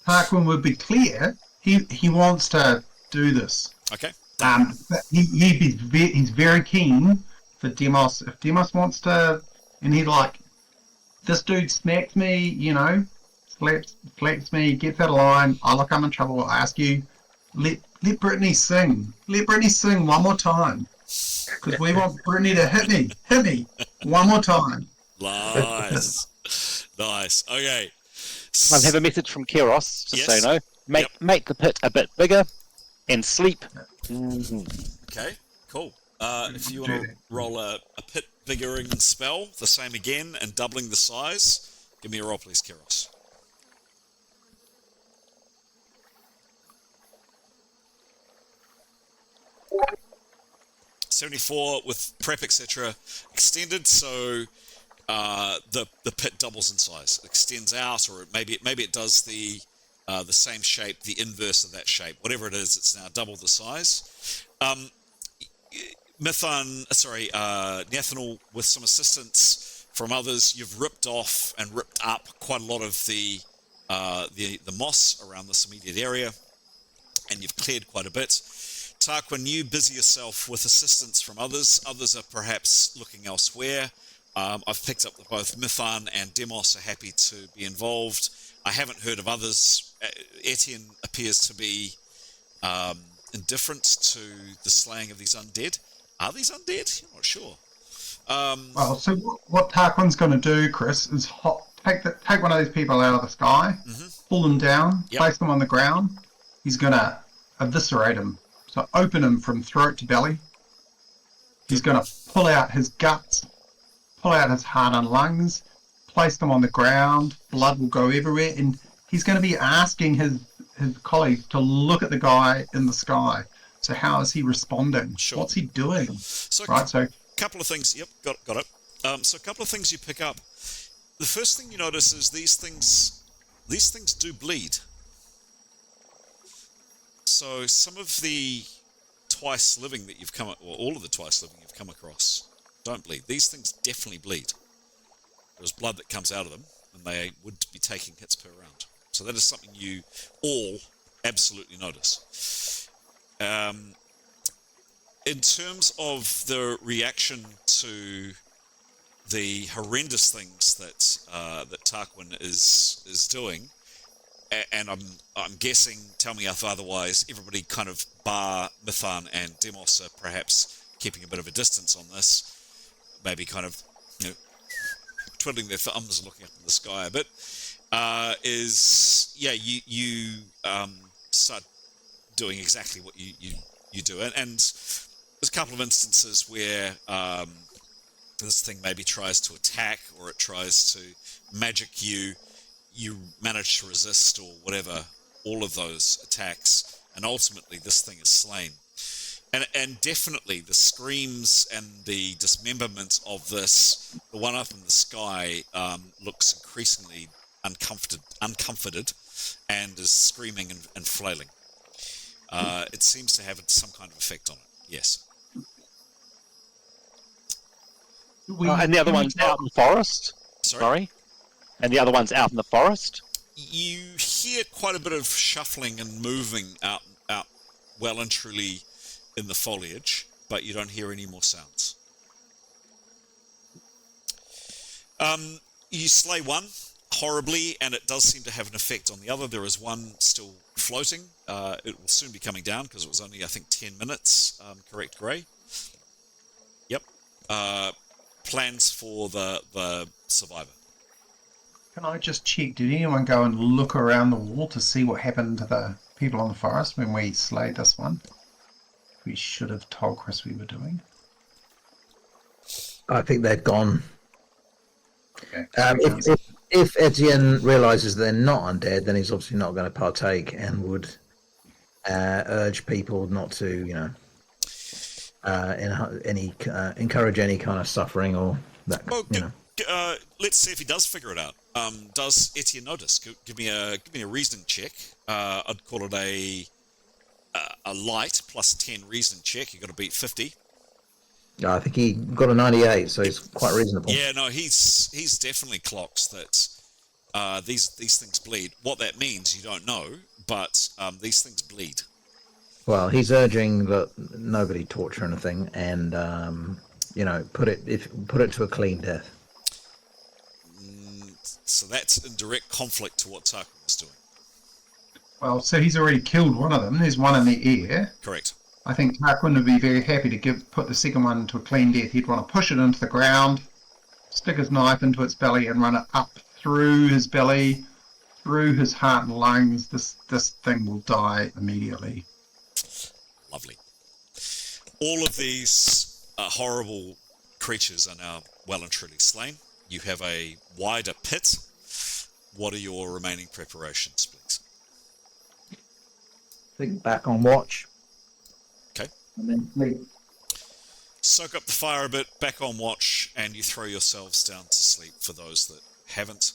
Tarquin would be clear. He wants to do this. Okay. But he's very keen for Demos. If Demos wants to, and he's like, this dude smacks me, you know, slaps me, gets out of line. I look, I'm in trouble. I ask you, let Brittany sing. Let Brittany sing one more time, because we want Brittany to hit me one more time. Nice. Nice. Okay. I have a message from Keros, just so Yes. you know. Make the pit a bit bigger and sleep. Okay, cool. If you want to roll a pit biggering spell, the same again, and doubling the size, give me a roll, please, Keros. $74 with prep, etc. extended, so the pit doubles in size. It extends out, or maybe it does the same shape, the inverse of that shape. Whatever it is, it's now double the size. Nathanal, with some assistance from others, you've ripped off and ripped up quite a lot of the moss around this immediate area, and you've cleared quite a bit. Tarquin, you busy yourself with assistance from others. Others are perhaps looking elsewhere. I've picked up that both Mithan and Demos are happy to be involved. I haven't heard of others. Etienne appears to be indifferent to the slaying of these undead. Are these undead? I'm not sure. Well, so what Tarquin's going to do, Chris, is take one of these people out of the sky, pull them down, place them on the ground. He's going to eviscerate him. So open him from throat to belly. He's going to pull out his guts, pull out his heart and lungs, place them on the ground. Blood will go everywhere, and he's going to be asking his colleagues to look at the guy in the sky. So how is he responding? Sure. What's he doing? So So couple of things. Yep, got it. So a couple of things you pick up. The first thing you notice is these things do bleed. So some of the twice living that you've come, or all of the twice living you've come across, don't bleed. These things definitely bleed. There's blood that comes out of them, and they would be taking hits per round. So that is something you all absolutely notice. In terms of the reaction to the horrendous things that Tarquin is doing, and I'm guessing, tell me if otherwise, everybody kind of bar Mithan and Demos are perhaps keeping a bit of a distance on this, maybe kind of, you know, twiddling their thumbs and looking up in the sky a bit, you start doing exactly what you do. And there's a couple of instances where this thing maybe tries to attack, or it tries to magic you. You manage to resist, or whatever, all of those attacks, and ultimately this thing is slain. And definitely the screams and the dismemberment of this, the one up in the sky, looks increasingly uncomforted, and is screaming and flailing. It seems to have some kind of effect on it. Yes. And the other one's out in the forest. Sorry. And the other one's out in the forest. You hear quite a bit of shuffling and moving out well and truly in the foliage, but you don't hear any more sounds. You slay one horribly, and it does seem to have an effect on the other. There is one still floating. It will soon be coming down, because it was only, I think, 10 minutes. Correct, Grey? Yep. Plans for the survivor. can I just check, did anyone go and look around the wall to see what happened to the people in the forest when we slayed this one? We should have told Chris we were doing. I think they've gone. Okay. If Etienne realizes they're not undead, then he's obviously not going to partake, and would urge people not to, encourage any kind of suffering or that. Well, let's see if he does figure it out. Does Etienne notice? Give me a reasoning check. I'd call it a light plus 10 reasoning check. You got to beat 50. Yeah, I think he got a 98, so he's quite reasonable. Yeah, no, he's definitely clocks that these things bleed. What that means, you don't know, but these things bleed. Well, he's urging that nobody torture anything, and put it to a clean death. So that's in direct conflict to what Tarkin was doing. Well, so he's already killed one of them. There's one in the air. Correct. I think Tarquin would be very happy to put the second one to a clean death. He'd want to push it into the ground, stick his knife into its belly, and run it up through his belly, through his heart and lungs. This thing will die immediately. Lovely. All of these horrible creatures are now well and truly slain. You have a wider pit. What are your remaining preparations, please? I think back on watch. Okay. And then sleep. Soak up the fire a bit, back on watch, and you throw yourselves down to sleep for those that haven't.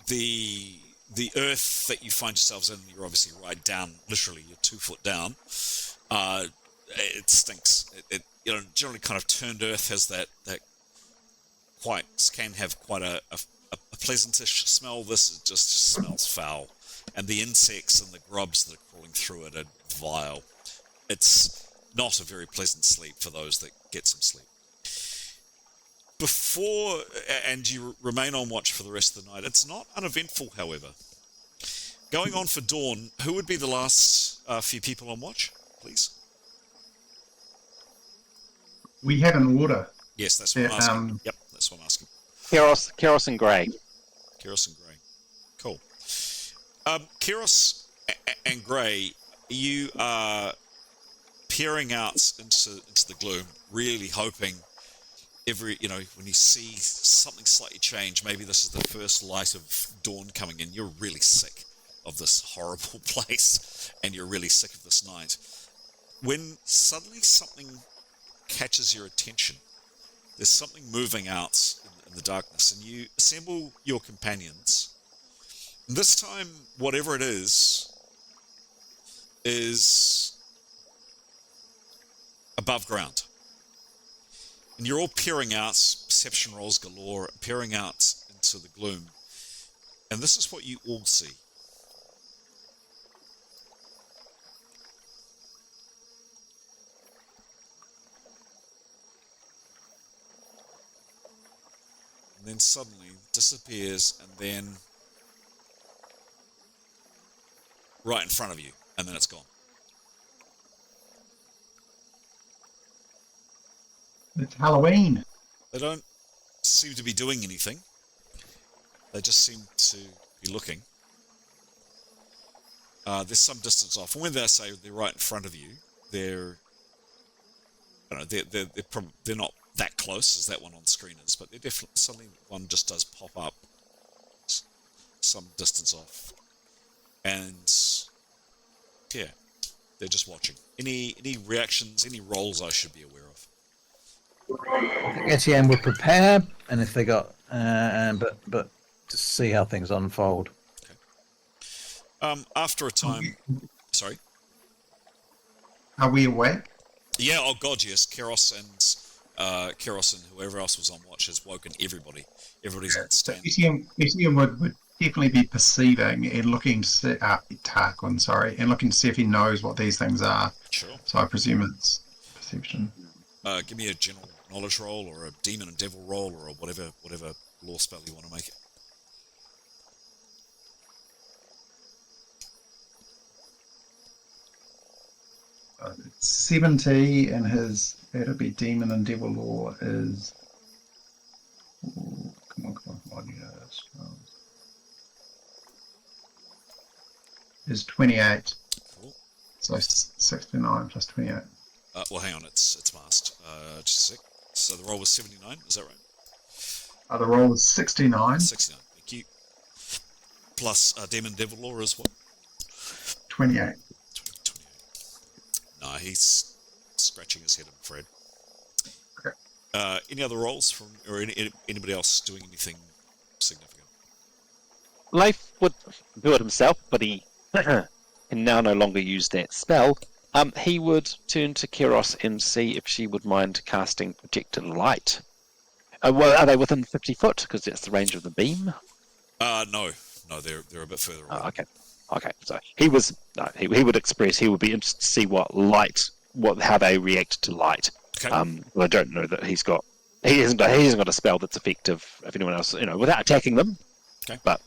The earth that you find yourselves in, you're obviously right down, literally, you're 2 foot down. It stinks. It generally kind of turned earth has that can have quite a pleasantish smell. This just smells foul. And the insects and the grubs that are crawling through it are vile. It's not a very pleasant sleep for those that get some sleep. And you remain on watch for the rest of the night. It's not uneventful, however. Going on for dawn, who would be the last few people on watch, please? We have an order. Yes, that's what I'm asking. Yep, that's what I'm asking. Keros and Grey. Keros and Grey. Cool. Keros and Grey, you are peering out into the gloom, really hoping when you see something slightly change, maybe this is the first light of dawn coming in, you're really sick of this horrible place, and you're really sick of this night. When suddenly something catches your attention, there's something moving out in the darkness, and you assemble your companions. And this time, whatever it is above ground. And you're all peering out, perception rolls galore, peering out into the gloom. And this is what you all see. And then suddenly disappears, and then right in front of you, and then it's gone. It's Halloween. They don't seem to be doing anything. They just seem to be looking. There's some distance off. And when they say they're right in front of you, they're not that close as that one on screen is, but they're definitely, suddenly one just does pop up some distance off. And yeah, they're just watching. Any reactions, any rolls I should be aware of? I think Etienne would prepare, and if they got, but to see how things unfold. Okay. After a time, sorry. Are we awake? Yeah. Oh God, yes. Keros and whoever else was on watch has woken everybody. Everybody's on stand. Etienne would definitely be perceiving and looking to see Tarquin, and looking to see if he knows what these things are. Sure. So I presume it's perception. Give me a general knowledge roll, or a demon and devil roll, or whatever lore spell you want to make it. 70, and his that'll be demon and devil lore is. Ooh, come on, yes. Is 28. Cool. So 69 plus 28. Well, hang on, it's masked. Just a sec. So the roll was 79, is that right? The roll was 69. 69, thank you. Plus demon devil lore is what? 28. 28. No, he's scratching his head, I'm afraid. Okay. Any other roles from, or anybody else doing anything significant? Leif would do it himself, but he can now no longer use that spell. He would turn to Keros and see if she would mind casting projected light. Well, are they within 50 foot? Because that's the range of the beam. No, they're a bit further away. Okay. So he was he would express he would be interested to see how they react to light. Okay. Well, I don't know that he hasn't got a spell that's effective if anyone else, without attacking them. Okay. But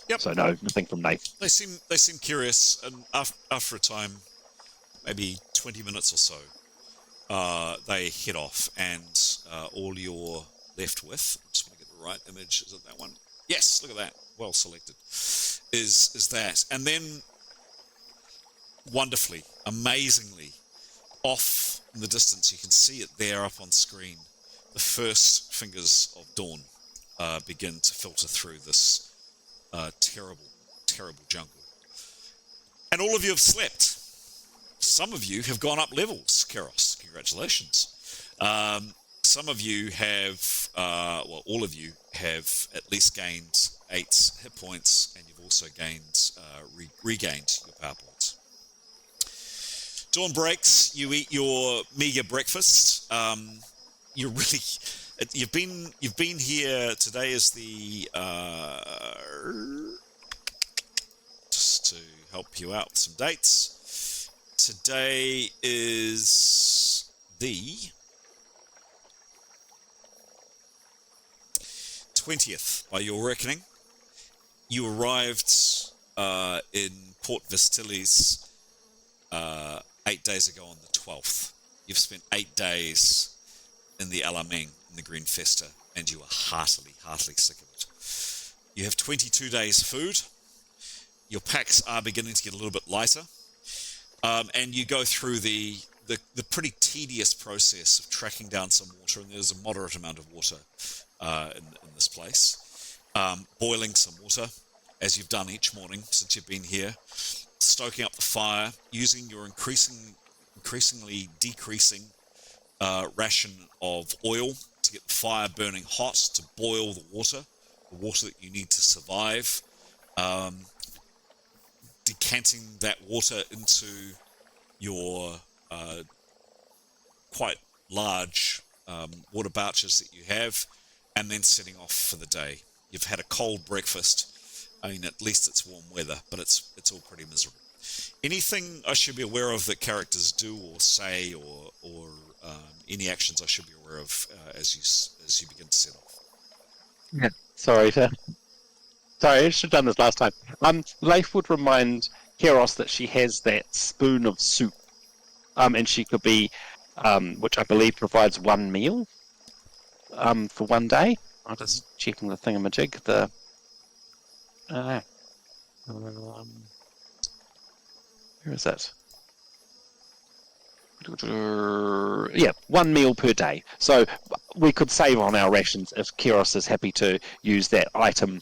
yep. So no, nothing from Nath. They seem curious, and after a time, maybe 20 minutes or so, they head off, and all you're left with, I just want to get the right image, is it that one? Yes, look at that, well selected, is that. And then, wonderfully, amazingly, off in the distance, you can see it there up on screen, the first fingers of dawn begin to filter through this terrible, terrible jungle. And all of you have slept. Some of you have gone up levels, Keros. Congratulations. Some of you have, all of you have at least gained 8 hit points, and you've also gained, regained your power points. Dawn breaks. You eat your meager breakfast. You're really, you've been here. Today is the just to help you out with some dates. Today is the 20th, by your reckoning. You arrived in Port Vistilis 8 days ago on the 12th. You've spent 8 days in the Alameng, in the Green Festa, and you are heartily sick of it. You have 22 days food. Your packs are beginning to get a little bit lighter. And you go through the pretty tedious process of tracking down some water, and there's a moderate amount of water in this place. Boiling some water, as you've done each morning since you've been here. Stoking up the fire, using your increasingly decreasing ration of oil to get the fire burning hot, to boil the water that you need to survive. Decanting that water into your quite large water bouches that you have, and then setting off for the day. You've had a cold breakfast. I mean, at least it's warm weather, but it's all pretty miserable. Anything I should be aware of that characters do or say, or any actions I should be aware of as you begin to set off? Yeah. Sorry, I should have done this last time. Leif would remind Keros that she has that spoon of soup, and she could be, which I believe provides one meal, for one day. I'm just checking the thingamajig. Where is it? Yeah, one meal per day. So we could save on our rations if Keros is happy to use that item.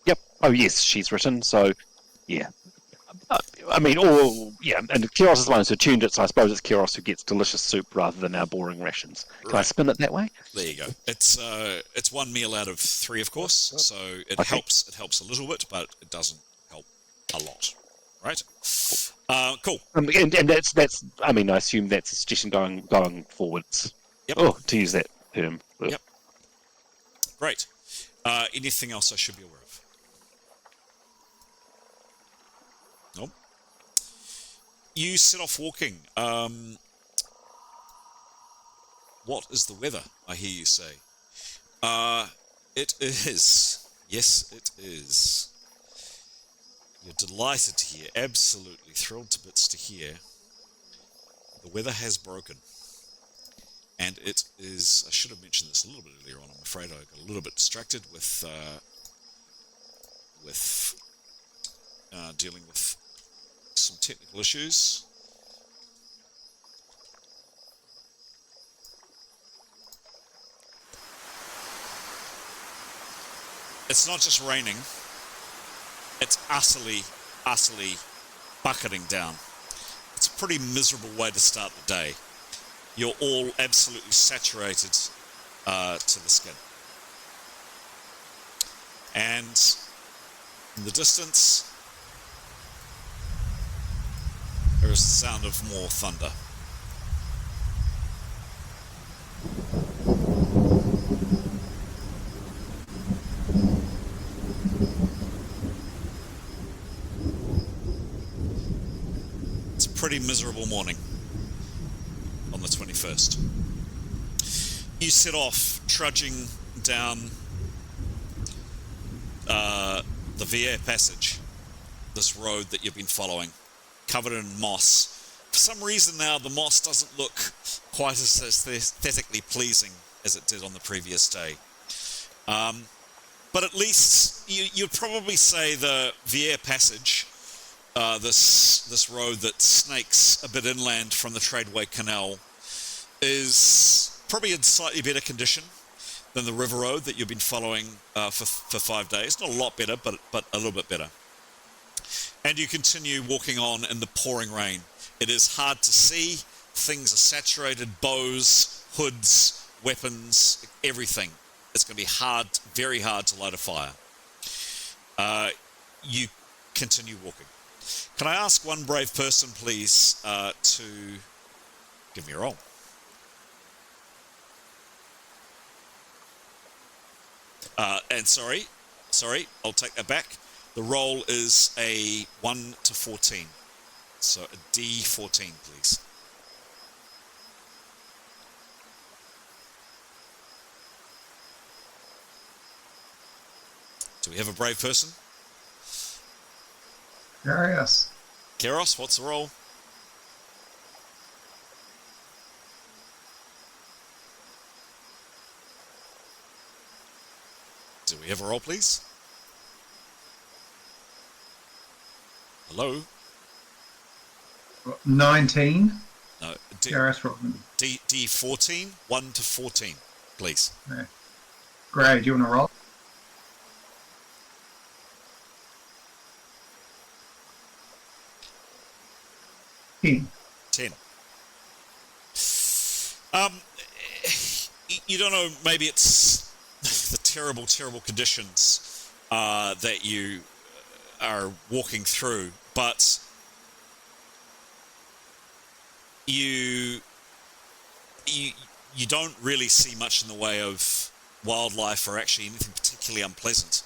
Yep. Oh, yes, she's written. So, yeah. I mean, and Keros is the one who tuned it, so I suppose it's Keros who gets delicious soup rather than our boring rations. Can I spin it that way? There you go. It's one meal out of 3, of course, so it helps. It helps a little bit, but it doesn't help a lot, right? Cool. And that's. I mean, I assume that's a suggestion going forwards. Yep. Oh, to use that term. Yep. Great. Anything else I should be aware of? Nope. You set off walking. What is the weather? I hear you say. It is. Yes, it is. You're delighted to hear, absolutely thrilled to bits to hear. The weather has broken. And it is, I should have mentioned this a little bit earlier on, I'm afraid I got a little bit distracted with dealing with some technical issues. It's not just raining. It's utterly bucketing down. It's a pretty miserable way to start the day. You're all absolutely saturated to the skin. And in the distance, there is the sound of more thunder. It's a pretty miserable morning on the 21st. You set off trudging down the M.E.R.P passage, this road that you've been following, covered in moss. For some reason now, the moss doesn't look quite as aesthetically pleasing as it did on the previous day. But at least you'd probably say the M.E.R.P passage, this road that snakes a bit inland from the Tradeway Canal, is probably in slightly better condition than the river road that you've been following for 5 days. Not a lot better, but a little bit better. And you continue walking on in the pouring rain. It is hard to see. Things are saturated. Bows, hoods, weapons, everything. It's going to be hard, very hard to light a fire. You continue walking. Can I ask one brave person, please, to give me a roll? And sorry, I'll take that back. The roll is a 1 to 14. So a D14, please. Do we have a brave person? Curious. Keros, what's the roll? Do we have a roll, please? Hello? 19. No. D14, 1 to 14, please. Okay. Great, do you want to roll? Ten. You don't know, maybe it's the terrible, terrible conditions that you are walking through, but you don't really see much in the way of wildlife or actually anything particularly unpleasant,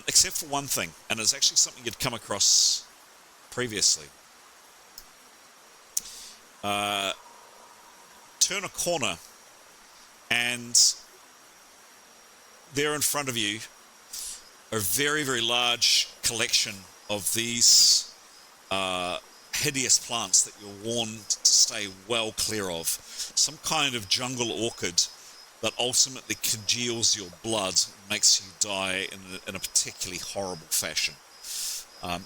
except for one thing, and it's actually something you'd come across previously. Turn a corner, and there in front of you a very, very large collection of these hideous plants that you're warned to stay well clear of. Some kind of jungle orchid that ultimately congeals your blood and makes you die in a particularly horrible fashion.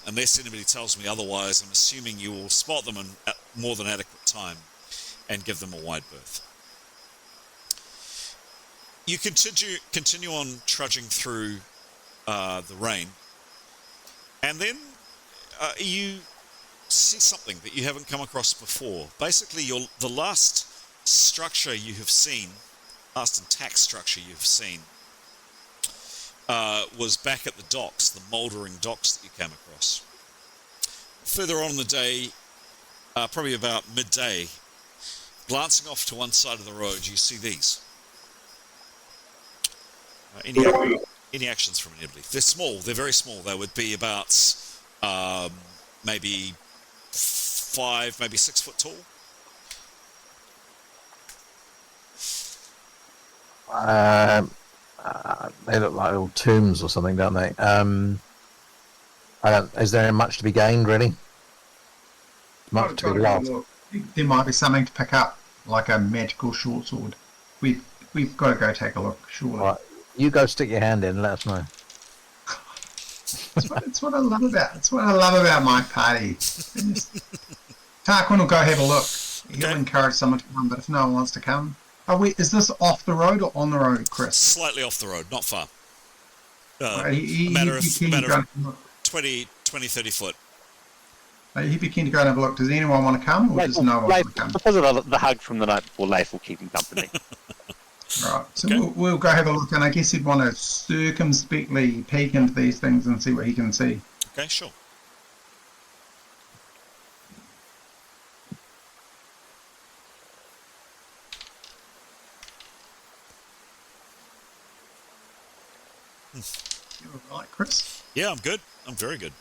Unless anybody tells me otherwise, I'm assuming you will spot them in more than adequate time and give them a wide berth. You continue on trudging through the rain, and then you see something that you haven't come across before. Basically, the last structure you have seen, last intact structure you've seen, was back at the docks, the mouldering docks that you came across. Further on in the day, probably about midday, glancing off to one side of the road, you see these. Any actions from anybody? They're small. They're very small. They would be about maybe 5, maybe 6 foot tall. They look like little tombs or something, don't they? Is there much to be gained, really? Much to be lost. There might be something to pick up, like a magical short sword. We've got to go take a look, surely. Right. You go stick your hand in and let us know. That's what I love about. That's what I love about my party. Tarquin will go have a look. He'll encourage someone to come, but if no one wants to come, is this off the road or on the road, Chris? Slightly off the road, not far. Right, a matter of 20, 30 foot. He'd be keen to go and have a look. Does anyone want to come, or does no one want to come? Because of the hug from the night before, Leif will keep him company. Right. So Okay. we'll go have a look, and I guess he'd want to circumspectly peek into these things and see what he can see. Okay, sure. You all right, Chris? Yeah, I'm good. I'm very good.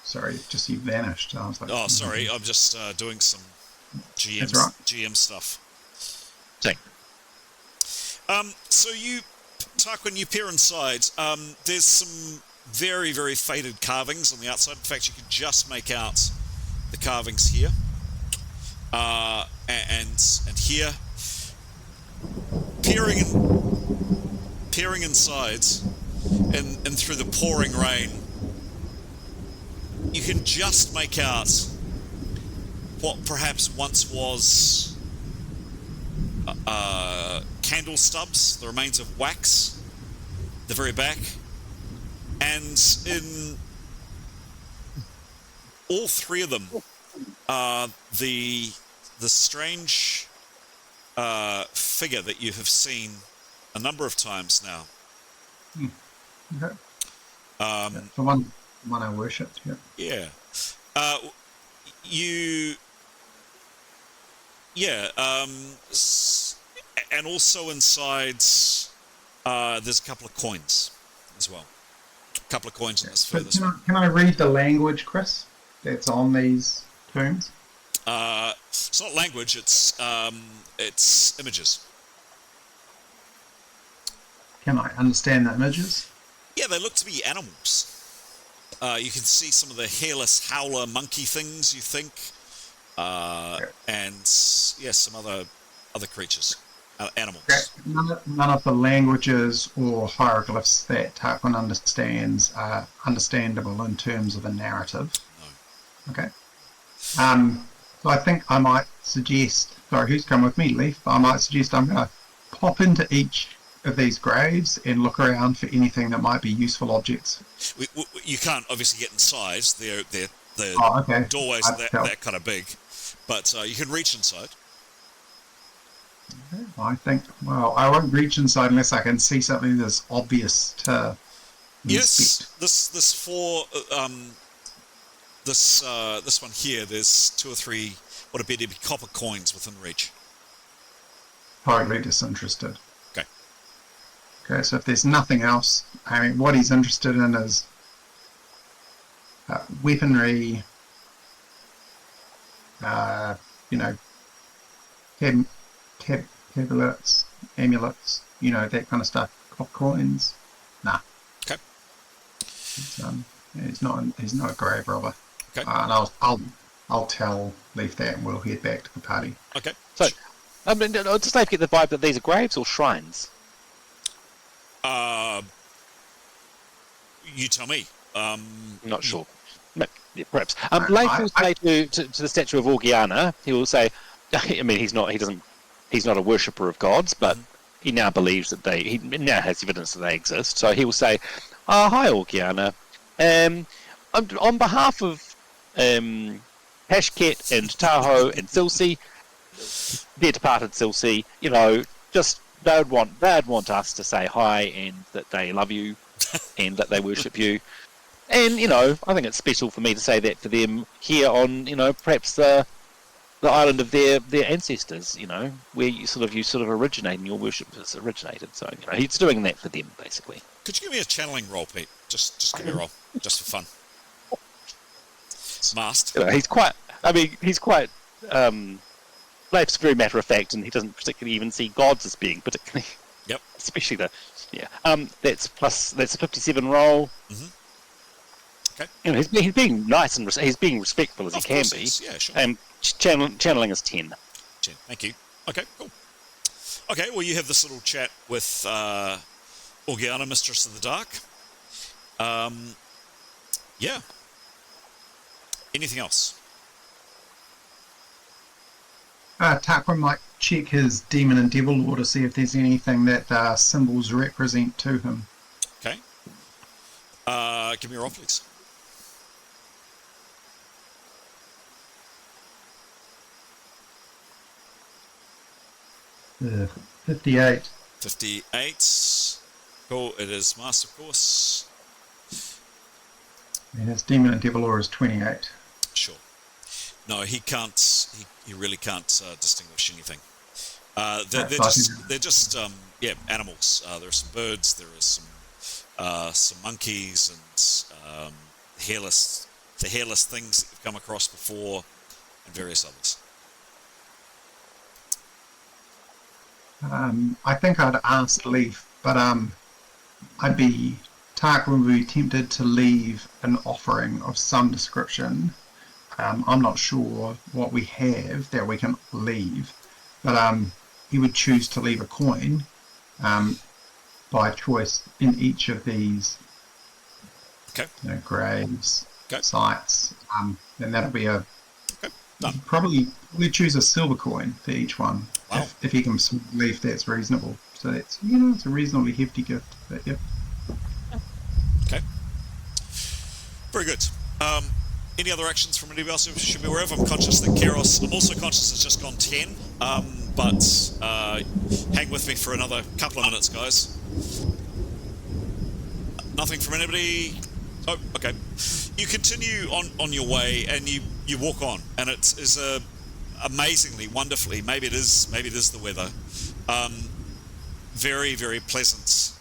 Sorry, just you vanished. I was like, Oh, sorry. I'm just doing some That's right. GM stuff. Thank. So you, Tarquin, you peer inside. There's some very, very faded carvings on the outside. In fact, you can just make out the carvings here. And here. Peering inside and through the pouring rain, you can just make out what perhaps once was candle stubs, the remains of wax, the very back, and in all three of them, the strange figure that you have seen a number of times now. Okay. The one I worshipped. Yeah. Yeah. And also inside, there's a couple of coins as well. A couple of coins in this So furthest one. can I read the language, Chris, that's on these tombs? It's not language, it's images. Can I understand the images? Yeah, they look to be animals. You can see some of the hairless howler monkey things, you think, and yes, some other creatures, animals. Okay. None of the languages or hieroglyphs that Tarquin understands are understandable in terms of a narrative. No. Okay. So I think I might suggest. Sorry, who's come with me, Leaf? I might suggest I'm going to pop into each of these graves and look around for anything that might be useful objects. You can't obviously get inside. The Okay. doorways are that kind of big, but you can reach inside. Okay. I think. Well, I won't reach inside unless I can see something that's obvious to Yes, inspect. this one here. There's 2 or 3 what appear to be copper coins within reach. Totally disinterested. Okay. Okay, so if there's nothing else, I mean, what he's interested in is weaponry, tablets, amulets, that kind of stuff. Cop coins. Nah. Okay. He's not a grave robber. Okay. And I'll tell Leaf that, and we'll head back to the party. Okay. So, does Dave get the vibe that these are graves or shrines? You tell me. Not sure. No, yeah, perhaps. Leif will say to the statue of Orgiana, he will say, I mean, he's not a worshipper of gods, but he now believes that he now has evidence that they exist. So he will say, hi, Orgiana. On behalf of Hashket and Tahoe and Silsi, their departed Silsi, just they'd want us to say hi and that they love you and that they worship you. And, I think it's special for me to say that for them here on, perhaps the island of their ancestors, where you sort of originate and your worship has originated. So, he's doing that for them, basically. Could you give me a channeling roll, Pete? Just give me a roll, just for fun. Mast. He's quite, Leif's very matter of fact, and he doesn't particularly even see gods as being particularly. Yep. Especially that's a 57 roll. Mm-hmm. Okay. He's being nice and he's being respectful as he can be. Yeah, sure. And channeling is 10. 10. Thank you. Okay, cool. Okay, well, you have this little chat with Orgiana, Mistress of the Dark. Yeah. Anything else? Tarquin might check his demon and devil lore to see if there's anything that symbols represent to him. Okay. Give me a roll, please. 58. 58. Cool. It is Master Course. And his Demon and Devil Aura is 28. Sure. No, he can't. He really can't distinguish anything. They're just animals. There are some birds. There are some monkeys and the hairless things that you've come across before, and various others. I think I'd ask Leaf, but Tarquin would be tempted to leave an offering of some description. I'm not sure what we have that we can leave, but he would choose to leave a coin by choice in each of these graves, sites, and that'll be probably choose a silver coin for each one. Wow. If he can leave, that's reasonable. So that's it's a reasonably hefty gift. But yep. Okay. Very good. Any other actions from anybody else who should be aware of? I'm conscious that Keros, I'm also conscious it's just gone 10, but hang with me for another couple of minutes, guys. Nothing from anybody? Oh, okay. You continue on your way, and you walk on, and it is amazingly, wonderfully, maybe it is the weather, very, very pleasant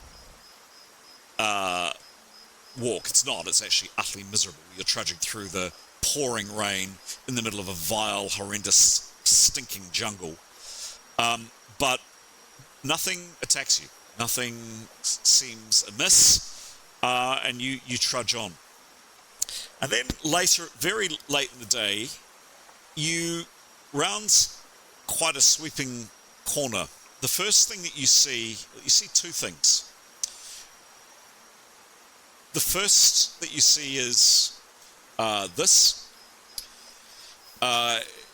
walk. It's not. It's actually utterly miserable. You're trudging through the pouring rain in the middle of a vile, horrendous, stinking jungle. But nothing attacks you. Nothing seems amiss, and you trudge on. And then later, very late in the day, you round quite a sweeping corner. The first thing that you see two things. The first that you see is this.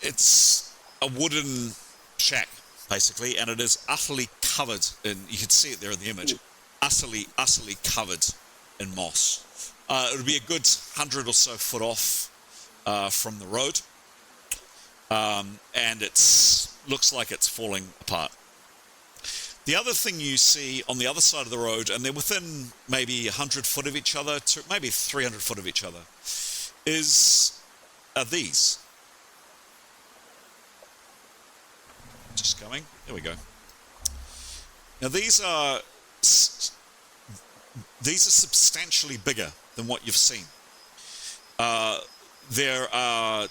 It's a wooden shack, basically, and it is utterly covered in, you can see it there in the image, utterly covered in moss. It would be a good 100 or so foot off from the road, and it looks like it's falling apart. The other thing you see on the other side of the road, and they're within maybe 100 foot of each other, to maybe 300 foot of each other, are these. Just coming. There we go. Now these are substantially bigger than what you've seen. There are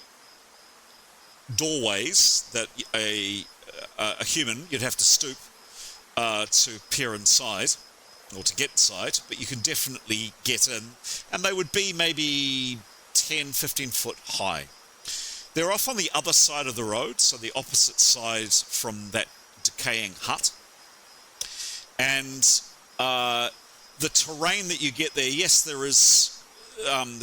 doorways that a human, you'd have to stoop to peer inside, or to get inside, but you can definitely get in, and they would be maybe 10-15 foot high. They're off on the other side of the road, so the opposite side from that decaying hut. And the terrain that you get there, yes, there's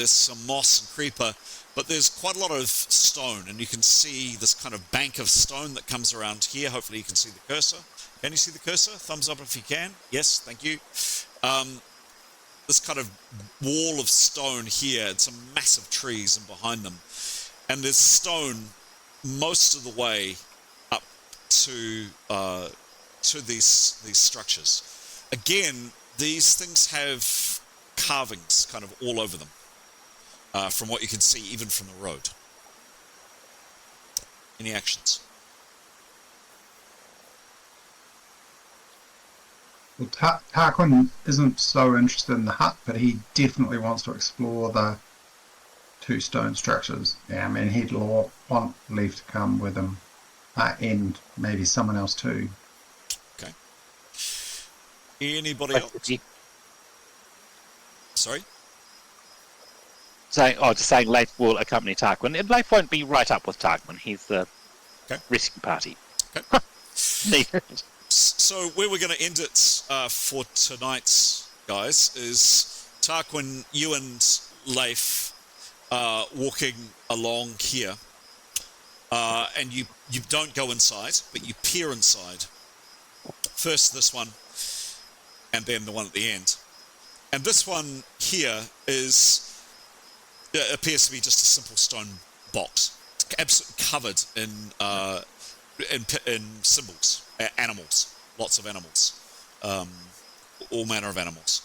some moss and creeper, but there's quite a lot of stone, and you can see this kind of bank of stone that comes around here. Hopefully you can see the cursor. Can you see the cursor? Thumbs up if you can. Yes, thank you. This kind of wall of stone here, and some massive trees and behind them. And there's stone most of the way up to these structures. Again, these things have carvings kind of all over them, from what you can see, even from the road. Any actions? Well, Tarquin isn't so interested in the hut, but he definitely wants to explore the two stone structures. Yeah, I mean, he'd want Leaf to come with him, and maybe someone else too. Okay. Anybody else? Sorry? Just saying Leif will accompany Tarquin. And Leif won't be right up with Tarquin. He's the rescue party. Okay. So where we're going to end it for tonight, guys, is Tarquin, you and Leif walking along here, and you don't go inside, but you peer inside. First this one, and then the one at the end. And this one here appears to be just a simple stone box. It's absolutely covered in symbols, animals. lots of animals, all manner of animals.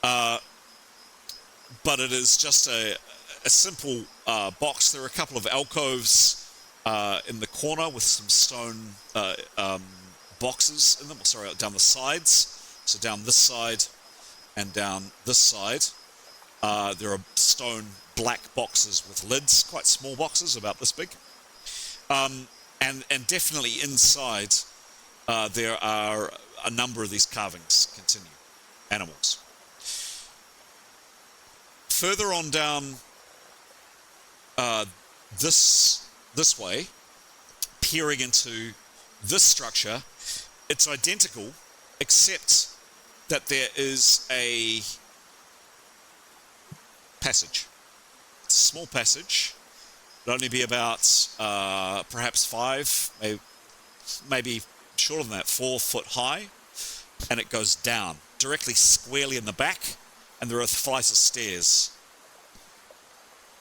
But it is just a simple box. There are a couple of alcoves in the corner with some stone boxes in them. Sorry, down the sides. So down this side and down this side. There are stone black boxes with lids, quite small boxes, about this big. And definitely inside there are a number of these carvings continue, animals. Further on down this way, peering into this structure, it's identical, except that there is a passage. It's a small passage. It'll only be about perhaps 5, maybe shorter than that, 4 foot high, and it goes down directly squarely in the back, and there are flights of stairs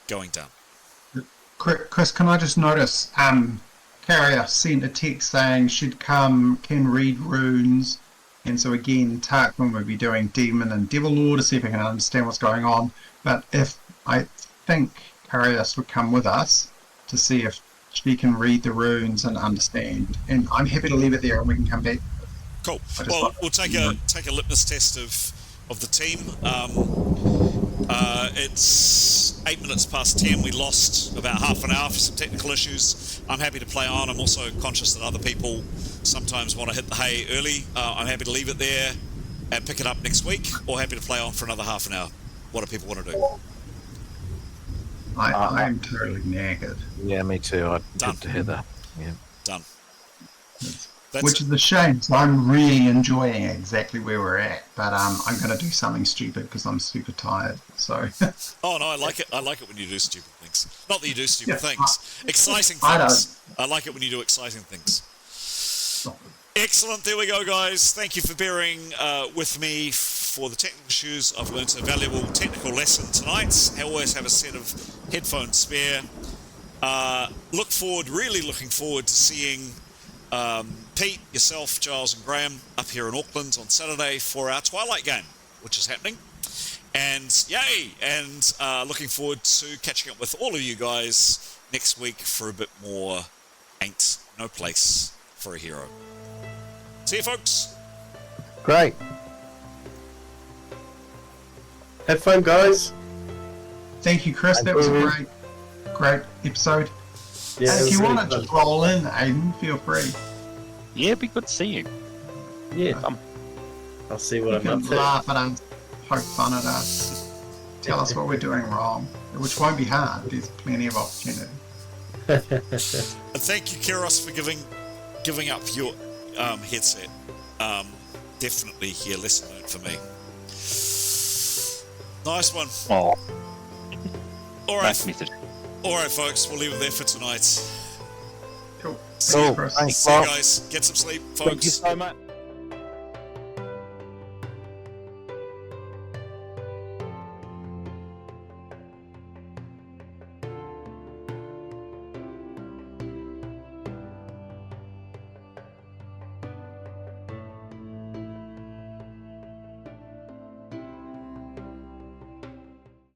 going down. Chris, can I just notice, Carrier sent a text saying she'd come, can read runes, and so again, Tarquin would be doing Demon and Devil Lore to see if he can understand what's going on, but if I think Carius would come with us to see if she can read the runes and understand, and I'm happy to leave it there and we can come back. Cool. Well, we'll take a litmus test of the team. It's 8 minutes past 10. We lost about half an hour for some technical issues. I'm happy to play on. I'm also conscious that other people sometimes want to hit the hay early. I'm happy to leave it there and pick it up next week, or happy to play on for another half an hour. What do people want to do? I'm totally knackered. Yeah, me too. I'd Done. good to hear that. Yeah. Done. Which is a shame. So I'm really enjoying exactly where we're at, but I'm going to do something stupid because I'm super tired. So. Oh no, I like it. I like it when you do stupid things. Not that you do stupid Yeah, things. Exciting I things. I like it when you do exciting things. Excellent. There we go, guys. Thank you for bearing with me for the technical issues. I've learned a valuable technical lesson tonight. I always have a set of headphones spare. Really looking forward to seeing Pete, yourself, Giles and Graham up here in Auckland on Saturday for our Twilight game, which is happening. And yay! And looking forward to catching up with all of you guys next week for a bit more Ain't No Place for a Hero. See you, folks. Great. Have fun, guys. Thank you, Chris. That was a great episode. Yeah, if you really want to just roll in, Aiden, feel free. Yeah, it'd be good to see you. Yeah. I'll see what You I'm up can to. laugh at us, poke fun at us, tell us what we're doing wrong, which won't be hard. There's plenty of opportunity. And thank you, Kyros, for giving up your headset. Definitely here, lesson learned for me. Nice one. Oh, All right. nice message. All right, folks. We'll leave it there for tonight. Cool. See you, Thanks, see you Mark. guys. Get some sleep, Thank you folks. so much.